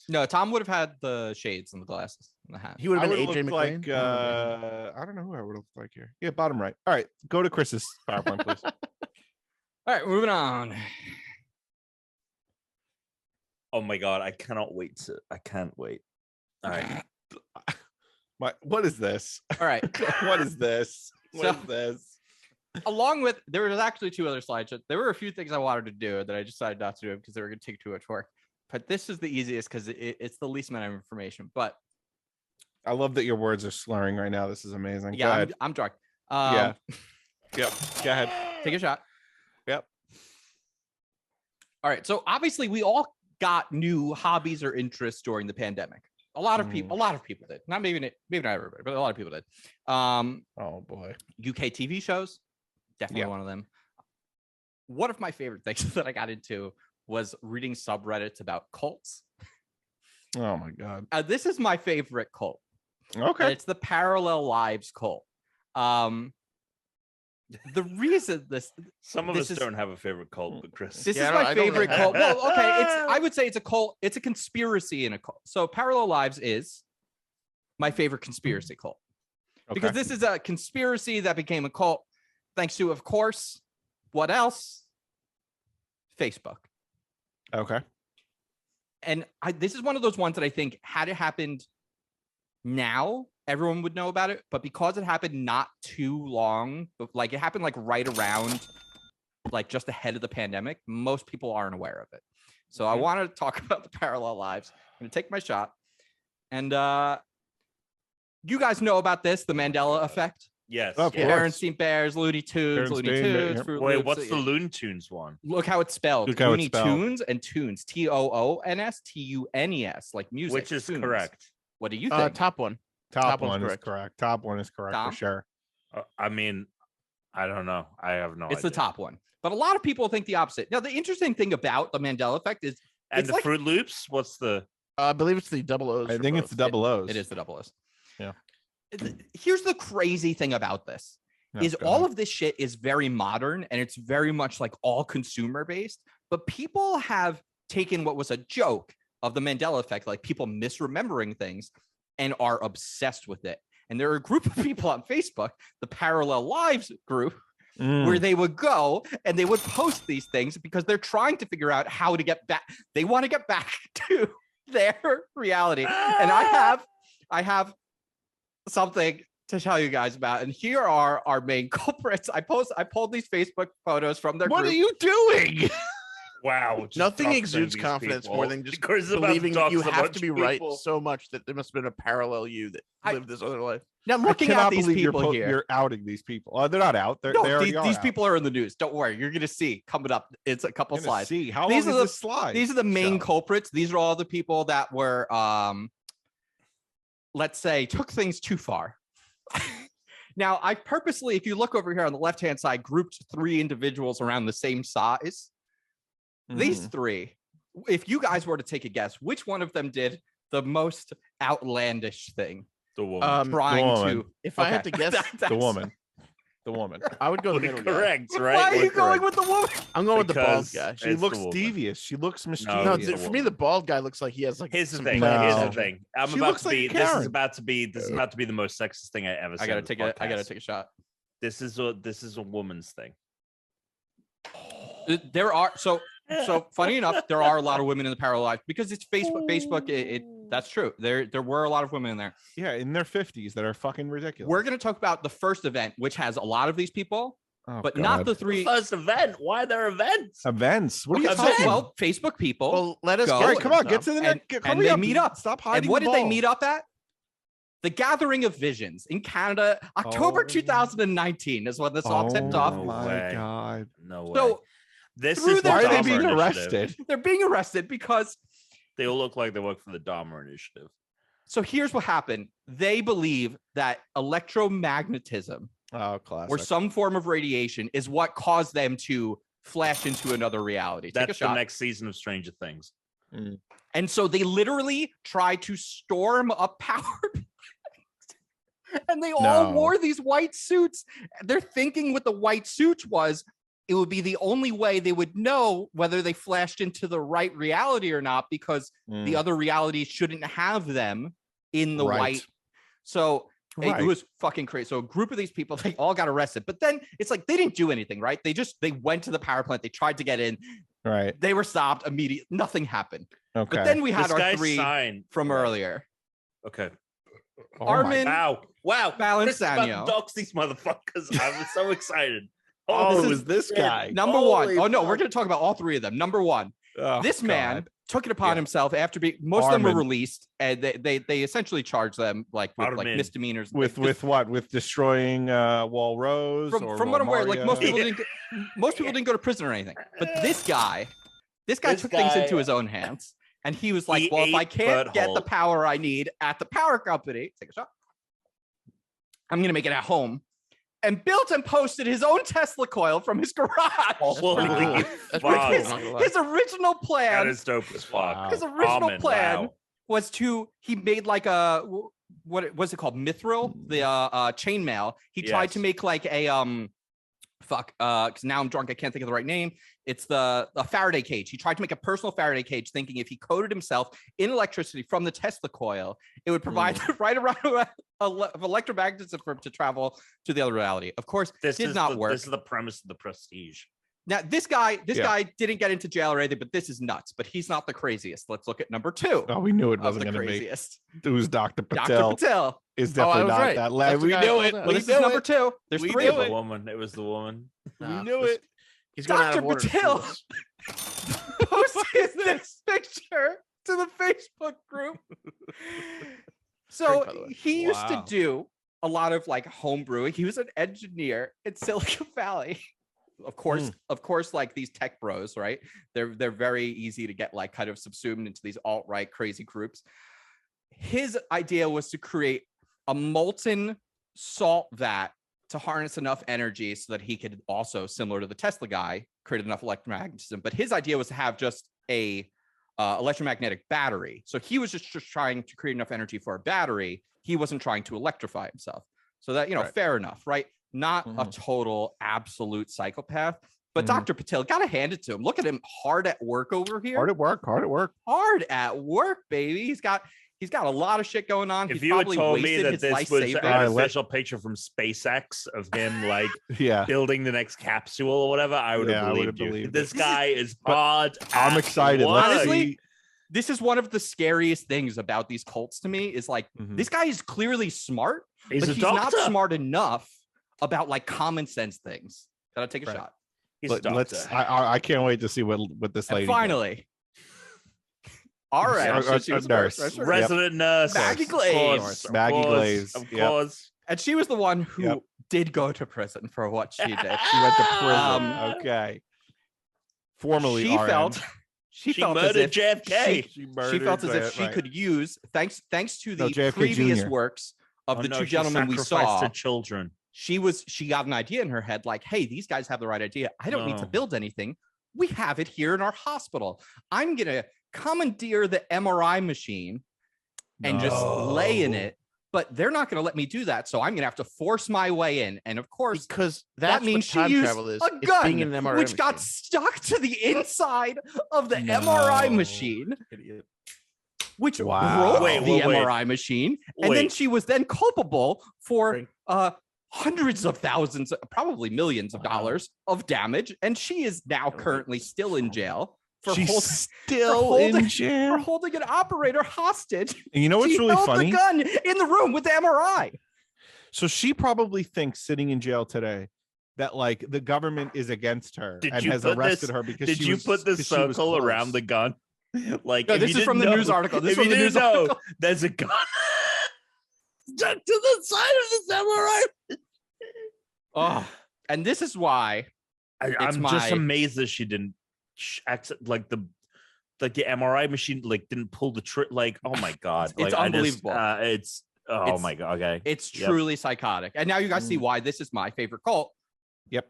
No, Tom would have had the shades and the glasses and the hat. He would have been AJ McLean. Like, I don't know who I would have looked like here. Yeah, bottom right. All right, go to Chris's PowerPoint, please. All right, moving on. Oh my god, I can't wait. All right. What is this? All right. What is this? What is this? Along with, there was actually 2 other slides. There were a few things I wanted to do that I decided not to do because they were going to take too much work. But this is the easiest because it's the least amount of information. But I love that your words are slurring right now. This is amazing. Yeah, I'm drunk. Yeah. Yep. Go ahead. Take a shot. Yep. All right. So obviously we all got new hobbies or interests during the pandemic. A lot of people did. Not maybe not everybody, but a lot of people did. Oh boy. UK TV shows, definitely one of them. One of my favorite things that I got into was reading subreddits about cults. Oh my god. This is my favorite cult. Okay. It's the Parallel Lives cult. The reason some of us don't have a favorite cult, but Chris. This is my favorite cult. Well, okay, I would say it's a cult. It's a conspiracy in a cult. So Parallel Lives is my favorite conspiracy cult. Because this is a conspiracy that became a cult thanks to, of course, what else? Facebook. Okay. And this is one of those ones that I think had it happened now, everyone would know about it. But because it happened not too long, like it happened like right around, like just ahead of the pandemic, most people aren't aware of it. So I want to talk about the Parallel Lives. I'm going to take my shot. And you guys know about this, the Mandela effect? Yes. Berenstain Bears, Looney Tunes, Looney Tunes. Wait, what's the Looney Tunes one? Look how it's spelled. Looney Tunes and Tunes. Toons, Tunes, like music. Which is correct. What do you think? Top one. Top one is correct. Top one is correct for sure. I mean, I don't know. I have no idea. It's the top one. But a lot of people think the opposite. Now, the interesting thing about the Mandela effect is... And the Fruit Loops? What's the... I believe it's the double O's. I think it's the double O's. It is the double O's. Yeah. Here's the crazy thing about this. All of this shit is very modern and it's very much like all consumer based, but people have taken what was a joke of the Mandela effect, like people misremembering things, and are obsessed with it. And there are a group of people on Facebook, the Parallel Lives group, where they would go and they would post these things because they're trying to figure out how to get back. They want to get back to their reality. And I have something to tell you guys about, and here are our main culprits. I pulled these Facebook photos from their group. What are you doing? Wow. Nothing exudes confidence more than just believing you have to be right so much that there must have been a parallel you that lived this other life. Now, looking at these people here. You're outing these people. They're not out. These people are in the news. Don't worry. You're going to see coming up. It's a couple slides. See. How long is this slide? These are the main culprits. These are all the people that were, let's say, took things too far. Now, I purposely, if you look over here on the left-hand side, grouped 3 individuals around the same size. These 3, if you guys were to take a guess, which one of them did the most outlandish thing? The woman. If I had to guess, the woman. The woman. I would go the middle. Correct, guy. right? Why are you going with the woman? I'm going with the bald guy. She looks devious. She looks mischievous. No, for me, the bald guy looks like he has like. Here's the thing. Here's the thing. This is about to be the most sexist thing I ever said. I gotta take a shot. This is a woman's thing. There are so funny enough, there are a lot of women in the Parallel Lives because it's Facebook. Facebook, that's true. There were a lot of women in there. Yeah, in their 50s that are fucking ridiculous. We're gonna talk about the first event, which has a lot of these people, but not the 3. First event. Why are there events? Events. What are you talking about? Well, Facebook people. Well, let us go. go. All right, come on, get to the next. And they meet up. Stop hiding. And what did they meet up at? The Gathering of Visions in Canada, October 2019 is when this all tipped off. Oh my God. No way. So this through is their- Why are they Dahmer being initiative. arrested? they're being arrested because. They all look like they work for the Dahmer initiative. So here's what happened. They believe that electromagnetism Oh, classic. or some form of radiation is what caused them to flash into another reality. Take a That's shot. the next season of Stranger Things. And so they literally tried to storm a power plant. And they all wore these white suits. Their thinking with the white suits was it would be the only way they would know whether they flashed into the right reality or not, because the other reality shouldn't have them in the white. So it was fucking crazy. So a group of these people, they all got arrested. But then it's like they didn't do anything, right? They went to the power plant. They tried to get in. Right. They were stopped immediately. Nothing happened. Okay. But then we had This our guy's three sign. from earlier. Okay. Armin, Wow. Balanzano. Dox these motherfuckers. I'm so excited. Oh, this it is was this guy. number one. Oh no, we're going to talk about all three of them. Number one, Oh, this man God. took it upon himself after being most of them were Armin. released, and they essentially charged them like with like Armin. misdemeanors With like, what? With destroying Walrose? from what I'm aware, like most people didn't go to prison or anything. But this guy This took things guy- into his own hands, and he was like, He "Well, if I ate can't get the butthole. power I need at the power company, take a shot. I'm gonna make it at home." And built and posted his own Tesla coil from his garage. Holy That's fuck. pretty cool. His original That plan, is dope as fuck. his original Armin, plan wow. was he made like a what was it called, mithril, the chainmail. He tried to Yes. make like a because now I'm drunk, I can't think of the right name. It's the Faraday cage. He tried to make a personal Faraday cage, thinking if he coated himself in electricity from the Tesla coil, it would provide the right amount of electromagnetism for him to travel to the other reality. Of course, This did is not the, work. This is the premise of the Prestige. Now, this guy didn't get into jail or anything, but this is nuts. But he's not the craziest. Let's look at number two. Oh, we knew it Of wasn't the going to be. craziest. It was Dr. Patel. Dr. Patel. Is I definitely was not right. that lad. That's the We guy knew I it. thought Well, We this is knew number it. two. There's We three knew of The them. woman. It was the woman. We knew it. He's going out Dr. of order. Patel posted this picture to the Facebook group. So Great, by the way. he used to Wow. do a lot of like home brewing. He was an engineer in Silicon Valley. Of course, like these tech bros, right? They're very easy to get like kind of subsumed into these alt-right crazy groups. His idea was to create a molten salt vat to harness enough energy so that he could also, similar to the Tesla guy, create enough electromagnetism. But his idea was to have just a electromagnetic battery. So he was just trying to create enough energy for a battery. He wasn't trying to electrify himself. So that, Right. fair enough, right? Not a total absolute psychopath. But Dr. Patel, gotta hand it to him. Look at him hard at work over here. Hard at work. Hard at work. Hard at work, baby. He's got a lot of shit going on. If He's you had probably told me wasted that his this life was savings. an official picture from SpaceX of him like Yeah. building the next capsule or whatever, I would have Yeah, I would've believed you. believed This it. guy is But hard. I'm at excited. work. Let's Honestly, see. this is one of the scariest things about these cults to me is like Mhm. this guy is clearly smart, He's but a he's doctor. not smart enough about like common sense things. Gotta take a Right. shot. He's a doctor. Let's. I can't wait to see what this lady. And finally, all right. A- so she was a first, nurse. right? Resident nurse. Maggie Of Glaze. course, of Maggie course, Glaze. Of Yep. course. And she was the one who Yep. did go to prison for what she did. She went to prison. Um, Okay. Formerly, she RN. felt She felt as murdered if JFK. she murdered felt as if that, she right. could use thanks to the No, JFK previous Jr. works of Oh, the no, two she gentlemen we sacrificed saw. to children. She got an idea in her head like, hey, these guys have the right idea. I don't need to No. build anything. We have it here in our hospital. I'm gonna commandeer the MRI machine and just lay in No. it. But they're not going to let me do that, so I'm going to have to force my way in. And of course, Because that that's means what she time used travel is. a It's gun, being in an MRI which got machine. stuck to the inside of the MRI No. machine, which Wow. broke Wait, the wait, wait. MRI machine. And then Wait. she was then culpable for Right. hundreds of thousands, probably millions of dollars of damage. And she is now currently still in jail for She's still still in for jail. holding an operator hostage. And you know what's She really held funny? the gun in the room with the MRI. So she probably thinks sitting in jail today that like the government is against her Did and you has put arrested this- her because Did she you was, put the 'cause she was circle around close. the gun? Like, No, if this you is from didn't the know- news article. This if is from you the news didn't know, article. there's a gun. stuck to the side of the samurai. Oh, and this is why I'm just amazed that she didn't accept like the MRI machine didn't pull the trick. Like, oh my god, it's unbelievable. It's my god. Okay, it's truly psychotic. And now you guys see why this is my favorite cult. Yep.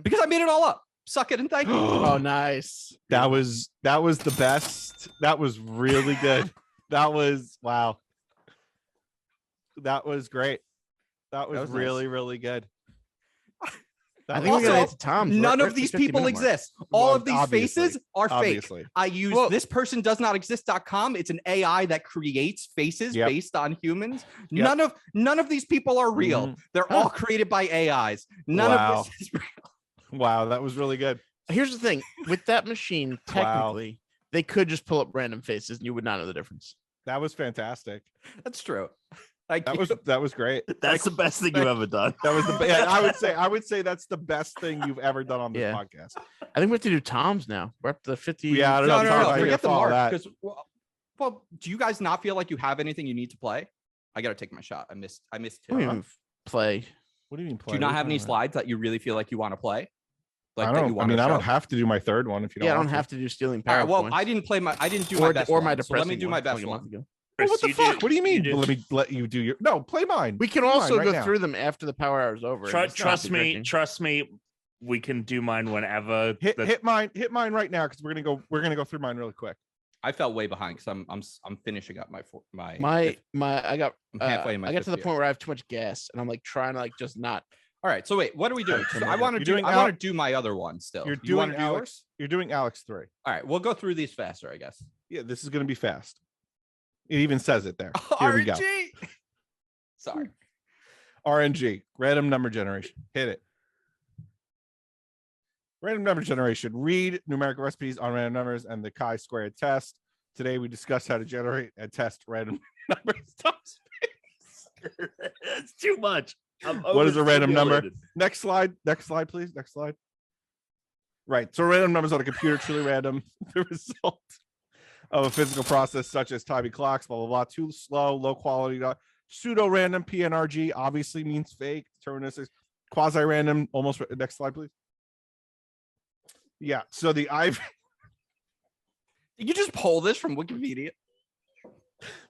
Because I made it all up. Suck it and thank you. Oh, nice. That was the best. That was really good. That was wow. That was great. That was really, really good. I think we gotta get to Tom. None of these people exist. All of these faces are fake. I use thispersondoesnotexist.com. It's an AI that creates faces based on humans. None of these people are real. They're all created by AIs. None of this is real. Wow, that was really good. Here's the thing. With that machine, technically, they could just pull up random faces and you would not know the difference. That was fantastic. That's true. That was great. That's the best thing you've ever done. That was I would say that's the best thing you've ever done on this podcast. I think we have to do Tom's now. We're up to 50. Yeah, I don't know. No. Forget the mark. Because well, do you guys not feel like you have anything you need to play? I gotta take my shot. I missed Tim. Play. What do you mean play? Do you not have any slides that you really feel like you want to play? Like I don't have to do my third one if you don't. Yeah, I don't have to do stealing power. Well, I didn't do my best or my one, depressing. So let me do my best one. Well, what the fuck? What do you mean? Let me let you do your play mine. We can also go through them after the power hour is over. Trust me. We can do mine whenever. Hit mine right now because we're gonna go through mine really quick. I fell way behind because I'm finishing up my I got halfway in my I got to the point where I have too much gas and I'm like trying to just not. All right, so wait, what are we doing? I want to do my other one still. You're doing Alex. You're doing Alex 3. All right, we'll go through these faster, I guess. Yeah, this is gonna be fast. It even says it there. Here we go. Sorry. RNG, random number generation. Hit it. Random number generation. Read numerical recipes on random numbers and the chi-squared test. Today we discussed how to generate and test random numbers. It's too much. What is a random number? Next slide, please. Next slide. Right. So random numbers on a computer, truly random. The result of a physical process such as timing clocks, blah, blah, blah. Too slow, low quality. Pseudo-random, PNRG, obviously means fake. Deterministic. Quasi-random, almost. Next slide, please. Yeah. So the Ivy. Did you just pull this from Wikipedia?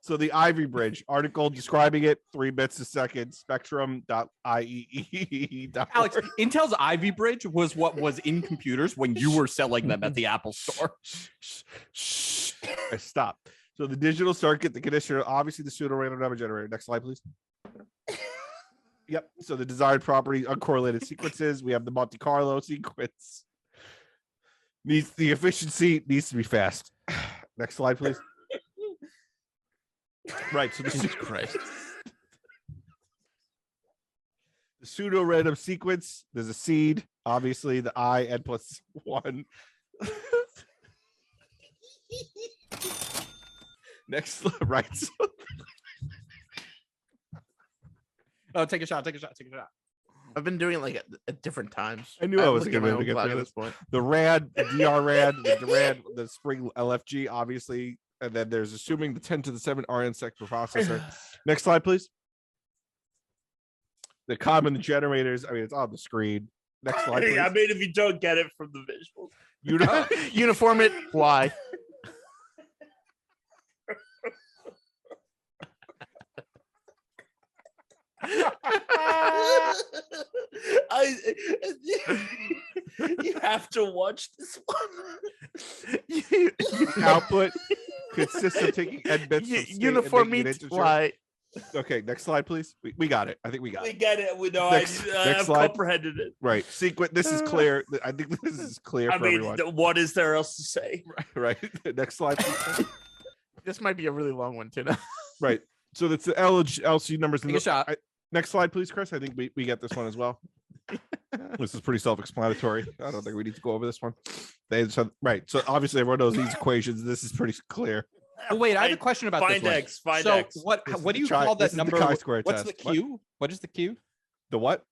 So the Ivy Bridge article describing it 3 bits a second, spectrum.iee. Alex, Intel's Ivy Bridge was what was in computers when you were selling them at the Apple store. Stop. So the digital circuit, the conditioner, obviously the pseudo random number generator. Next slide, please. Yep. So the desired property, uncorrelated sequences. We have the Monte Carlo sequence. The efficiency needs to be fast. Next slide, please. Right, so this is Christ. The pseudo random sequence. There's a seed, obviously the I n plus 1. Next, right. So... Oh, take a shot. I've been doing it like at different times. I knew I was going to get to this point. The rad, the DR rad, the rad, the spring LFG, obviously. And then there's assuming the 10 to the 7 RN sector processor. Next slide, please. The COM and the generators. I mean, it's on the screen. Next slide, please. I mean, if you don't get it from the visuals. Uniform it. Why? You have to watch this one. Output consists of taking n bits. Uniform means why? Okay, next slide, please. We got it. I think we got it. We get it. We know. I've comprehended it. Right. Sequence. This is clear. I think this is clear for everyone. What is there else to say? Right. Next slide, please. This might be a really long one, Tuna. Right. So that's the LC numbers. Take a shot. Next slide, please, Chris. I think we get this one as well. This is pretty self-explanatory. I don't think we need to go over this one. Right. So obviously everyone knows these equations. This is pretty clear. Oh, wait, I have a question about Find this X. Find so X. what do you call that number? What's test. the Q? What is the Q? The what?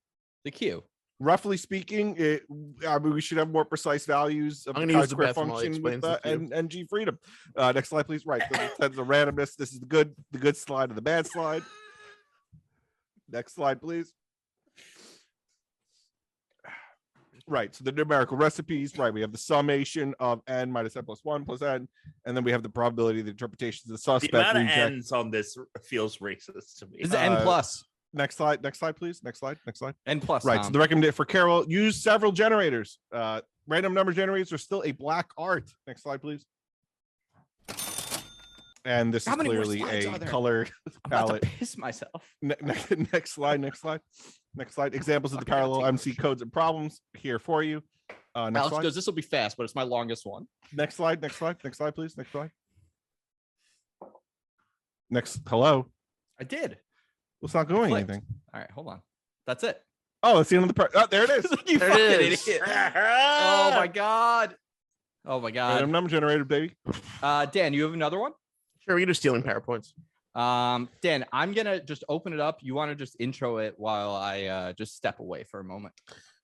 The Q. Roughly speaking, I mean, we should have more precise values of the chi-square function with NG freedom. Next slide, please. Right. The randomness. This is the good slide and the bad slide. Next slide, please. Right. So the numerical recipes, right? We have the summation of n minus n plus 1 plus n, and then we have the probability of the interpretations of the suspect. The amount of reject. n's on this feels racist to me. Is it n plus? Next slide, please. Next slide. N plus. Right. Tom. So the recommendation for Carol: use several generators. Random number generators are still a black art. Next slide, please. And this How is many more clearly slides a are there? color I'm about palette. to piss myself. Next slide. Examples of the parallel MC codes and problems here for you. Next Alex slide. goes, this will be fast, but it's my longest one. Next slide, please. Hello. I did. It's not going Clicked. anything. All right, hold on. That's it. Oh, it's the end of the there it is. You There fucking it is. idiot. Oh my god. Oh my god. Random number generator, baby. Dan, you have another one? Sure, we can do stealing PowerPoints. Dan, I'm gonna just open it up. You want to just intro it while I just step away for a moment.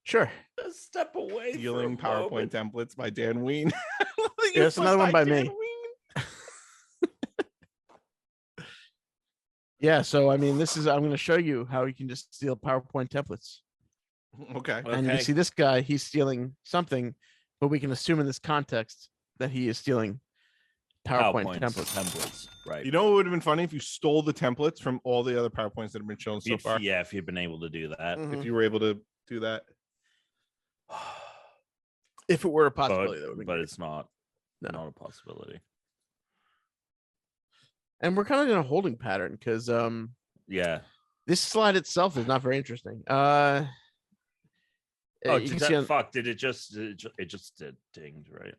Sure. Step away. Stealing PowerPoint templates by Dan Weine. Yeah, it's another one by me. Yeah, so I mean, I'm going to show you how you can just steal PowerPoint templates. Okay. And you see this guy, he's stealing something, but we can assume in this context that he is stealing PowerPoint templates. Right. You know what would have been funny if you stole the templates from all the other PowerPoints that have been shown so far? Yeah, if you'd been able to do that. Mhm. If you were able to do that. If it were a possibility, that would be But great. it's not. No. Not a possibility. And we're kind of in a holding pattern because Yeah. this slide itself is not very interesting. Oh, you did can that see on- fuck? Did it just did dinged, right?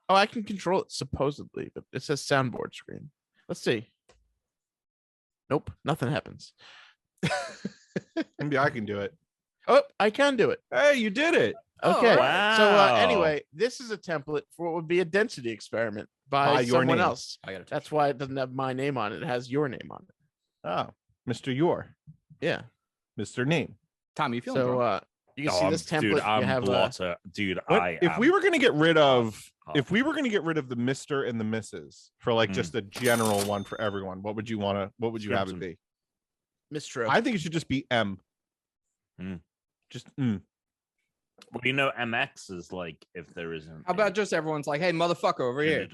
Oh, I can control it supposedly, but it says soundboard screen. Let's see. Nope, nothing happens. Maybe I can do it. Oh, I can do it. Hey, you did it. Okay. wow. So anyway, this is a template for what would be a density experiment by your someone name. else. I gotta That's why it doesn't have my name on it. It has your name on it. Oh, Mr. Yor. Yeah. Mr. Name. Tom, you feeling So drunk? you can see this template. Dude, I'm you have blotter. Dude, What, if we were going to get rid of Oh. if we were going to get rid of the Mr. and the Mrs. for like just a general one for everyone, what would you have it be? Mistro. I think it should just be M. Just Well, you know, MX is like if there isn't. How about just everyone's like, hey, motherfucker, over here.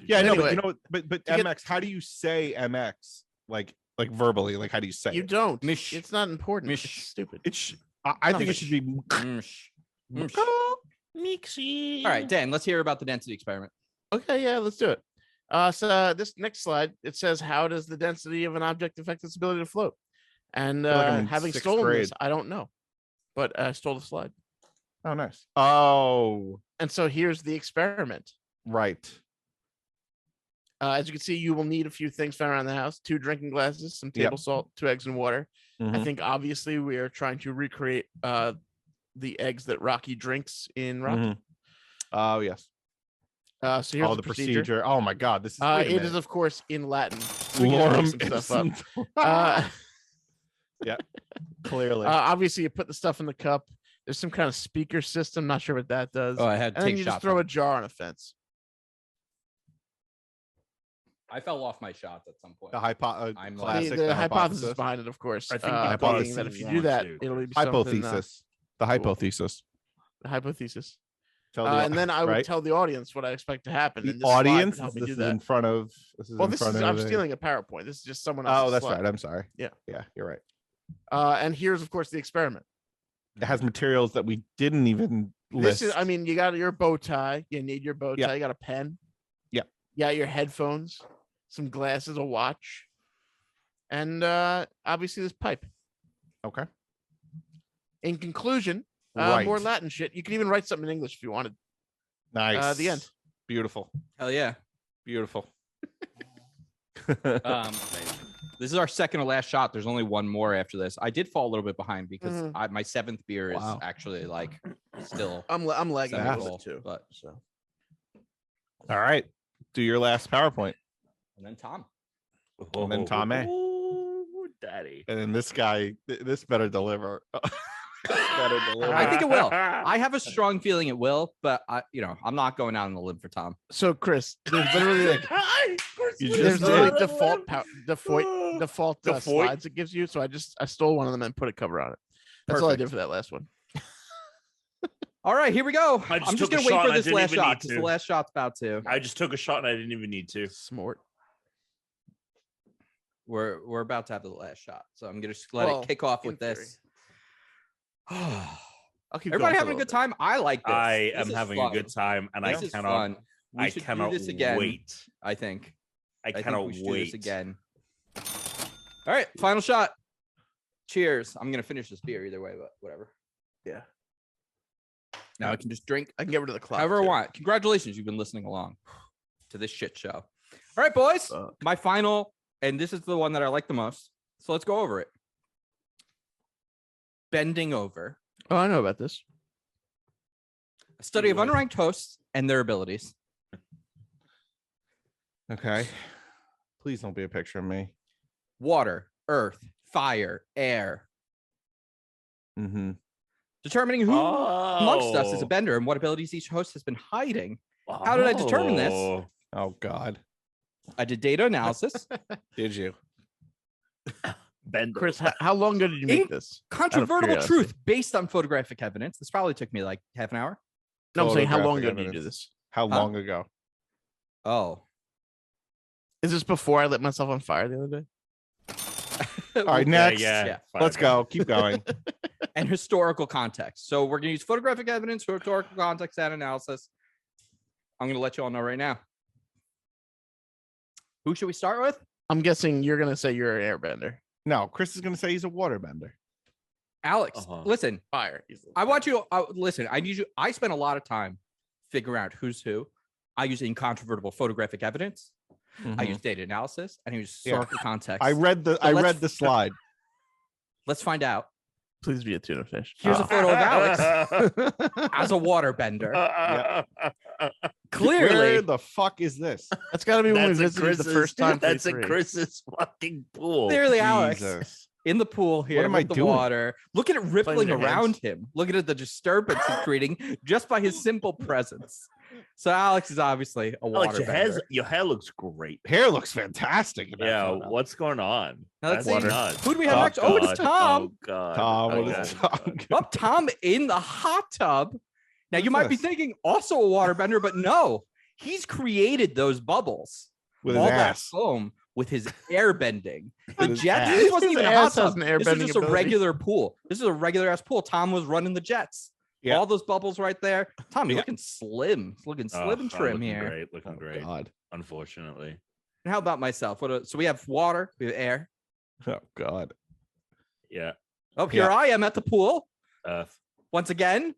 Yeah, I know, Anyway, but to get- MX, how do you say MX? Like verbally, like how do you say You it? don't. Mish. It's not important. Mish. It's stupid. I think it should be Msh. Mixy. All right, Dan, let's hear about the density experiment. Okay, yeah, let's do it. So this next slide, it says, how does the density of an object affect its ability to float? And feel like I'm in having sixth stolen grade. this, I don't know, but I stole the slide. Oh, nice. Oh, And so here's the experiment. right. As you can see, you will need a few things found around the house: 2 drinking glasses, some Yep. table salt, 2 eggs and water. I Mhm. think obviously we are trying to recreate the eggs that Rocky drinks in Rocky. Mhm. Oh, yes. So here's Oh, the the procedure. Oh my God, this is. wait a It is, minute. of course, in Latin. So we can make Lorem some stuff ipsum. up. Yeah, clearly. Obviously, you put the stuff in the cup. There's some kind of speaker system. Not sure what that does. Oh, I had to and then take you shots. just throw a jar on a fence. I fell off my shots at some point. The I'm classic. The hypothesis behind it, of course, I think the being that if you do that, hypothesis it'll be something, hypothesis. The cool. hypothesis. The hypothesis. Tell the- And then I would right? tell the audience what I expect to happen. the and this slide would audience. help me This do is that. in front of. This is Well, in this front is of I'm the- stealing a PowerPoint. This is just someone else's Oh, that's slide. right. I'm sorry. Yeah. Yeah, you're right. And here's, of course, the experiment. It has materials that we didn't even list. This is, I mean, you got your bow tie. You need your bow tie. Yeah. You got a pen. Yeah. You got your headphones, some glasses, a watch, and obviously this pipe. Okay. In conclusion, Right. more Latin shit. You can even write something in English if you wanted. Nice. The end. Beautiful. Hell yeah. Beautiful. This is our second to last shot. There's only one more after this. I did fall a little bit behind because Mhm. my 7th beer is Wow. actually like still I'm lagging a little semi-full, bit too. but So All right. Do your last PowerPoint. and then Tom. And then Tom A. Oh, daddy. And then this guy, this better deliver. This better deliver. I think it will. I have a strong feeling it will, but I'm not going out on the limb for Tom. Chris, there's literally like You there's just literally did. default slides it gives you. So I stole one of them and put a cover on it. That's all I did for that last one. All right, here we go. I'm just gonna wait for this last shot because the last shot's about to. I just took a shot and I didn't even need to. Smart. We're about to have the last shot, so I'm gonna just let it kick off with this. Everybody having a good time? I like this. I am having a good time, and I cannot. I cannot wait. I think. I cannot wait. Do this again. All right, final shot. Cheers. I'm gonna finish this beer either way, but whatever. Yeah. Now I can just drink. I can get rid of the clock. However I want. Congratulations, you've been listening along to this shit show. All right, boys. My final, and this is the one that I like the most. So let's go over it. Bending over. Oh, I know about this. A study of unranked hosts and their abilities. Okay. Please don't be a picture of me. Water, earth, fire, air. Mm-hmm. Determining who amongst us is a bender and what abilities each host has been hiding. How did I determine this? Oh, God. I did data analysis. Did you? Bender. Chris, how long ago did you make this? Controvertible truth based on photographic evidence. This probably took me like half an hour. No, I'm saying how long ago did you do this? How long ago? Oh. Is this before I lit myself on fire the other day? All right, next. Yeah. Let's go. Keep going. And historical context. So we're going to use photographic evidence, historical context, and analysis. I'm going to let you all know right now. Who should we start with? I'm guessing you're going to say you're an airbender. No, Chris is going to say he's a waterbender. Alex, listen. Fire. I want you to listen. I need you. I spent a lot of time figuring out who's who. I use incontrovertible photographic evidence. I use data analysis, and I use historical context. I read the slide. Let's find out. Please be a tuna fish. Here's a photo of Alex as a waterbender. Clearly, where the fuck is this? That's got to be when we visited the first time. That's in Chris's fucking pool. Clearly, Alex in the pool here. What am I doing? Water. Look at it rippling around him. Look at the disturbance he's creating just by his simple presence. So Alex is obviously a waterbender. Your hair looks great. Hair looks fantastic. Yeah, what's going on? Now, That's nuts. Who do we have next? Oh, it's Tom. Oh, God. Tom. Tom in the hot tub. Now, you might be thinking also a waterbender, but no. He's created those bubbles. With his ass. Foam with his air bending. The jets. This wasn't even a hot tub. This was just a regular pool. This is a regular ass pool. Tom was running the jets. Yeah. All those bubbles right there. Tom, you're looking slim. Looking slim and trim here. Looking great. God. Unfortunately. And how about myself? So we have water, we have air. Oh, God. Yeah. Oh, here I am at the pool. Earth. Once again.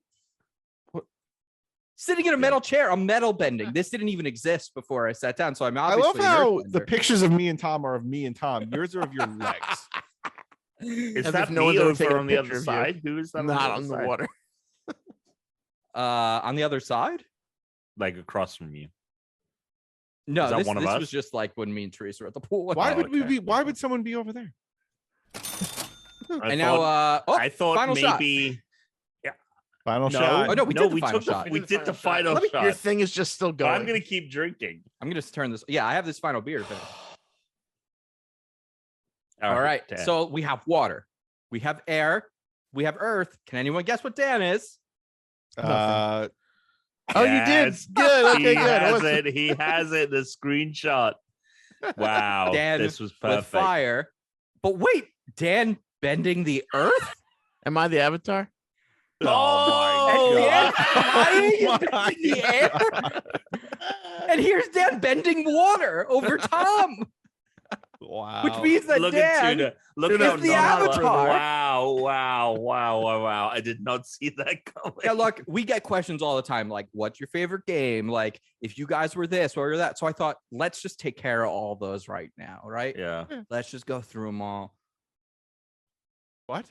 Sitting in a metal chair. I'm metal bending. This didn't even exist before I sat down. So I'm obviously. I love how the pictures of me and Tom are of me and Tom. Yours are of your legs. Is that no one over on the other side? Who is that? Not on the water. On the other side, like across from you. No, this was just like when me and Teresa were at the pool. Why would we be? Why would someone be over there? I thought maybe. Shot. Final shot. Oh no, we did the final shot. We did the final shot. Your thing is just still going. I'm gonna keep drinking. I'm gonna turn this. Yeah, I have this final beer. All right. So we have water, we have air, we have earth. Can anyone guess what Dan is? Oh, you did. Good. Okay, He has it. The screenshot. Wow. Dan this was perfect. With fire. But wait, Dan bending the earth? Am I the avatar? Oh my God. The air? And here's Dan bending water over Tom. Wow. Which means that Look Dan at Tuna. Look is the avatar. Wow. I did not see that coming. Yeah, look, we get questions all the time, like, what's your favorite game? Like, if you guys were this or that. So I thought, let's just take care of all those right now, right? Yeah. Let's just go through them all. What?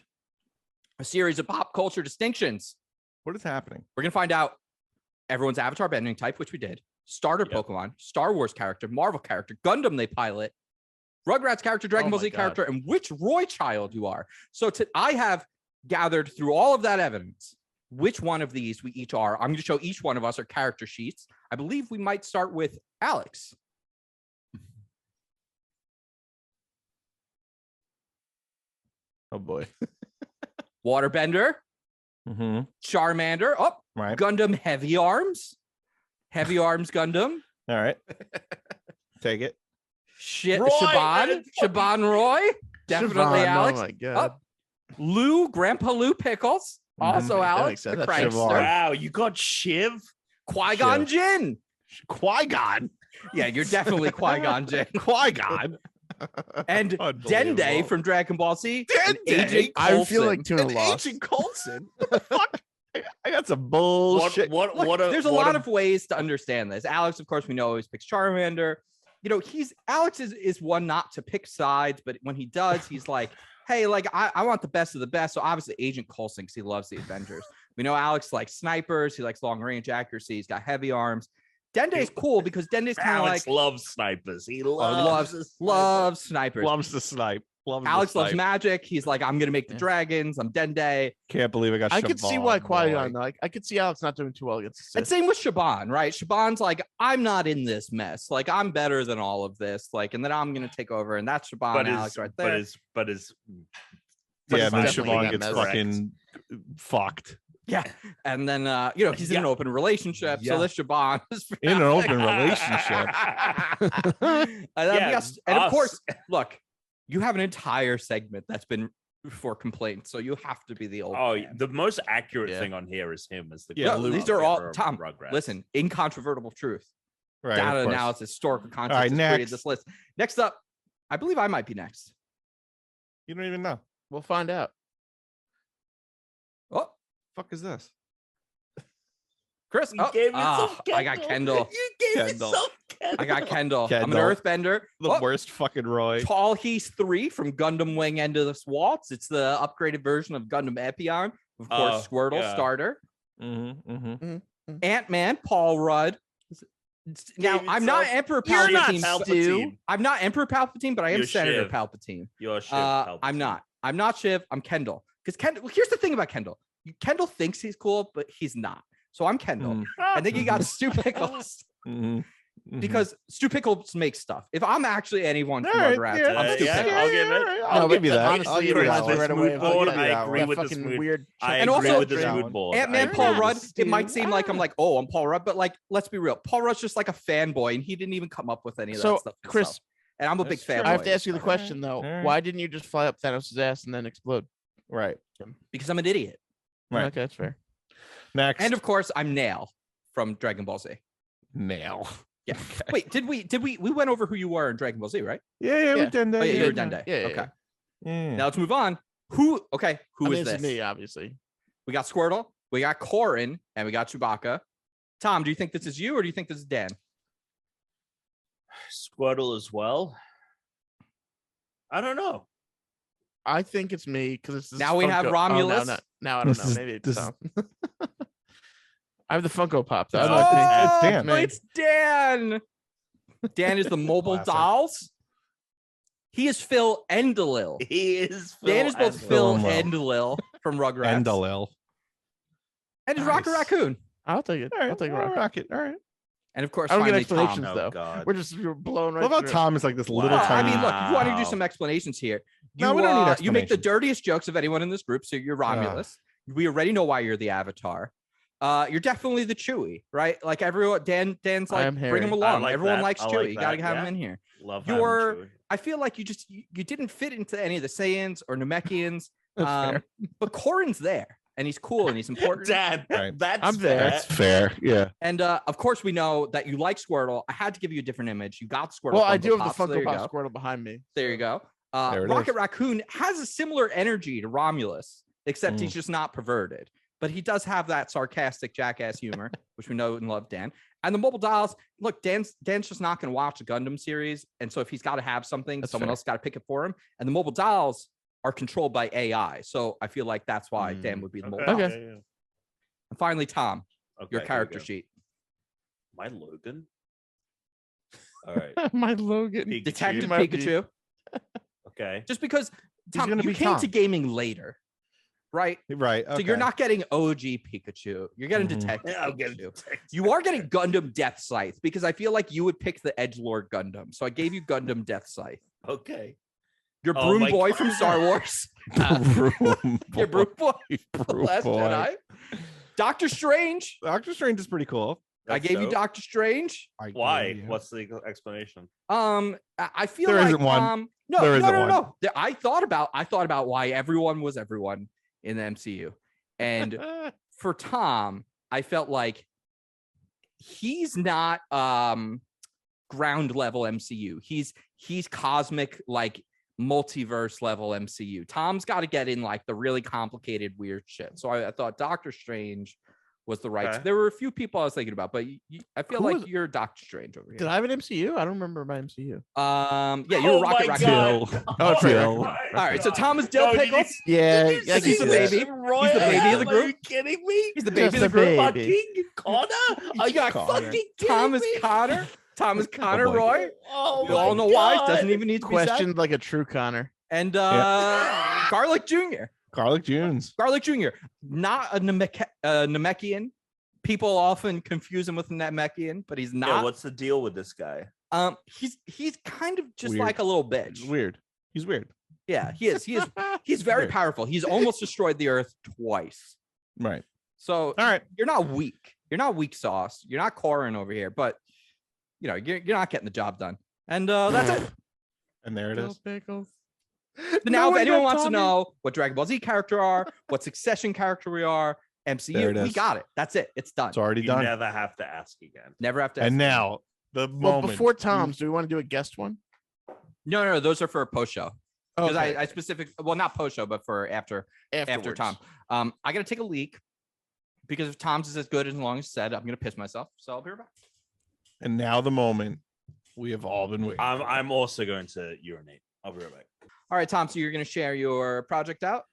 A series of pop culture distinctions. What is happening? We're going to find out everyone's avatar bending type, which we did. Starter Pokemon, Star Wars character, Marvel character, Gundam they pilot, Rugrats character, Dragon Ball Z character, and which Roy child you are. So I have gathered through all of that evidence which one of these we each are. I'm going to show each one of us our character sheets. I believe we might start with Alex. Oh boy. Waterbender. Charmander. Oh, right. Gundam Heavy Arms. Heavy Arms Gundam. All right. Take it. Shaban Roy. Definitely Siobhan, Alex. Oh my god. Lou, Grandpa Lou Pickles. Also Alex. That The makes sense. prankster. Wow, you got Shiv? Qui-Gon Jinn. Qui-Gon. Yeah, you're definitely Qui-Gon Jinn. Qui-Gon. And Dende from Dragon Ball Z. Dende? I feel like Tuna lost. Agent Coulson. What the fuck? I got some bullshit. Look, there's a lot of ways to understand this. Alex, of course, we know always picks Charmander. You know, Alex is one not to pick sides, but when he does, he's like, hey, like I want the best of the best. So obviously Agent Coulson, because he loves the Avengers. We know Alex likes snipers. He likes long range accuracy. He's got heavy arms. Dende's cool because Dende's kind of like loves snipers. He loves snipers. Loves to snipe. Alex loves magic. He's like, I'm gonna make the dragons. I'm Dende. Can't believe I got. I could see why Qui-Gon though. I could see Alex not doing too well against the Sith. And same with Shaban, right? Shaban's like, I'm not in this mess. Like, I'm better than all of this. Like, and then I'm gonna take over, and that's Shaban and Alex right there. But then Shaban gets fucking fucked. Yeah, and then you know, he's in an open relationship, so this Shaban is in an open relationship. And of course, look, you have an entire segment that's been for complaints, so you have to be the old. Oh, man. The most accurate thing on here is him as the. These are all Tom. Listen, incontrovertible truth, right? Data analysis, historical context created this list. Next up, I believe I might be next. You don't even know. We'll find out. Oh. Fuck is this? Chris, I got Kendall. You gave yourself Kendall. I got Kendall. I'm an earthbender. The worst fucking Roy. Tall He's 3 from Gundam Wing End of the Waltz. It's the upgraded version of Gundam Epion. Of course, Squirtle starter. Ant-Man, Paul Rudd. Now, I'm not Emperor Palpatine. I'm not Emperor Palpatine, but I am Senator Palpatine. You're Shiv Palpatine. I'm not. I'm not Shiv. I'm Kendall. Because Kendall. Well, here's the thing about Kendall. Kendall thinks he's cool, but he's not. So I'm Kendall. I think you got Stu Pickles. Because Stu Pickles makes stuff. If I'm actually anyone from Rugrats, I'm Stu Pickles. I'll give it. I'll give you that. Honestly, it reminds me right away of I agree with this mood. Weird. I and agree also, with this mood board. Ant-Man, Paul Rudd, it might seem like I'm like, oh, I'm Paul Rudd, but like, let's be real. Paul Rudd's just like a fanboy, and he didn't even come up with any of that stuff. Chris, and I'm a big fan. I have to ask you the question though. Why didn't you just fly up Thanos' ass and then explode? Right. Because I'm an idiot. Right. Okay, that's fair. Next. And of course, I'm Nail from Dragon Ball Z. Nail. Yeah. Okay. Wait, did we went over who you were in Dragon Ball Z, right? Yeah, we done that. Oh, yeah, you were Dende. Yeah. Okay. Yeah. Now let's move on. Who is this? Me, obviously. We got Squirtle, we got Corrin, and we got Chewbacca. Tom, do you think this is you or do you think this is Dan? Squirtle as well. I don't know. I think it's me because it's now we have Romulus. Oh, now I don't know. Maybe it's Tom. I have the Funko Pop. Though. It's Dan. It's Dan. Dan is the mobile dolls. He is Phil Endelil. He is. Dan is both Phil and Lil from Rugrats. Endelil. And is Rocket Raccoon. I'll take it. All right, I'll take Rocket. All right. And of course, I don't get finally, explanations Tom. though. God. We're just blown right. What about through. Tom is like this little tiny. I mean, look, if you want to do some explanations here, No, we don't need you make the explanations. dirtiest jokes of anyone in this group. So you're Romulus. We already know why you're the Avatar. You're definitely the Chewie, right? Like everyone, Dan's like, bring him along. like everyone that. likes I Chewie. like You gotta that, have yeah. him in here. Love You're. I feel like you didn't fit into any of the Saiyans or Namekians. But Corrin's there, and he's cool and he's important. Dad, Right. I'm there. That's fair. Yeah. And of course, we know that you like Squirtle. I had to give you a different image. You got Squirtle. Well, I Funko do have Pop, the so there Funko you Pop go. Squirtle behind me. There you go. There it Rocket is. Raccoon has a similar energy to Romulus, except he's just not perverted. But he does have that sarcastic jackass humor, which we know and love Dan. And the mobile dolls, look, Dan's just not going to watch a Gundam series. And so if he's got to have something, someone else got to pick it for him. And the mobile dolls are controlled by AI. So I feel like that's why Dan would be the mobile dolls. Okay. And finally, Tom, your here character we go. sheet. My Logan. All right. My Logan. Pikachu. Detective might be- Pikachu. Okay. Just because, Tom, gonna you be came Tom. to gaming later, right? Right. So you're not getting OG Pikachu. You're getting Detective Pikachu. You are getting Gundam Death Scythe because I feel like you would pick the Edgelord Gundam. So I gave you Gundam Death Scythe. Okay. Your broom boy from Star Wars. Your broom boy. The Last Jedi. Doctor Strange. Doctor Strange is pretty cool. I gave you Doctor Strange. Why? What's the explanation? I feel there like isn't one. No. I thought about why everyone was everyone in the MCU, and for Tom, I felt like he's not ground level MCU. He's cosmic, like multiverse level MCU. Tom's got to get in like the really complicated, weird shit. So I thought Doctor Strange was the right. There were a few people I was thinking about, but I feel like you're Doctor Strange over here. Did I have an MCU? I don't remember my MCU. Yeah, you're Rocket Raccoon. All right, so Tom is Dill Pickles. Yeah, he's the baby. He's the baby of the group. Are you kidding me? He's the baby of the group. Fucking Connor? Are you fucking Thomas Connor? Thomas Connor Roy. Oh, we all know why. Doesn't even need to be questioned like a true Connor. And Garlic Jr. Garlic Jr. Not a Namekian. People often confuse him with a Namekian, but he's not. Yeah, what's the deal with this guy? He's kind of just weird. like a little bitch. He's weird. Yeah, he is. He's very powerful. He's almost destroyed the Earth twice. Right. So all right, you're not weak. You're not weak sauce. You're not Corin over here, but you're not getting the job done. And that's it. And there it is. Pickles. Now, if anyone wants to know what Dragon Ball Z character are, what Succession character we are, MCU, we got it. That's it. It's done. It's already done. You never have to ask again. Never have to ask and again. Now, the moment. Before Tom's, do we want to do a guest one? No, those are for a post show. Because Okay. I not post show, but for after Tom. I got to take a leak because if Tom's is as good as long as said, I'm going to piss myself. So I'll be right back. And now the moment we have all been waiting. I'm also going to urinate. I'll be right back. All right, Tom. So you're going to share your project out.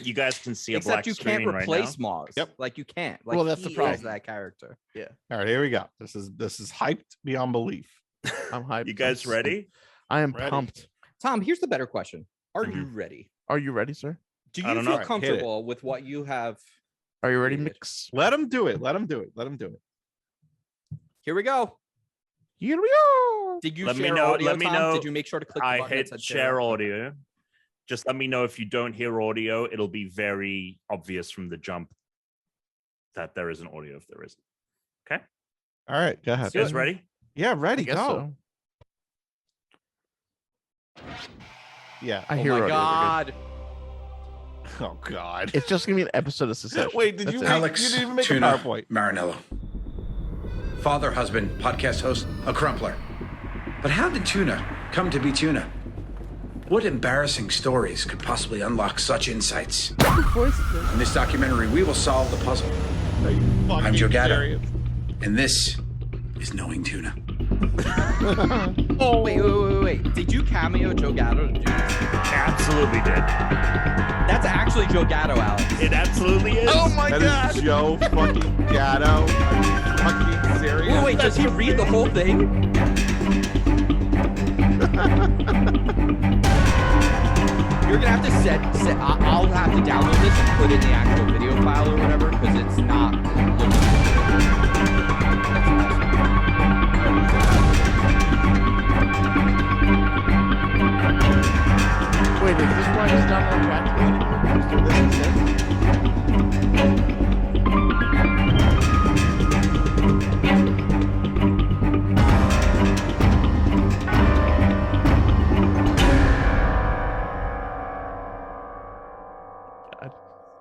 You guys can see a Except black you screen can't replace right now. Mars. Yep. Like you can't. Like Well, that's the he problem. is that character. Yeah. All right, here we go. This is hyped beyond belief. I'm hyped. You guys ready? I am Ready. pumped. Tom, here's the better question. Are you ready? Are you ready, sir? Do I you don't feel know. Hit it. comfortable with what you have? Are you ready, created? Mix? Let him do it. Here we go. Here we go. Did you Let me share know- audio, let me Tom? know. Did you make sure to click the I button that hit said share audio. Just let me know if you don't hear audio. It'll be very obvious from the jump that there isn't audio if there isn't. Okay. All right, go ahead. You guys ready? Yeah, ready. I guess Go. so. Yeah. I Oh hear my audio. God. Oh God. It's just gonna be an episode of Succession. Wait, That's you it. Alex, you didn't even make Tuna, a PowerPoint. Marinello. Father, husband, podcast host, a crumpler. But how did Tuna come to be Tuna? What embarrassing stories could possibly unlock such insights? In this documentary, we will solve the puzzle. Are you fucking I'm Joe Gatto, serious? and this is Knowing Tuna. Oh, wait. Did you cameo Joe Gatto to do this? Absolutely did. That's actually Joe Gatto, Alex. It absolutely is. Oh my That God. is Joe fucking Gatto. Are you fucking serious? Wait, does he read the whole thing? You're gonna have to set. I'll have to download this and put in the actual video file or whatever because it's not. Wait, is this why he's not on practical anymore? He's doing this instead?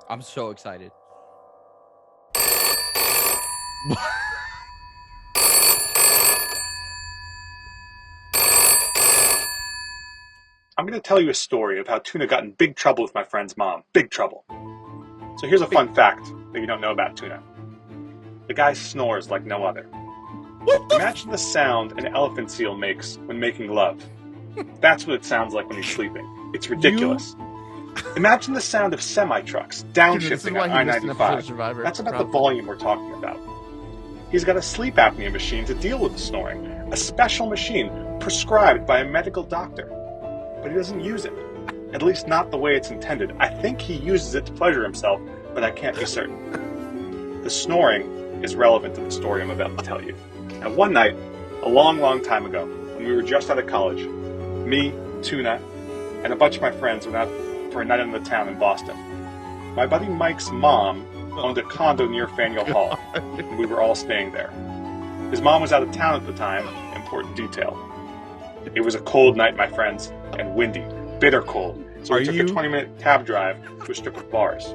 I'm so excited. I'm going to tell you a story of how Tuna got in big trouble with my friend's mom. Big trouble. So here's a fun fact that you don't know about Tuna. The guy snores like no other. Imagine the sound an elephant seal makes when making love. That's what it sounds like when he's sleeping. It's ridiculous. Imagine the sound of semi-trucks downshifting on I-95. That's about the volume we're talking about. He's got a sleep apnea machine to deal with the snoring. A special machine prescribed by a medical doctor. But he doesn't use it. At least not the way it's intended. I think he uses it to pleasure himself, but I can't be certain. The snoring is relevant to the story I'm about to tell you. Now, one night, a long, long time ago, when we were just out of college, me, Tuna, and a bunch of my friends went out for a night in the town in Boston. My buddy Mike's mom owned a condo near Faneuil Hall, and we were all staying there. His mom was out of town at the time, important detail. It was a cold night, my friends, and windy, bitter cold, so we took a 20-minute cab drive to a strip of bars.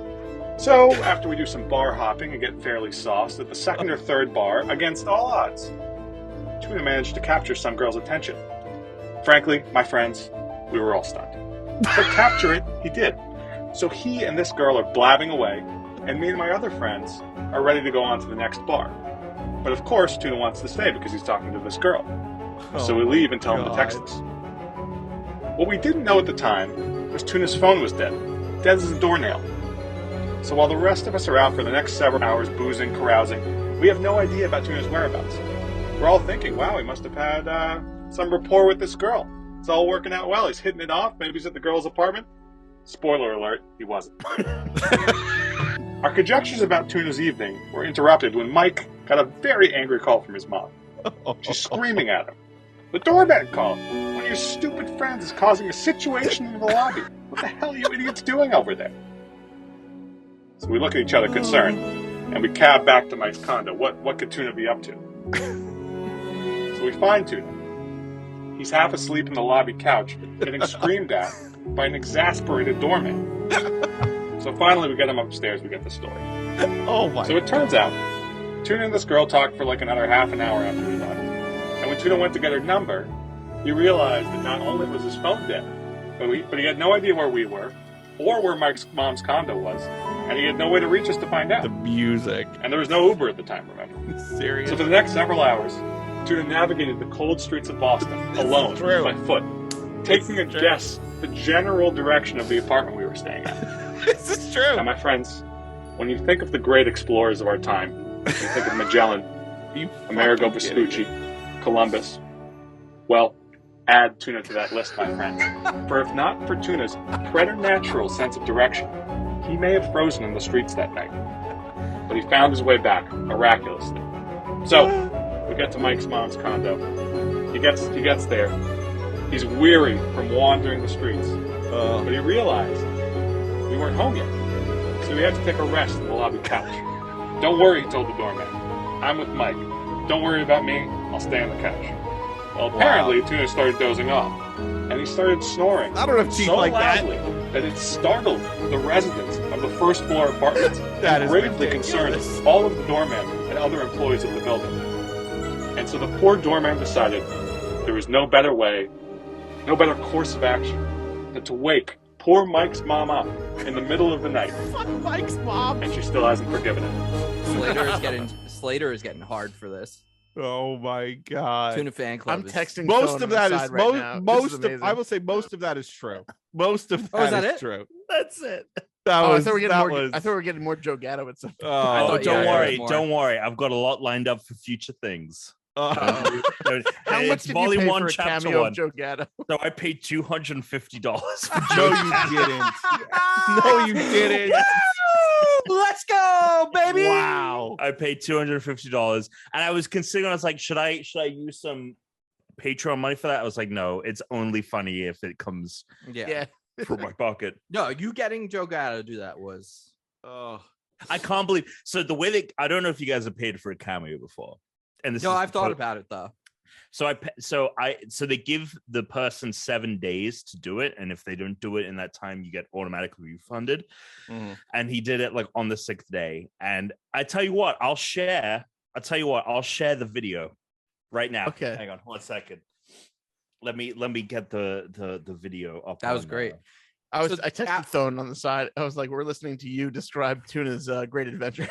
So, after we do some bar hopping and get fairly sauced at the second or third bar, against all odds, Tuna managed to capture some girl's attention. Frankly, my friends, we were all stunned. But capture it, he did. So he and this girl are blabbing away, and me and my other friends are ready to go on to the next bar. But of course, Tuna wants to stay because he's talking to this girl. So we leave and tell him to text us. What we didn't know at the time was Tuna's phone was dead. Dead as a doornail. So while the rest of us are out for the next several hours boozing, carousing, we have no idea about Tuna's whereabouts. We're all thinking, wow, he must have had some rapport with this girl. It's all working out well. He's hitting it off. Maybe he's at the girl's apartment. Spoiler alert, he wasn't. Our conjectures about Tuna's evening were interrupted when Mike got a very angry call from his mom. She's screaming at him. The doorman called. One of your stupid friends is causing a situation in the lobby. What the hell are you idiots doing over there? So we look at each other concerned, and we cab back to Mike's condo. What could Tuna be up to? So we find Tuna. He's half asleep in the lobby couch, getting screamed at by an exasperated doorman. So finally we get him upstairs, we get the story. Oh my. So it turns out, Tuna and this girl talked for like another half an hour after we left. And when Tuna went to get her number, he realized that not only was his phone dead, but he had no idea where we were, or where Mike's mom's condo was, and he had no way to reach us to find out. The music. And there was no Uber at the time, remember? Serious. So for the next several hours, Tuna navigated the cold streets of Boston alone by foot, taking a guess the general direction of the apartment we were staying at. This is true. Now, my friends, when you think of the great explorers of our time, you think of Magellan, Amerigo Vespucci, Columbus. Well, add Tuna to that list, my friends. For if not for Tuna's preternatural sense of direction, he may have frozen in the streets that night. But he found his way back, miraculously. So, we get to Mike's mom's condo. He gets there. He's weary from wandering the streets. But he realized we weren't home yet. So he had to take a rest in the lobby couch. Don't worry, he told the doorman. I'm with Mike. Don't worry about me. I'll stay on the couch. Well, apparently, Tuna started dozing off. And he started snoring I don't have teeth so like loudly that it startled the residents of the first floor apartments That and is gravely concerned ridiculous. all of the doormen and other employees of the building. And so the poor doorman decided there was no better way, no better course of action than to wake poor Mike's mom up in the middle of the night. Fuck Mike's mom. And she still hasn't forgiven him. Slater is getting hard for this. Oh my god. Tuna fan club. I'm texting. Most Phone of that on the is side right now. most This is of I amazing. will say most of that is true. Most of Oh, is that that is it? true. That's it. That Oh, was, I thought that we was, were getting more Joe Gatto at some point. oh, thought- Don't yeah, worry. more. Don't worry. I've got a lot lined up for future things. How much did you volume pay one, for a chapter cameo one. of Joe Gatto? So I paid $250 for no, Joe. you didn't. No, you didn't. Let's go, baby. Wow. I paid $250, and I was considering. I was like, should I use some Patreon money for that? I was like, no, it's only funny if it comes Yeah. from my pocket. No, you getting Joe Gatto to do that was. Oh. I can't believe. So the way I don't know if you guys have paid for a cameo before, and this No, is I've thought about it though. So they give the person 7 days to do it, and if they don't do it in that time, you get automatically refunded. And he did it like on the 6th day. And I tell you what, I'll share the video right now. Okay. Hang on 1 second. Let me get the video up. That was great. I So- texted Thone on the side. I was like, "We're listening to you describe Tuna's great adventure."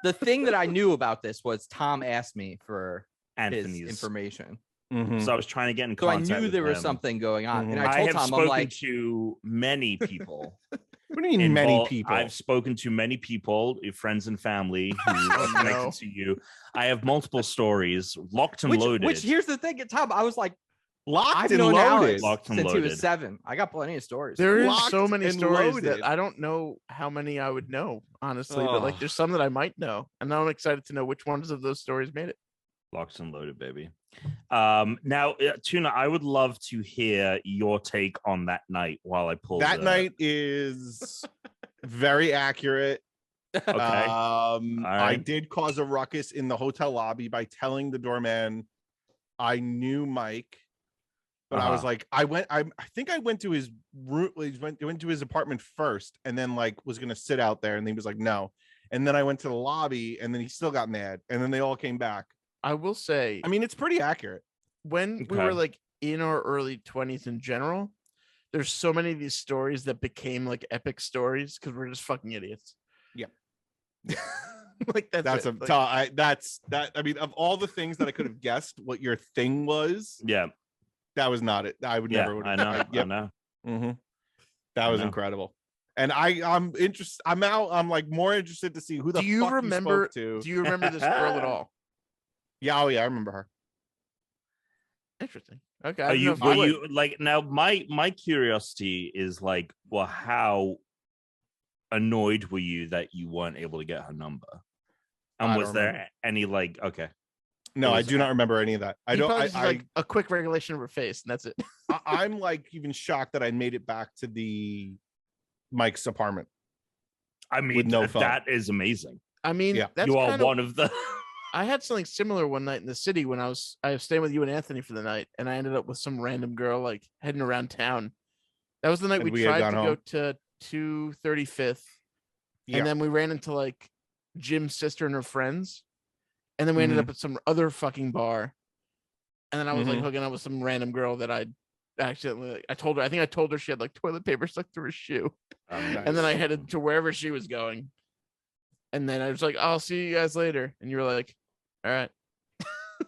The thing that I knew about this was Tom asked me for his Anthony's information. So I was trying to get in So I contact knew with there was him. something going on. And I I told have Tom, I'm spoken like, to many people. What do you mean many people? I've spoken to many people, your friends and family who are connected to you. I have multiple stories, locked and loaded. which here's the thing, Tom, I was like, Locked I've and known loaded. Alex Locked and since he was loaded. 7. I got plenty of stories. There is Locked so many and stories loaded. that I don't know how many I would know, honestly. But Oh. like, there's some that I might know, and I'm excited to know which ones of those stories made it. Locked and loaded, baby. Now, Tuna, I would love to hear your take on that night while I pull that night is very accurate. Okay. I did cause a ruckus in the hotel lobby by telling the doorman I knew Mike, but I was like, I think I went to his room. Went to his apartment first, and then like was gonna sit out there, and he was like, no. And then I went to the lobby, and then he still got mad, and then they all came back. I will say, I mean, it's pretty accurate. When we were like in our early 20s in general, there's so many of these stories that became like epic stories because we're just fucking idiots. Yeah. Like that's I mean, of all the things that I could have guessed what your thing was, that was not it. I would never would have. I know. Mm-hmm. That was incredible. And I'm interested. I'm like more interested to see who the fuck you spoke to. Do you remember this girl at all? Yeah, I remember her. Interesting. Okay. Are you like now? My curiosity is like, well, how annoyed were you that you weren't able to get her number? And was there any like, okay? No, I do not remember any of that. I don't. Like a quick regulation of her face, and that's it. I'm like even shocked that I made it back to the Mike's apartment. I mean, with no phone. That is amazing. I mean, that's you are one of the. I had something similar one night in the city when I was staying with you and Anthony for the night, and I ended up with some random girl like heading around town. That was the night we tried to go to 235th, and then we ran into like Jim's sister and her friends, and then we ended up at some other fucking bar, and then I was like hooking up with some random girl that I think I told her she had like toilet paper stuck through her shoe, and then I headed to wherever she was going, and then I was like, I'll see you guys later, and you were like, all right.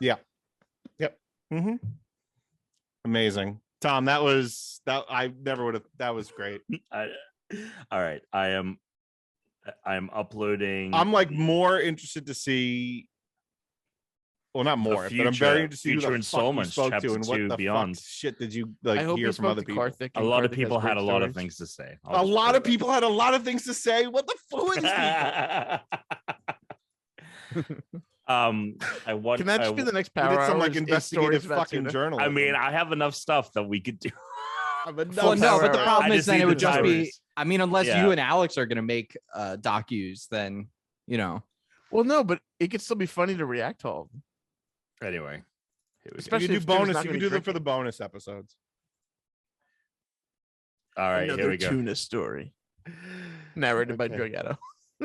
Yep. Amazing. Tom, that I never would have. That was great. All right. I am uploading. I'm like more interested to see. Well, not more, but I'm very interested to see who the fuck you spoke to and what the beyond. fuck shit did you like hear from other people. A lot of people had a lot of things to say. A lot of people had a lot of things to say. What the fuck are these people? Can that just be the next Power Hour? Some like investigative fucking journalism. I mean, I have enough stuff that we could do. Well, no, but the problem is then it would just be. I mean, unless you and Alex are gonna make docus, then you know. Well, no, but it could still be funny to react to all of them. Anyway, especially you do bonus. You can do them for the bonus episodes. All right, here we go. Tuna story, narrated by Joe Gatto.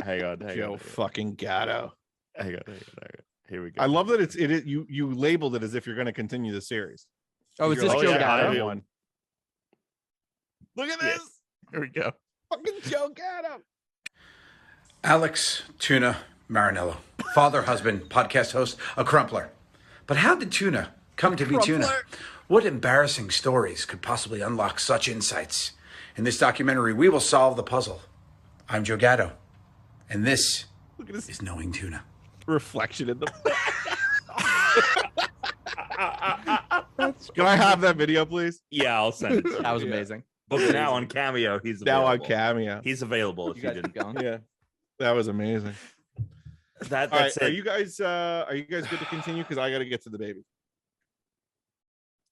Hang on, Joe fucking Gatto. Hang on. Here we go. I love that you labeled it as if you're going to continue the series. Oh, is this Joe Gatto? One. Look at this. Here we go. Fucking Joe Gatto. Alex, Tuna, Marinello. Father, husband, podcast host, a crumpler. But how did Tuna come to be Tuna? What embarrassing stories could possibly unlock such insights? In this documentary, we will solve the puzzle. I'm Joe Gatto, and this is Knowing Tuna. Reflection in the Can I have that video, please? Yeah, I'll send it. That was amazing. Book now on Cameo. He's available. Now on Cameo. He's available if you didn't go. Yeah, that was amazing. That's right, it. Are you guys good to continue? Because I got to get to the baby.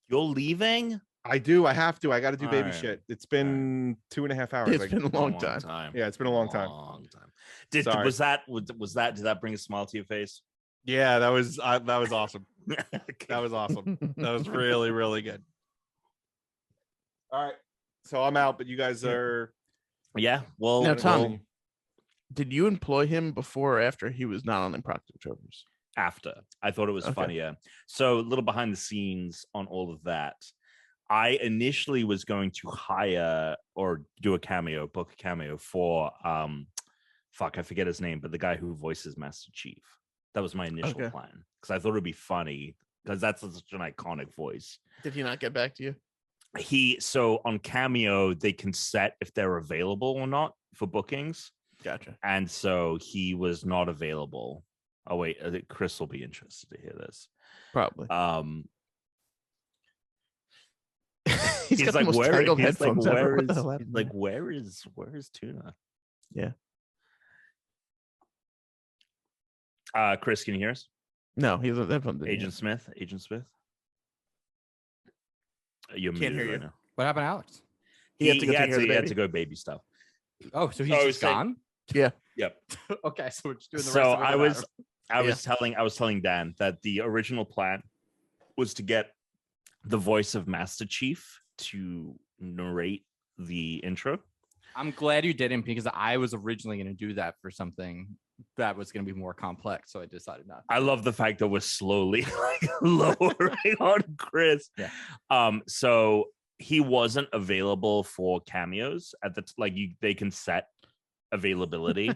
You're leaving? I do. I have to. I got to do baby shit. It's been 2.5 hours. It's been a long time. Yeah, it's been a long time. Did that bring a smile to your face? Yeah, that was awesome. That was awesome. That was really, really good. All right, so I'm out, but you guys are. Yeah. Well, now, Tom, did you employ him before or after he was not on Impractical Jokers? After. I thought it was funnier. So a little behind the scenes on all of that. I initially was going to hire or do a cameo, book a cameo for I forget his name, but the guy who voices Master Chief. That was my initial plan because I thought it would be funny because that's such an iconic voice. Did he not get back to you? So on Cameo, they can set if they're available or not for bookings. Gotcha. And so he was not available. Oh wait, I think Chris will be interested to hear this. Probably. He's got like, the most tangled headphones ever. Where is Tuna? Yeah. Chris, can you hear us? No, he's that one. Agent Smith. You're Can't hear muted right you. now. What happened, Alex? He had to go take care of the he had baby. to go baby stuff. Oh, so he's I was just saying- gone. Yeah. Yep. Okay, so we're just doing the So rest of it. I was telling Dan that the original plan was to get the voice of Master Chief to narrate the intro. I'm glad you didn't, because I was originally going to do that for something that was going to be more complex, so I decided not. I love the fact that we're slowly like lowering on Chris. Yeah. So he wasn't available for cameos at the they can set availability,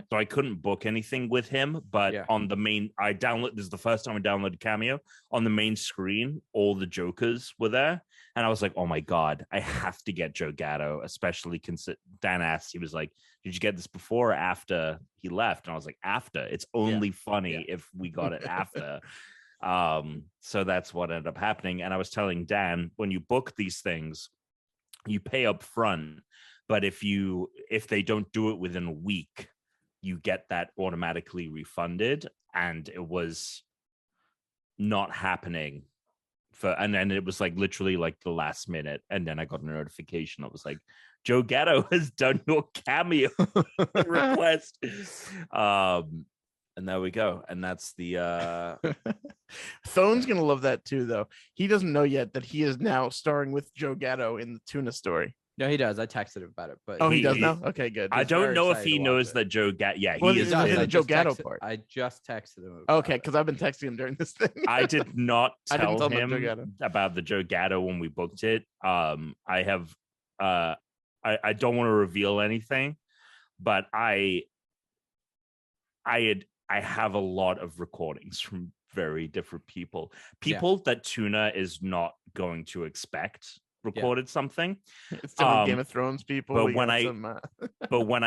so I couldn't book anything with him. But on the main, this is the first time I downloaded Cameo. On the main screen, all the Jokers were there, and I was like, oh my god, I have to get Joe Gatto, especially Dan asked, he was like, did you get this before or after he left? And I was like, after. It's only funny if we got it after. So that's what ended up happening. And I was telling Dan, when you book these things, you pay up front, but if they don't do it within a week, you get that automatically refunded. And it was not happening and then it was like literally like the last minute, and then I got a notification that was like, Joe Gatto has done your cameo request. And there we go. And that's the Thone's gonna love that too, though. He doesn't know yet that he is now starring with Joe Gatto in the Tuna story. No, he does. I texted him about it, but he does now. Okay, good. I don't know if he knows that Joe Gatto. Yeah, well, he is the Joe Gatto part. I just texted him. Okay, because I've been texting him during this thing. I did not tell him about, about the Joe Gatto when we booked it. I have. I don't want to reveal anything, but I have a lot of recordings from very different people that Tuna is not going to expect recorded something. It's different Game of Thrones people. But when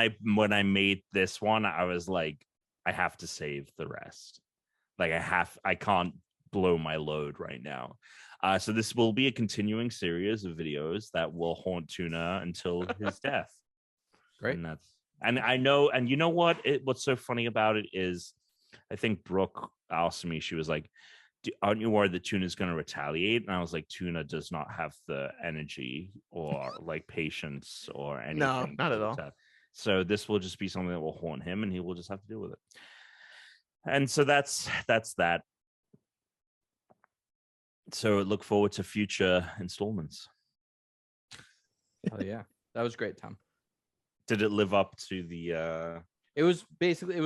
I made this one, I was like, I have to save the rest. Like I can't blow my load right now. So this will be a continuing series of videos that will haunt Tuna until his death. Great. And I know, and you know what? What's so funny about it is, I think Brooke asked me, she was like, aren't you worried that Tuna's going to retaliate? And I was like, Tuna does not have the energy or like patience or anything. No, not at all. So this will just be something that will haunt him, and he will just have to deal with it. And so that's that. So look forward to future installments. Oh yeah, that was great, Tom. Did it live up to the It was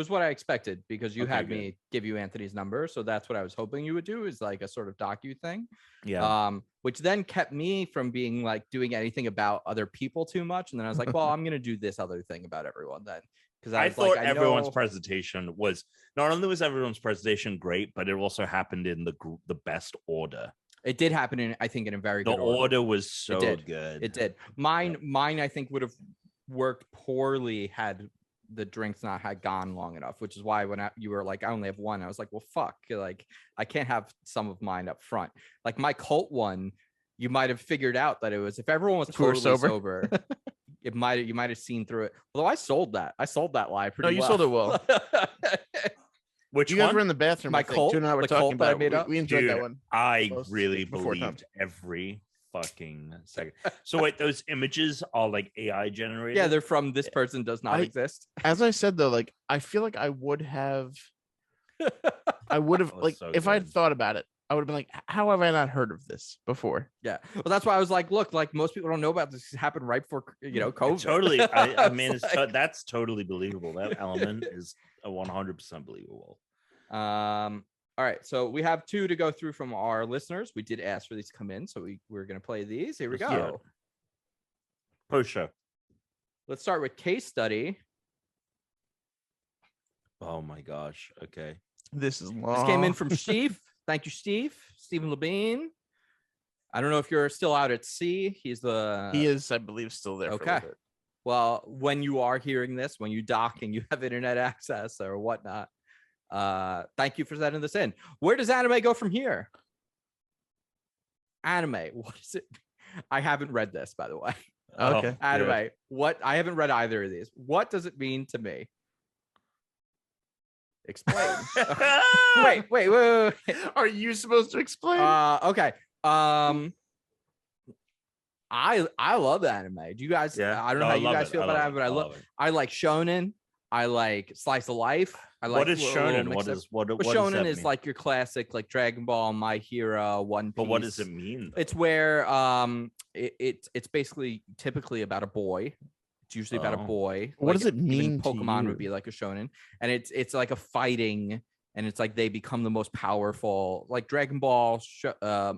what I expected, because you had me give you Anthony's number, so that's what I was hoping you would do, is like a sort of docu thing. Yeah. Which then kept me from being like doing anything about other people too much, and then I was like, well, I'm gonna do this other thing about everyone then, because I thought everyone's presentation was, not only was everyone's presentation great, but it also happened in the best order. It did happen in a very good order. The order was so good. It did. Mine I think would have worked poorly had the drinks not had gone long enough, which is why when you were like, I only have one, I was like, well, fuck, like I can't have some of mine up front. Like my cult one, you might have figured out that it was, if everyone was totally sober, you might have seen through it. Although I sold that lie pretty well. You sold it well. Which you guys one? were in the bathroom. My cult. Tuna and I were talking about it. We enjoyed that one. I really believed every fucking second. So wait, those images are like AI generated? Yeah, they're from this person does not exist. As I said though, like I feel like I would have like so if I'd thought about it, I would have been like, how have I not heard of this before? Yeah. Well, that's why I was like, look, like most people don't know about this. It happened right before COVID. Totally. I mean, that's totally believable. That element is 100% believable. All right, so we have 2 to go through from our listeners. We did ask for these to come in, so we're going to play these. Here we go. Post show. Let's start with case study. Oh my gosh. Okay. This is long. This came in from Steve. Thank you, Steve. Stephen Levine. I don't know if you're still out at sea. He is, I believe, still there. Okay. Well, when you are hearing this, when you dock and you have internet access or whatnot, thank you for sending this in. Where does anime go from here? Anime, what is it? I haven't read this, by the way. Okay. Anime, yeah. What? I haven't read either of these. What does it mean to me? Explain. Wait. Are you supposed to explain? Okay. I love the anime. Do you guys? Yeah. I don't know how you guys feel about anime, but I like shonen. I like slice of life. I like what is shonen? What shonen is like your classic like Dragon Ball, My Hero, One Piece. But what does it mean? It's where it's basically typically about a boy. It's usually about a boy. What does it mean? Pokemon would be like a shonen, and it's like a fighting, and it's like they become the most powerful, like Dragon Ball,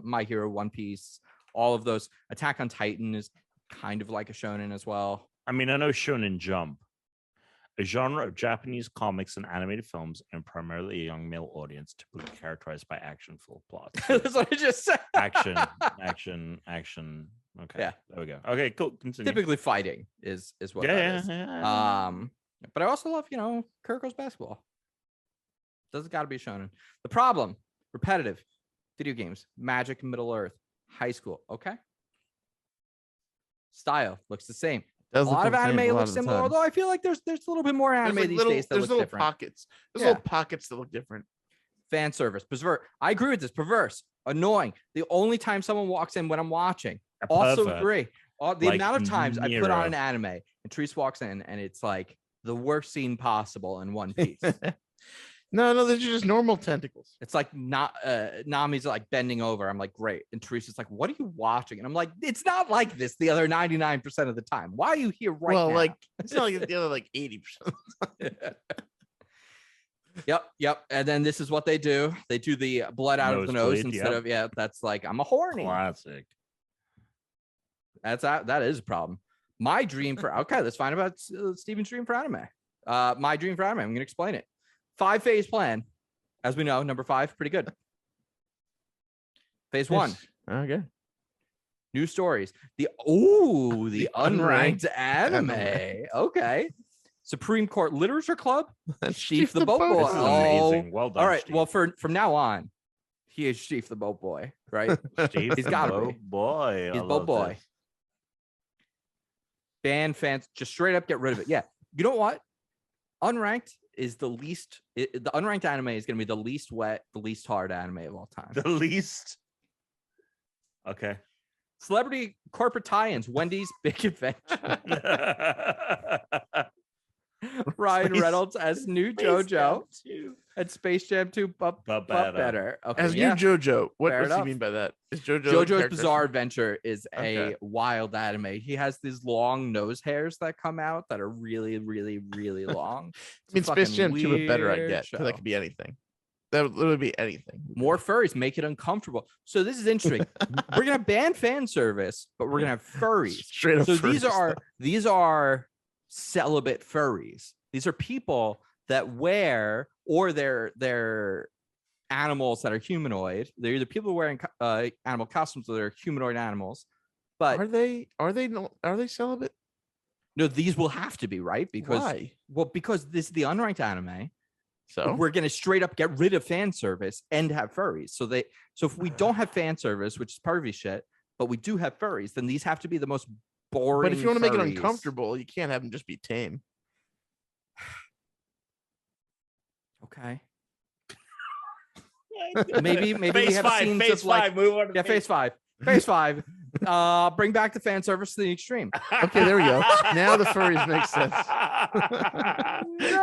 My Hero, One Piece, all of those. Attack on Titan is kind of like a shonen as well. I mean, I know Shonen Jump, a genre of Japanese comics and animated films, and primarily a young male audience, typically characterized by action-filled plots. That's what I just said. Action. Okay. Yeah. There we go. Okay, cool. Continue. Typically fighting is what that is. But I also love, Kuroko's basketball. Doesn't got to be shonen. The problem, repetitive, video games, Magic, Middle Earth, high school. Okay. Style looks the same. A lot of anime looks similar, although I feel like there's a little bit more anime these days that looks different. Pockets. There's little pockets that look different. Fan service, pervert. I agree with this. Perverse, annoying. The only time someone walks in when I'm watching. Also agree. The amount of times I put on an anime and Therese walks in and it's like the worst scene possible in One Piece. No, they're just normal tentacles. It's like not Nami's like bending over. I'm like, great. And Teresa's like, what are you watching? And I'm like, it's not like this the other 99% of the time. Why are you here now? Well, like it's not like the other like 80%. Yep. And then this is what they do. They do the blood out of the nose instead of that's like I'm a horny. Classic. That is a problem. My dream for let's find about Steven's dream for anime. My dream for anime. I'm gonna explain it. 5-phase plan, as we know. Number 5, pretty good. Phase 1. Okay. New stories. The unranked anime. Okay. Supreme Court Literature Club. Chief the Boat Boy. Amazing. Well done. All right. Steve. Well, from now on, he is Chief the Boat Boy, right? He's got to be. Boy. He's Boat Boy. This. Ban fans, just straight up get rid of it. Yeah. You know what? Unranked is the least. The unranked anime is going to be the least wet, the least hard anime of all time. The least. Okay. Celebrity corporate tie-ins. Wendy's Big Adventure. Ryan Reynolds as new JoJo and Space Jam 2 but better. Okay, as new JoJo. What does he mean by that? Is JoJo's Bizarre Adventure is a wild anime. He has these long nose hairs that come out that are really, really, really long. I mean, Space Jam 2 but better, I get. That could be anything. That would literally be anything. More furries make it uncomfortable. So this is interesting. We're gonna ban fan service, but we're gonna have furries. Straight up. So furries, these are celibate furries. These are people that wear or they're animals that are humanoid. They're either people wearing animal costumes or they're humanoid animals. But are they celibate? No, these will have to be, right? Because why? Well, because this is the unranked anime. So we're gonna straight up get rid of fan service and have furries. So if we don't have fan service, which is pervy shit, but we do have furries, then these have to be the most boring. But if you want to make it furries. uncomfortable, you can't have them just be tame. Okay. maybe we have scenes phase of like 5. Move on to phase 5. Phase 5. Bring back the fan service to the extreme. Okay, there we go. Now the furries make sense.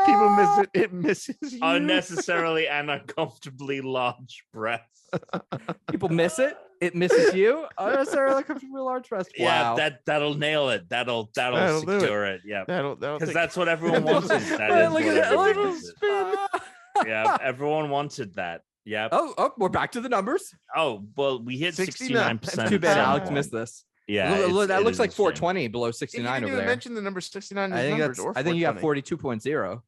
People miss it. It misses you. Unnecessarily and uncomfortably large breasts. People miss it. It misses you. Unnecessarily uncomfortably large breasts. Wow. Yeah, that'll nail it. That'll secure it. Yeah, that'll because that's what everyone wanted. Yeah, everyone wanted that. Yeah. Oh, we're back to the numbers. Oh, well, we hit 69%. Too bad Alex missed this. Yeah, that looks like 420 below 69 over there. Mention the number 69. I think you got 42.0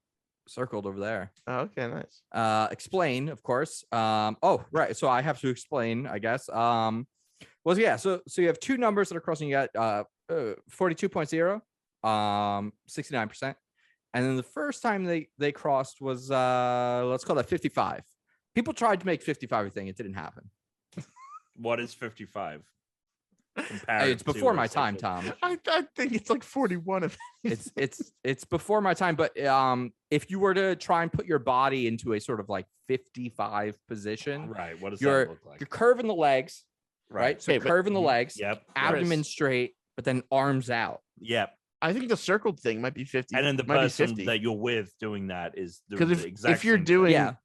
circled over there. Oh, okay, nice. Explain, of course. Oh, right. So I have to explain, I guess. Well, yeah. So you have two numbers that are crossing. You got 42.0, 69%, and then the first time they crossed was let's call that 55. People tried to make 55 a thing. It didn't happen. What is 55? It's before my time, Tom. I think it's like 41 of It's before my time, but if you were to try and put your body into a sort of like 55 position, right? What does that look like? You're curving the legs, right? So curving the legs, abdomen straight, but then arms out. Yep. I think the circled thing might be 50. And then the person that you're with doing that is because if you're doing and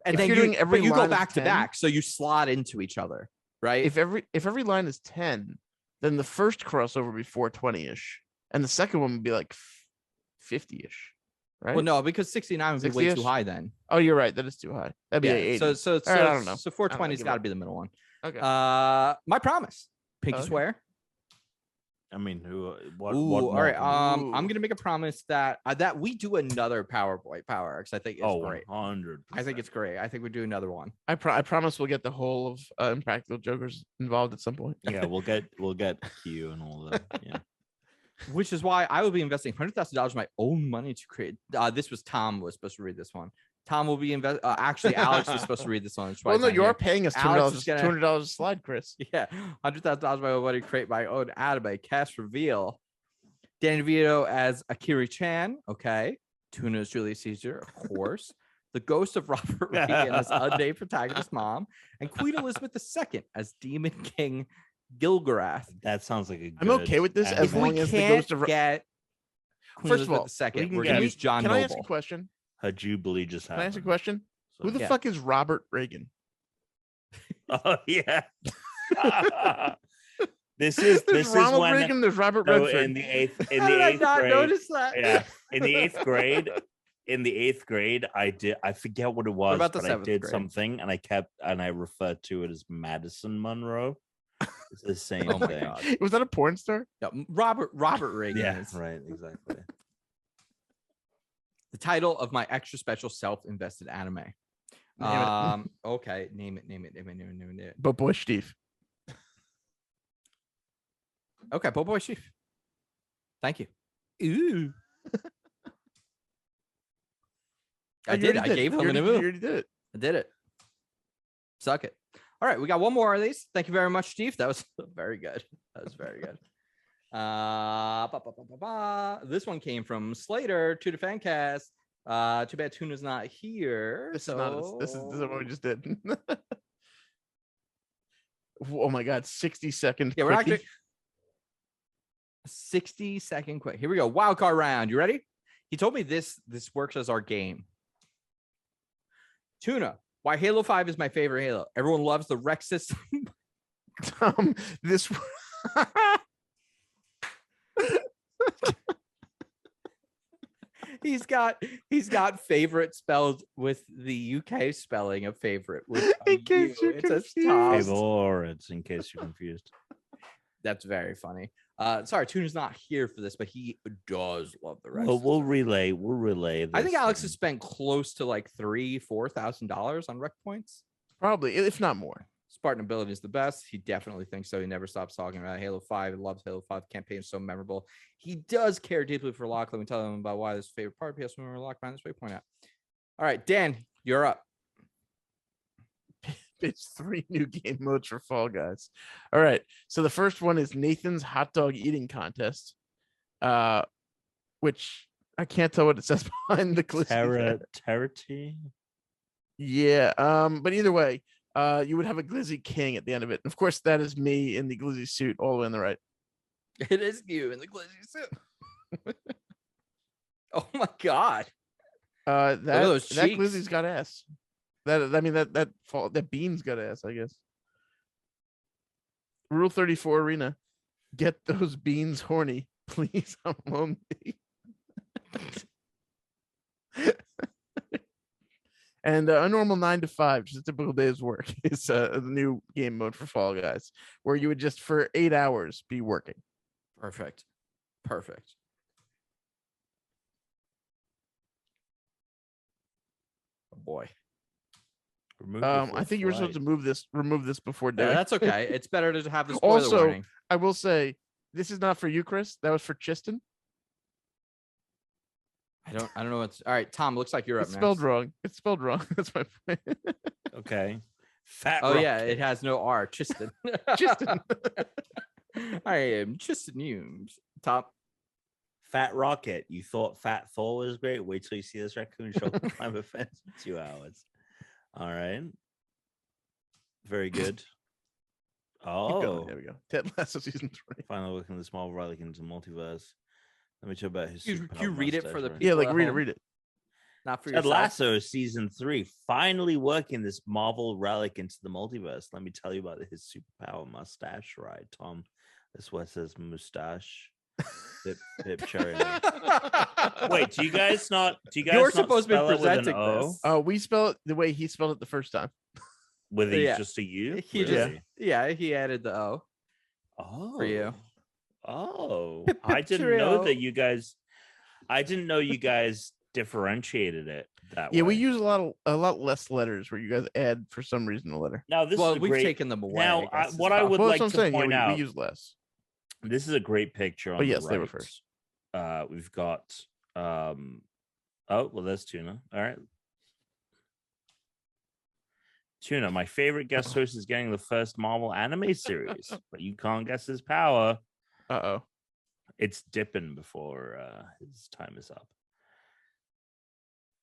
then you're doing every you go back to back, so you slot into each other, right? If every line is 10, then the first crossover would be 420-ish, and the second one would be like 50-ish, right? Well, no, because 69 would be way too high then. Oh, you're right. That is too high. That'd be 80. So I don't know. So 420's got to be the middle one. Okay. My promise. Pinky swear. I mean, what? All right. I'm gonna make a promise that we do another PowerPoint Power X. I think it's great. 100%. I think it's great. I think we do another one. I promise we'll get the whole of Impractical Jokers involved at some point. Yeah, we'll get Q and all that. Yeah. Which is why I will be investing $100,000 of my own money to create. This was Tom was supposed to read this one. Tom will be actually Alex was supposed to read this one. Well, no, you are paying us $200 a slide, Chris. Yeah, $100,000 of my own money to create my own anime cast reveal. Danny DeVito as Akiri Chan. Okay, Tuna as Julius Caesar, of course. The ghost of Robert Reagan as unnamed protagonist mom, and Queen Elizabeth II as Demon King Gilgarath. That sounds like I'm okay with this as long as the ghost of get Queen First of all, II, we're gonna use John Can Noble. I ask a question? A jubilee just happened. Can I ask a question? Who the fuck is Robert Reagan? Oh yeah. This is Ronald when Reagan. There's Robert Redford. in the eighth How did I not grade. notice that? Yeah, in the eighth grade. In the eighth grade, I forget what it was, about the but I did grade? something, and I referred to it as Madison Monroe. It's the same Oh my thing. God. Was that a porn star? No, Robert Reagan. Yeah, is right, exactly. the title of my extra special self-invested anime. Okay, name it. But boy, Steve. Okay, Boy Chief. Thank you. Ooh. I did. I gave him a move. You already did it. I did it. Suck it. All right, we got one more of these. Thank you very much, Steve. That was very good. That was very good. This one came from Slater to the Fancast. Too bad Tuna's not here. This is what we just did. Oh my God, 60-second. Yeah, we're not gonna 60-second quick. Here we go. Wild card round. You ready? He told me this works as our game. Tuna, why Halo 5 is my favorite Halo. Everyone loves the Rex system. This He's got favorite spelled with the UK spelling of favorite. In case you're confused. Favorites, in case you're confused. That's very funny. Sorry, Tuna's not here for this, but he does love the Rex. Well, we'll relay. This I think Alex has spent close to like $3,000-$4,000 on rec points. Probably, if not more. Spartan ability is the best. He definitely thinks so. He never stops talking about Halo 5. He loves Halo 5 campaign. So memorable. He does care deeply for Locke. Let me tell him about why this is his favorite part. PS when we Locke find this way point out. All right, Dan, you're up. It's 3 new game modes for Fall Guys. All right. So the first one is Nathan's hot dog eating contest, which I can't tell what it says behind the glizzy. Terity? Yeah. But either way, you would have a Glizzy King at the end of it. And of course, that is me in the Glizzy suit all the way on the right. It is you in the Glizzy suit. Oh my God. That Glizzy's got ass. That bean's got ass, I guess. Rule 34 arena. Get those beans horny, please. I'm lonely. And a normal 9 to 5, just a typical day's work, is the new game mode for Fall Guys, where you would just for 8 hours be working. Perfect. Oh boy. I think you were supposed to remove this before day. That's okay. It's better to have the spoiler also, warning. I will say, this is not for you, Chris. That was for Chiston. I don't know what's all right. Tom, looks like you're up It's next. spelled wrong. It's spelled wrong. That's my point. Okay. Fat. Oh Rock. yeah, it has no R. Chiston. Chiston. I am just news. Top. Fat Rocket. You thought Fat Thor was great? Wait till you see this raccoon show up and climb a fence for 2 hours. All right. Very good. Oh, there we go. Ted Lasso season 3. Finally looking at this Marvel relic into multiverse. Let me tell you about his. Can you read it for the Yeah, like read home? it. Not for Ted yourself. Lasso season 3, finally working this Marvel relic into the multiverse. Let me tell you about his superpower mustache ride, Tom. That's what it says mustache. Pip cherry. Wait, do you guys not? You're not supposed to be spell it with an presenting O? this. Oh, we spell it the way he spelled it the first time. With Yeah. just a U? He Really? he added the O Oh, for you. Oh, Pip, I pip, didn't know cheerio. that you guys. I didn't know you guys differentiated it that way. Yeah, we use a lot less letters where you guys add for some reason a letter. Now this Well, is a we've great. taken them away. Now, I guess, what is I how- would Well, like that's to what I'm saying. point Yeah, out. we use less. This is a great picture on But yes, the they were right. first. We've got oh well, there's Tuna. All right. Tuna, my favorite guest host is getting the first Marvel anime series, but you can't guess his power. Uh-oh. It's dipping before his time is up.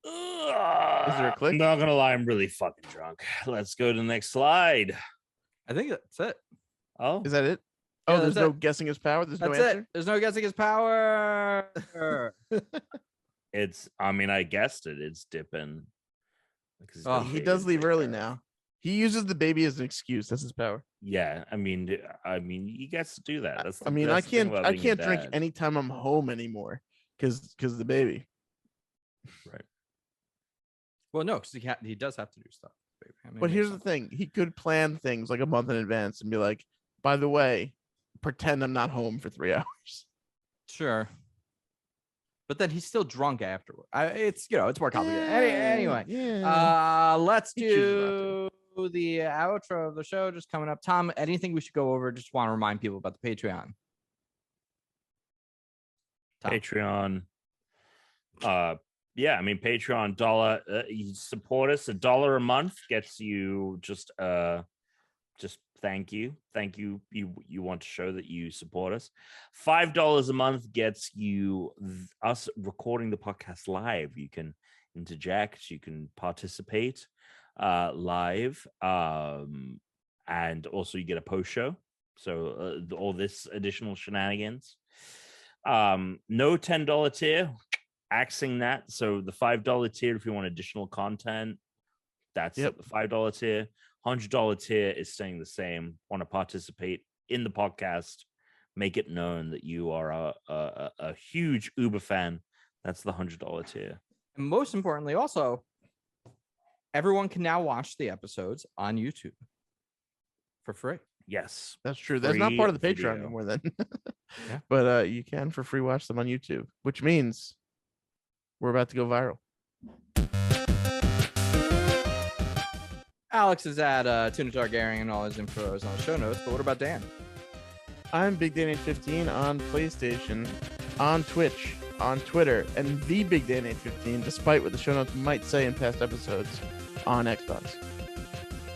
Is there a click? I'm not gonna lie, I'm really fucking drunk. Let's go to the next slide. I think that's it. Oh, Is that it? Yeah, Oh, there's that's no it. guessing his power. There's That's no it. answer. There's no guessing his power. it's. I mean, I guessed it. It's dipping. Because Oh, He does leave early now. He uses the baby as an excuse. That's his power. Yeah, I mean, you get to do that. That's. I mean, I that's the thing can't. about I being a can't drink dad. anytime I'm home anymore because the baby. Right. Well, no, because he does have to do stuff. Baby. I mean, But it here's makes the thing: he could plan things like a month in advance and be like, "By the way, pretend I'm not home for 3 hours." sense. Sure. But then he's still drunk afterward. It's it's more complicated. Anyway, Yeah. let's He chooses do the outro of the show just coming up. Tom, anything we should go over? Just want to remind people about the Patreon. Tom. Patreon. Yeah, I mean, Patreon dollar. You support us. $1 a month gets you just thank you. You want to show that you support us. $5 a month gets you us recording the podcast live. You can interject. You can participate live, and also you get a post show. So all this additional shenanigans. No $10 tier. Axing that. So the $5 tier, if you want additional content, that's at the $5 tier. $100 tier is staying the same. Want to participate in the podcast, make it known that you are a huge Uber fan. That's the $100 tier. And most importantly, also, everyone can now watch the episodes on YouTube for free. Yes, That's true. That's not part of the Patreon video. anymore then. Yeah. But you can for free watch them on YouTube, which means we're about to go viral. Alex is at Tuna Targaryen and all his info is on the show notes. But what about Dan? I'm Big Dan 815 on PlayStation, on Twitch, on Twitter, and the Big Dan 815, despite what the show notes might say in past episodes, on Xbox.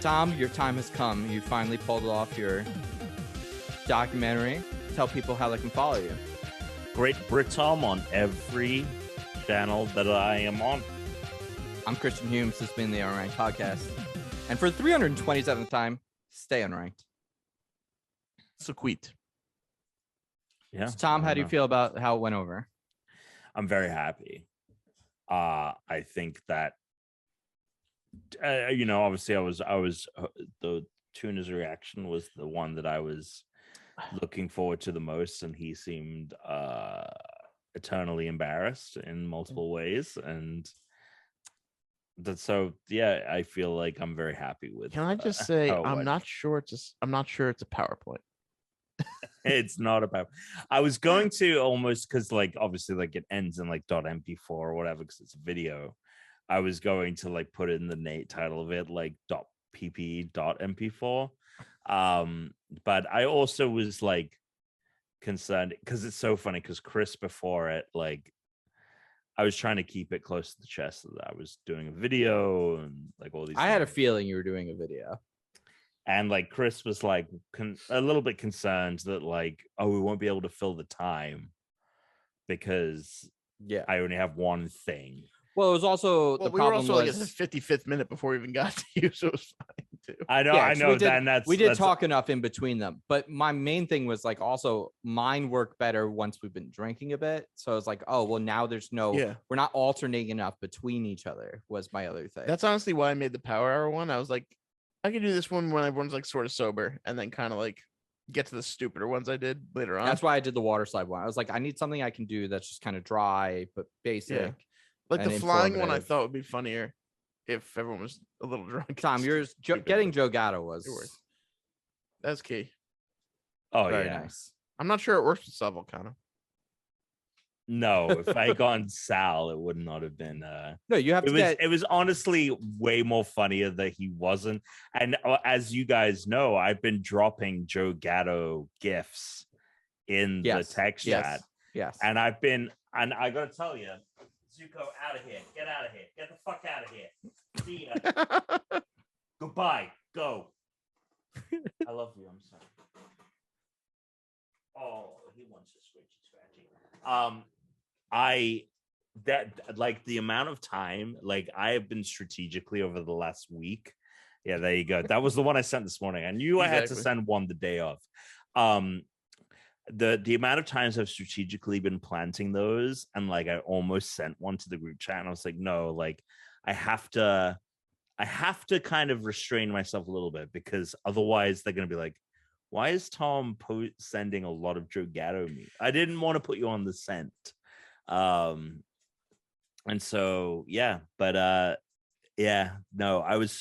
Tom, your time has come. You finally pulled off your documentary. Tell people how they can follow you. Great Brit Tom on every channel that I am on. I'm Christian Humes. This has been the Unranked Podcast. And for the 327th time, stay unranked. So sweet. Yeah. So Tom, I how do you know. feel about how it went over? I'm very happy. I think that obviously I was the Tuna's reaction was the one that I was looking forward to the most, and he seemed eternally embarrassed in multiple ways, and so yeah, I feel like I'm very happy with. Can I just say how it I'm went. not sure it's a PowerPoint. It's not about. I was going to almost because obviously it ends in .mp4 or whatever because it's a video. I was going to put in the title of it .pp.mp4, but I also was concerned because it's so funny because Chris before it I was trying to keep it close to the chest that I was doing a video and all these. I had a things. feeling you were doing a video. And like Chris was like a little bit concerned that like, oh, we won't be able to fill the time because I only have one thing. Well, it was also well, the we were problem also like was at the 55th minute before we even got to you, so it was fine too. I know, yeah, I know. We did talk enough in between them, but my main thing was like also mine worked better once we've been drinking a bit. So it's like, oh well, now there's no, we're not alternating enough between each other. Was my other thing. That's honestly why I made the power hour one. I was like, I could do this one when everyone's like sort of sober, and then kind of like get to the stupider ones I did later on. That's why I did the water slide one. I was like, I need something I can do that's just kind of dry but basic. Yeah. Like the flying one, I thought would be funnier if everyone was a little drunk. Tom, yours getting Joe Gatto was that's key. Oh, very nice. I'm not sure it works with Sal Volcano. No, if I had gone Sal, it would not have been. No, you have to. It was honestly way more funnier that he wasn't. And as you guys know, I've been dropping Joe Gatto gifts in the text chat. Yes, and I gotta tell you, Zuko, out of here, get out of here, get the fuck out of here. See ya. Goodbye. Go. I love you. I'm sorry. Oh, he wants to scratchy. That like the amount of time, like I have been strategically over the last week. Yeah, there you go. That was the one I sent this morning. I knew I had to send one the day of. The amount of times I've strategically been planting those, and like I almost sent one to the group chat, and I was like, no, like I have to kind of restrain myself a little bit, because otherwise they're gonna be like, why is Tom sending a lot of Joe Gatto me? I didn't want to put you on the scent. And so, yeah, but yeah, no, I was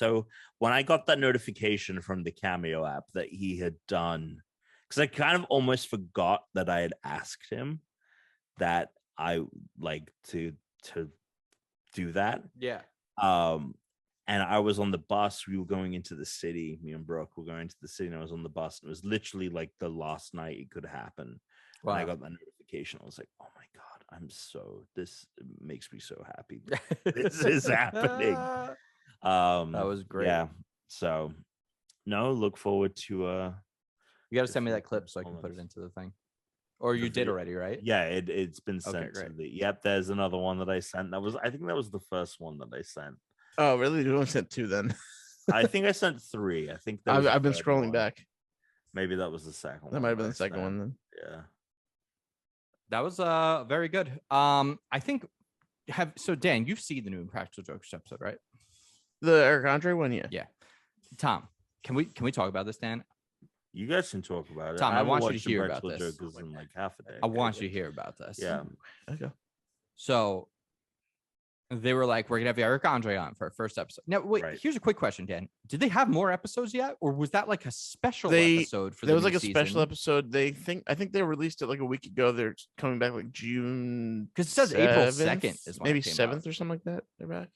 when I got that notification from the Cameo app that he had done, because I kind of almost forgot that I had asked him that I like to do that. Yeah. And I was on the bus. We were going into the city. Me and Brooke were going to the city, and I was on the bus. And it was literally like the last night it could happen. Wow. And I got that notification. I was like, oh my God, this makes me so happy. This is happening. That was great. Yeah. So, no, look forward to. You got to send me that clip so I can put it into the thing. Or you did already, right? Yeah, it's been sent to the. Yep, there's another one that I sent. I think that was the first one that I sent. Oh, really? You only sent 2 then? I think I sent 3. I think I've been scrolling back. Maybe that was the second one. That might have been the second one then. Yeah. That was very good. I think Dan, you've seen the new Impractical Jokers episode, right? The Eric Andre one, yeah. Yeah. Tom, can we talk about this, Dan? You guys can talk about it. Tom, I want you to hear about this. Jokers in like half a day. I want you to hear about this. Yeah. Okay. So they were like, we're gonna have Eric Andre on for our first episode. Now, wait, Here's a quick question, Dan. Did they have more episodes yet, or was that like a special episode for there was new like a season? special episode. I think they released it like a week ago. They're coming back like June, because it says April 2nd is maybe 7th or something like that. They're back,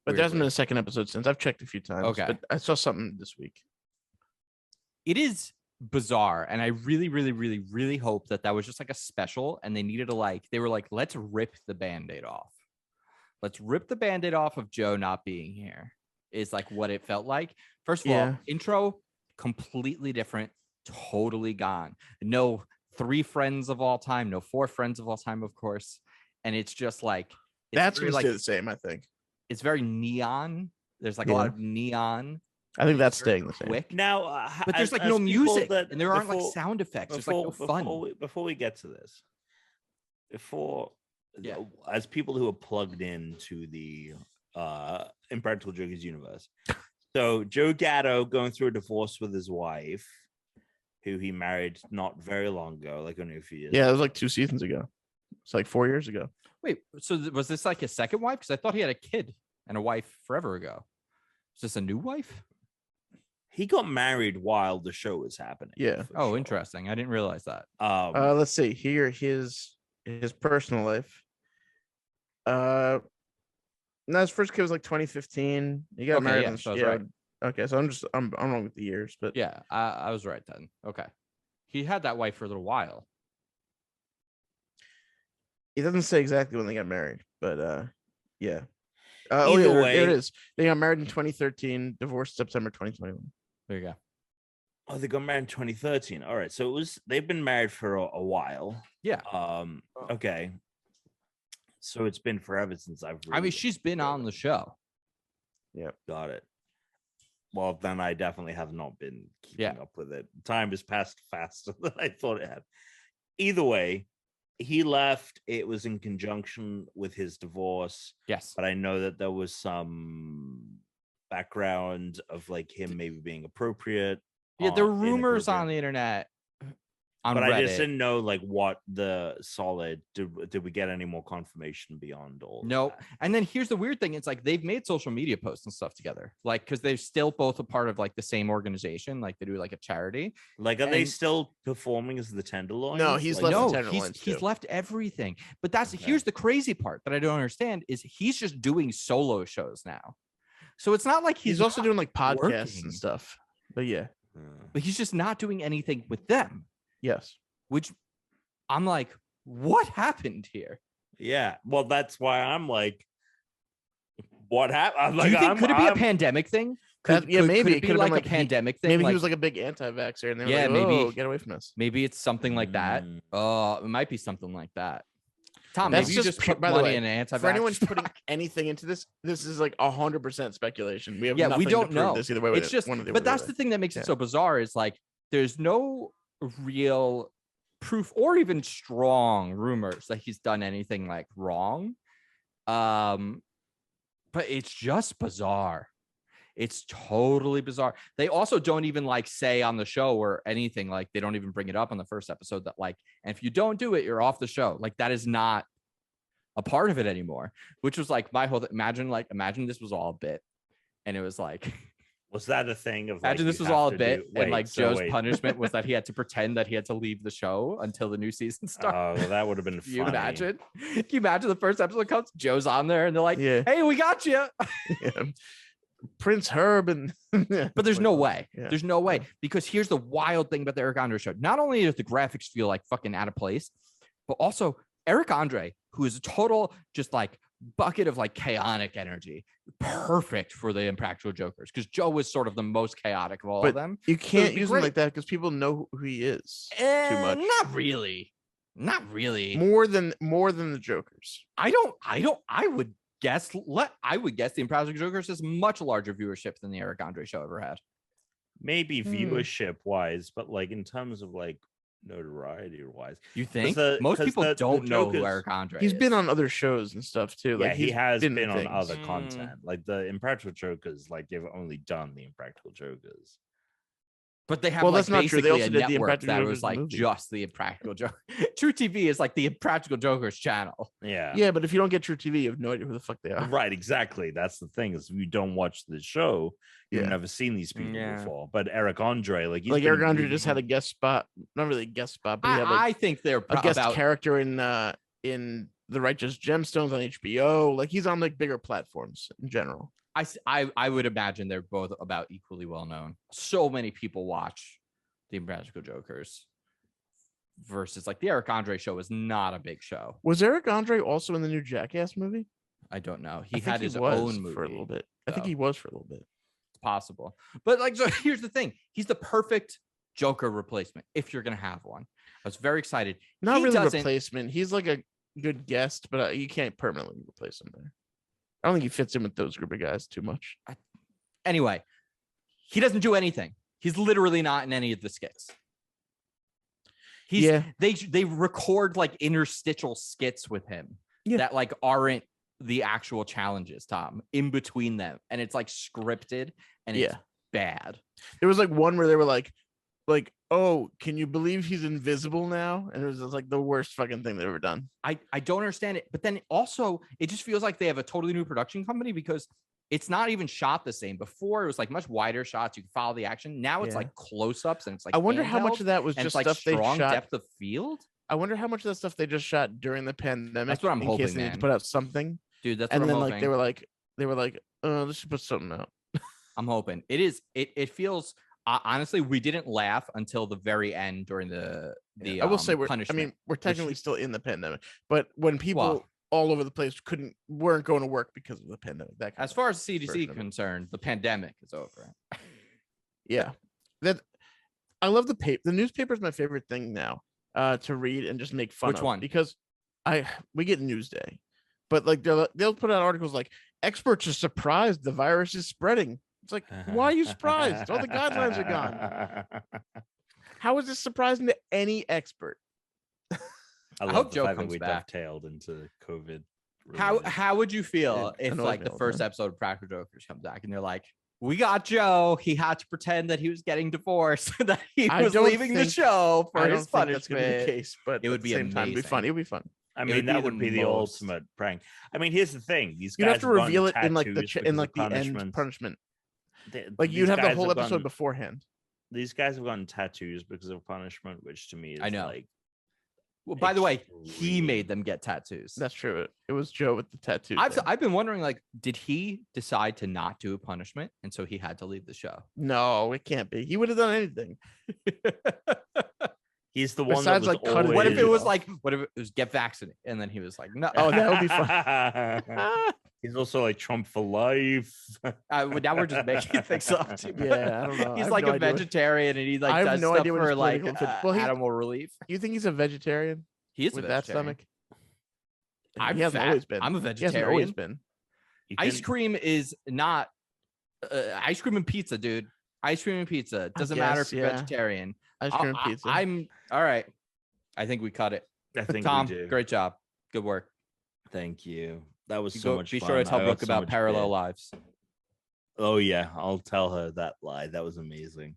but there hasn't been a second episode since. I've checked a few times. Okay, but I saw something this week. It is bizarre, and I really, really, really, really hope that was just like a special, and they needed to they were like, let's rip the Band-Aid off. Let's rip the Band-Aid off of Joe not being here is like what it felt like. First of all, intro, completely different, totally gone. No 3 friends of all time, no 4 friends of all time, of course. And it's just like, that's going to stay the same, I think. It's very neon. There's like a lot of neon. I think that's staying the same. Quick. Now, but there's like no music and there aren't like sound effects. There's like no fun. Before we get to this, as people who are plugged into the Impractical Jokers universe, so Joe Gatto going through a divorce with his wife, who he married not very long ago, like only a few years. Yeah, it was like 2 seasons ago. It's like 4 years ago. Wait, so was this like his second wife? Because I thought he had a kid and a wife forever ago. Is this a new wife? He got married while the show was happening. Yeah. Oh, interesting. I didn't realize that. Let's see here. His personal life. No, his first kid was like 2015. He got married. Yeah, so I was right. Okay, so I'm wrong with the years, but yeah, I was right then. Okay, he had that wife for a little while. He doesn't say exactly when they got married, but yeah. Either way, there it is. They got married in 2013, divorced September 2021. There you go. Oh, they got married in 2013. All right, so they've been married for a while. Yeah. Okay. So it's been forever since I've. I mean, she's been on the show. Yep. Got it. Well, then I definitely have not been keeping up with it. Time has passed faster than I thought it had. Either way, he left. It was in conjunction with his divorce. Yes. But I know that there was some background of like him maybe being appropriate. Yeah, there were rumors on the internet. But Reddit. I just didn't know like what the solid did we get any more confirmation beyond all? No. And then here's the weird thing. It's like they've made social media posts and stuff together. Like, because they're still both a part of like the same organization. Like they do like a charity. Like, are they still performing as the Tenderloins? No, he's left the Tenderloins too. He's left everything. But here's the crazy part that I don't understand is he's just doing solo shows now. So it's not like he's also doing like podcasts working and stuff. But yeah. But he's just not doing anything with them. Yes. Which I'm like, what happened here? Yeah. Well, that's why I'm like, what happened? Like, could it be a pandemic thing? Maybe it could be like a pandemic thing. Maybe he was like a big anti-vaxxer, and they were like, maybe get away from us. Maybe it's something like that. It might be something like that. Tom, That's maybe you just put money in an anti-vax. For anyone putting anything into this is like 100% speculation. We have we don't know this either way. It's just, but that's the thing that makes it so bizarre. Is like there's no real proof or even strong rumors that he's done anything like wrong. But it's just bizarre. It's totally bizarre. They also don't even like say on the show or anything, like they don't even bring it up on the first episode that like, and if you don't do it, you're off the show. Like that is not a part of it anymore, which was like my whole, imagine this was all a bit. And it was like, was that a thing of imagine this was all a bit and like Joe's punishment was that he had to pretend that he had to leave the show until the new season started. Oh, that would have been funny. Can you imagine the first episode comes, Joe's on there and they're like, hey, we got you. Prince Herb and but there's no way. There's no way, because here's the wild thing about the Eric Andre show. Not only does the graphics feel like fucking out of place, but also Eric Andre, who is a total just like bucket of like chaotic energy, perfect for the Impractical Jokers, because Joe was sort of the most chaotic of all of them. You can't use him like that because people know who he is too much. Not really. More than the Jokers. I would guess the Impractical Jokers has much larger viewership than the Eric Andre show ever had. Maybe viewership wise, but like in terms of like notoriety wise, you think most people don't know who Eric Andre is. He's been on other shows and stuff too. Like he has been on other content. Like the Impractical Jokers, like they've only done the Impractical Jokers. But they have that's not true. They also did the Impractical Jokers was like movie. Just the Impractical Joker. True TV is like the Impractical Jokers channel. Yeah, but if you don't get True TV, you have no idea who the fuck they are. Right, exactly. That's the thing, is if you don't watch the show, you've never seen these people before. But Eric Andre, Eric Andre just had a guest spot, not really a guest spot, but he had I think they're a guest character in The Righteous Gemstones on HBO. Like he's on like bigger platforms in general. I would imagine they're both about equally well known. So many people watch the Impractical Jokers versus like the Eric Andre show is not a big show. Was Eric Andre also in the new Jackass movie? I don't know. He had his own movie for a little bit. I think he was for a little bit. It's possible. But like, so here's the thing. He's the perfect Joker replacement if you're going to have one. I was very excited. Not really a replacement. He's like a good guest, but you can't permanently replace him there. I don't think he fits in with those group of guys too much. Anyway, he doesn't do anything. He's literally not in any of the skits. They record like interstitial skits with him that like aren't the actual challenges, Tom, in between them. And it's like scripted and it's bad. There was like one where they were like, oh, can you believe he's invisible now? And it was just like the worst fucking thing they've ever done. I don't understand it. But then also it just feels like they have a totally new production company because it's not even shot the same. Before it was like much wider shots. You can follow the action. Now it's like close-ups and it's like I wonder how much of that was just like stuff they shot. Depth of field. I wonder how much of that stuff they just shot during the pandemic. That's what I'm hoping, in case they need to put out something. Dude, that's what I'm hoping. Like they were like, let's just put something out. I'm hoping. It feels honestly, we didn't laugh until the very end during the I will say punishment. we're technically still in the pandemic, but when people all over the place weren't going to work because of the pandemic. As far as CDC concerned, the pandemic is over. Yeah, I love the paper. The newspaper is my favorite thing now to read and just make fun of. Which one? Because we get Newsday, but like they'll put out articles like experts are surprised the virus is spreading. It's like, why are you surprised? All the guidelines are gone. How is this surprising to any expert? I hope the Joe fact that comes we back. dovetailed into COVID. How would you feel if like the first episode of Practical Jokers comes back and they're like, we got Joe. He had to pretend that he was getting divorced, that he was leaving the show for his punishment. That's gonna be the case, but it would be amazing. It'd be fun. It would be fun. I mean, that would be the ultimate prank. I mean, here's the thing: these guys you'd have to reveal it in like the punishment. end punishment. Like you'd have the whole episode beforehand. These guys have gotten tattoos because of punishment, which to me is like. Well, by the way, he made them get tattoos. That's true. It was Joe with the tattoos. I've been wondering, like, did he decide to not do a punishment, and so he had to leave the show? No, it can't be. He would have done anything. He's the one. Besides, that was like, what if it was like, what if it was get vaccinated, and then he was like, no. Oh, that would be fun. He's also like Trump for life. Now we're just making things up. Yeah, I don't know. He's like a vegetarian, and he like does stuff for like animal relief. You think he's a vegetarian? He is with that stomach. He hasn't always been. I'm a vegetarian. He hasn't always been. Ice cream is not ice cream and pizza, dude. Ice cream and pizza. Doesn't matter if you're vegetarian. Ice cream and pizza. I'm all right. I think we cut it. I think Tom, we do. Great job. Good work. Thank you. That was so much fun. Be sure to tell Brooke about Parallel Lives. Oh yeah, I'll tell her that lie. That was amazing.